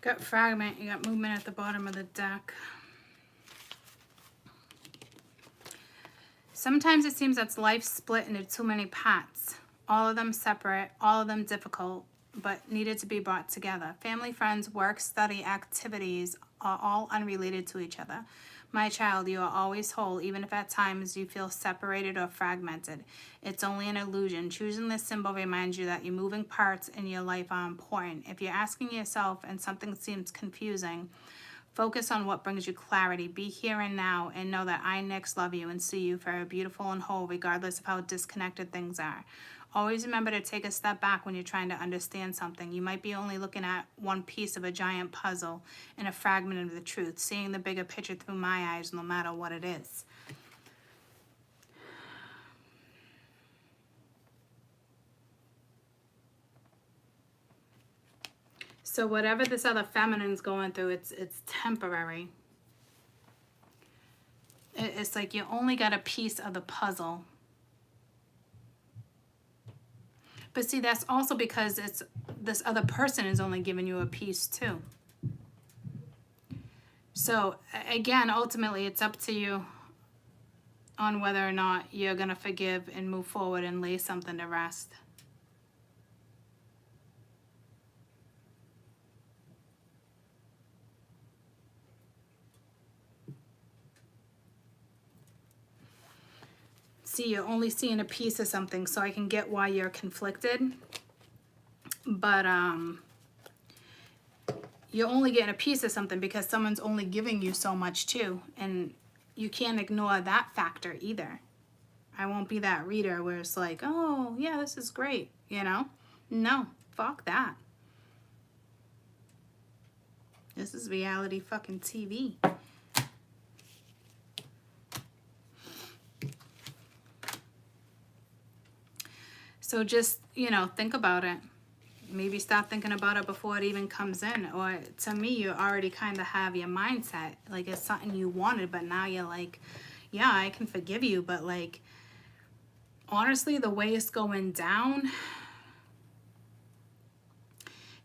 Got fragment, you got movement at the bottom of the deck. Sometimes it seems that's life split into too many parts. All of them separate, all of them difficult, but needed to be brought together. Family, friends, work, study, activities are all unrelated to each other. My child, you are always whole, even if at times you feel separated or fragmented. It's only an illusion. Choosing this symbol reminds you that your moving parts in your life are important. If you're asking yourself and something seems confusing, focus on what brings you clarity. Be here and now and know that I next love you and see you for a beautiful and whole, regardless of how disconnected things are. Always remember to take a step back when you're trying to understand something. You might be only looking at one piece of a giant puzzle and a fragment of the truth, seeing the bigger picture through my eyes, no matter what it is. So whatever this other feminine's going through, it's temporary. It's like you only got a piece of the puzzle. But see, that's also because it's this other person is only giving you a piece too. So again, ultimately, it's up to you on whether or not you're going to forgive and move forward and lay something to rest. See, you're only seeing a piece of something, so I can get why you're conflicted. But you're only getting a piece of something because someone's only giving you so much too. And you can't ignore that factor either. I won't be that reader where it's like, oh, yeah, this is great, you know? No, fuck that. This is reality fucking TV. So just, you know, think about it. Maybe start thinking about it before it even comes in. Or to me, you already kind of have your mindset. Like it's something you wanted, but now you're like, yeah, I can forgive you. But like, honestly, the way it's going down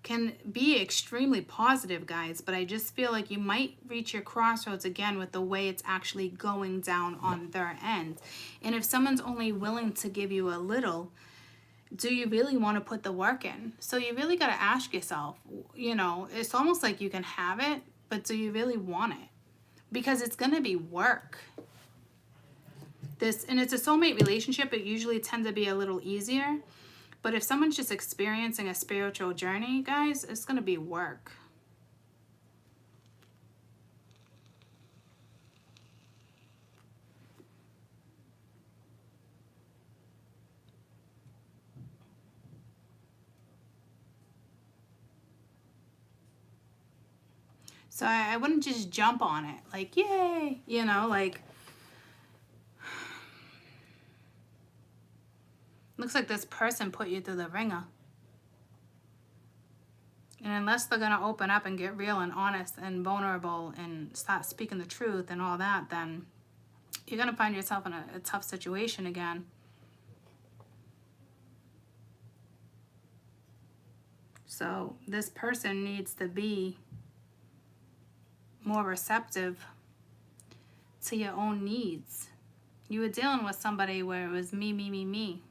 can be extremely positive, guys. But I just feel like you might reach your crossroads again with the way it's actually going down on their end. And if someone's only willing to give you a little, do you really want to put the work in? So you really got to ask yourself, you know, it's almost like you can have it, but do you really want it? Because it's going to be work. And it's a soulmate relationship. It usually tends to be a little easier. But if someone's just experiencing a spiritual journey, guys, it's going to be work. So I wouldn't just jump on it. Like, yay! You know, like... Looks like this person put you through the ringer. And unless they're going to open up and get real and honest and vulnerable and start speaking the truth and all that, then you're going to find yourself in a tough situation again. So this person needs to be more receptive to your own needs. You were dealing with somebody where it was me, me, me, me.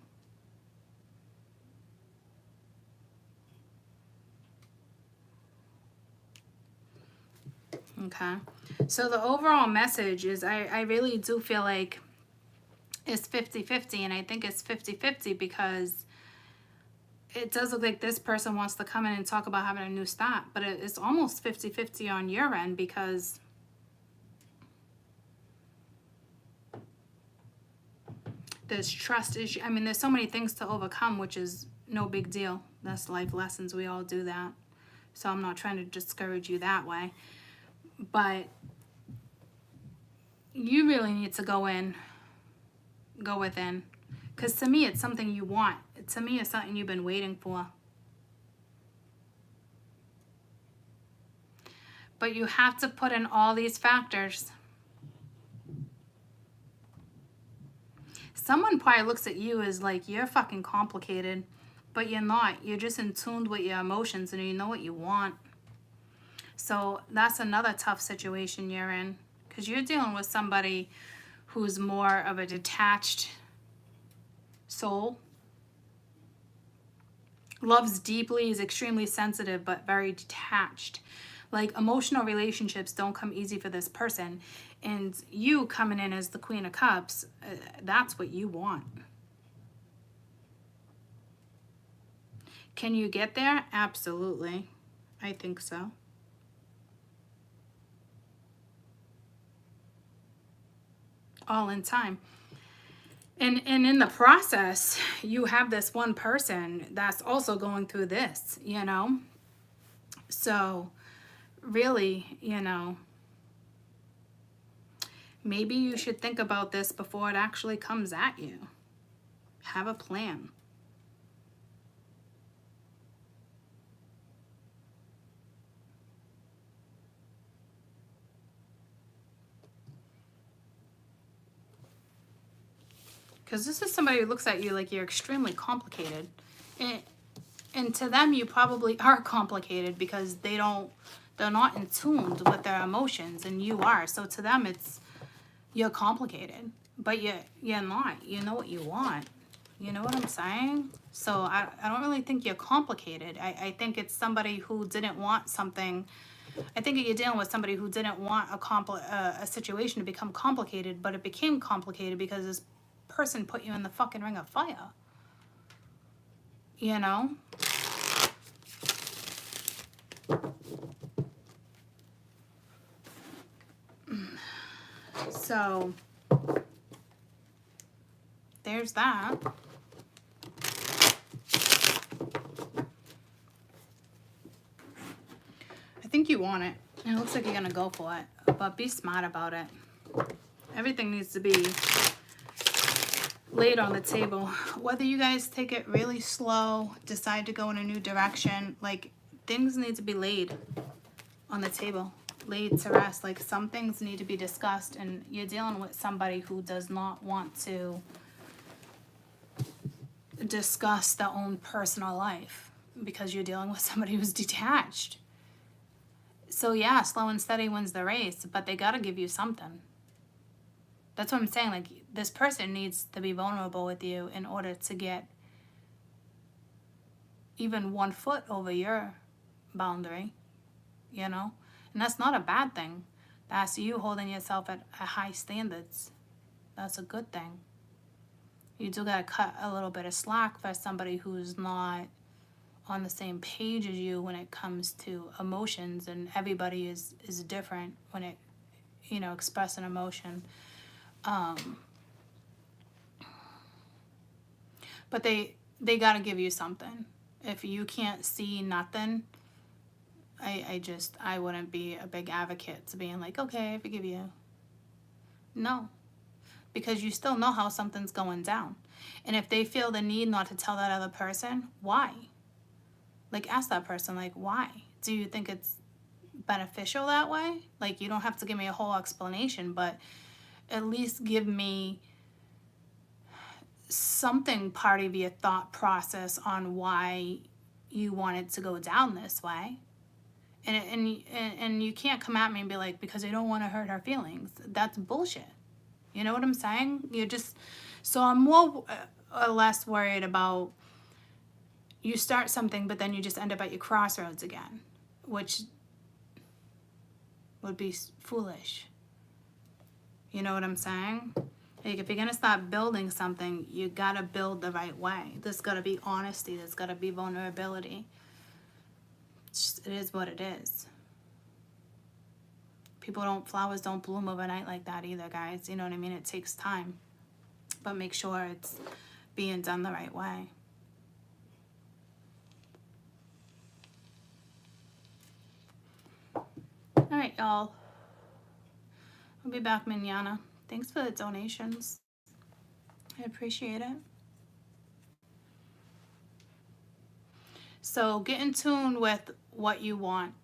Okay. So the overall message is I really do feel like it's 50-50, and I think it's 50-50 because it does look like this person wants to come in and talk about having a new start, but it's almost 50-50 on your end because there's trust issue. I mean, there's so many things to overcome, which is no big deal. That's life lessons. We all do that. So I'm not trying to discourage you that way. But you really need to go within. Because to me, it's something you want. To me, it's something you've been waiting for. But you have to put in all these factors. Someone probably looks at you as like, you're fucking complicated. But you're not. You're just in tune with your emotions and you know what you want. So that's another tough situation you're in. Because you're dealing with somebody who's more of a detached soul. Loves deeply, is extremely sensitive, but very detached. Like, emotional relationships don't come easy for this person. And you coming in as the Queen of Cups, that's what you want. Can you get there? Absolutely. I think so. All in time. And in the process, you have this one person that's also going through this, you know? So, really, you know, maybe you should think about this before it actually comes at you. Have a plan. Because this is somebody who looks at you like you're extremely complicated. And to them, you probably are complicated because they're not in tune with their emotions, and you are. So to them, you're complicated. But you're not. You know what you want. You know what I'm saying? So I don't really think you're complicated. I think it's somebody who didn't want something. I think you're dealing with somebody who didn't want a situation to become complicated, but it became complicated because this person put you in the fucking ring of fire. You know? So there's that. I think you want it. And it looks like you're gonna go for it. But be smart about it. Everything needs to be laid on the table. Whether you guys take it really slow, decide to go in a new direction, like, things need to be laid on the table, laid to rest. Like, some things need to be discussed, and you're dealing with somebody who does not want to discuss their own personal life because you're dealing with somebody who's detached. So yeah, slow and steady wins the race, but they gotta give you something. That's what I'm saying. Like, this person needs to be vulnerable with you in order to get even 1 foot over your boundary, you know? And that's not a bad thing. That's you holding yourself at high standards. That's a good thing. You do gotta cut a little bit of slack for somebody who's not on the same page as you when it comes to emotions, and everybody is different when it, you know, express an emotion. But they got to give you something. If you can't see nothing, I wouldn't be a big advocate to being like, okay, I forgive you. No. Because you still know how something's going down. And if they feel the need not to tell that other person, why? Like, ask that person, like, why? Do you think it's beneficial that way? Like, you don't have to give me a whole explanation, but at least give me something part of your thought process on why you want it to go down this way. And you can't come at me and be like, because I don't want to hurt her feelings. That's bullshit. You know what I'm saying? So I'm more or less worried about you start something, but then you just end up at your crossroads again, which would be foolish. You know what I'm saying? Like, if you're going to start building something, you got to build the right way. There's got to be honesty. There's got to be vulnerability. It is what it is. Flowers don't bloom overnight like that either, guys. You know what I mean? It takes time. But make sure it's being done the right way. All right, y'all. I'll be back mañana. Thanks for the donations. I appreciate it. So get in tune with what you want.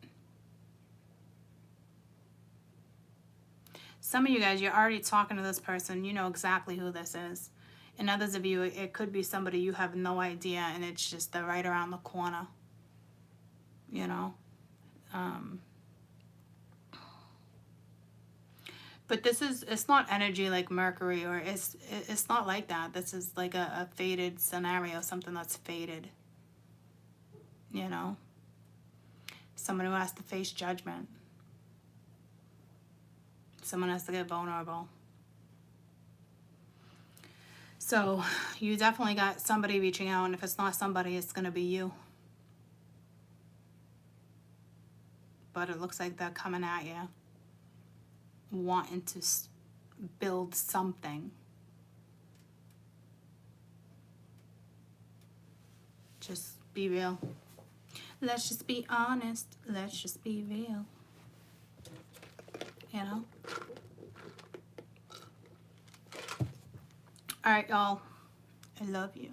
Some of you guys, you're already talking to this person. You know exactly who this is. And others of you, it could be somebody you have no idea, and it's just they're right around the corner. You know? But it's not energy like Mercury, or it's not like that. This is like a faded scenario, something that's faded. You know? Someone who has to face judgment. Someone has to get vulnerable. So you definitely got somebody reaching out, and if it's not somebody, it's going to be you. But it looks like they're coming at you, wanting to build something. Just be real. Let's just be honest. Let's just be real. You know? All right, y'all. I love you.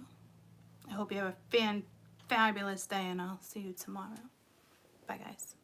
I hope you have a fabulous day, and I'll see you tomorrow. Bye, guys.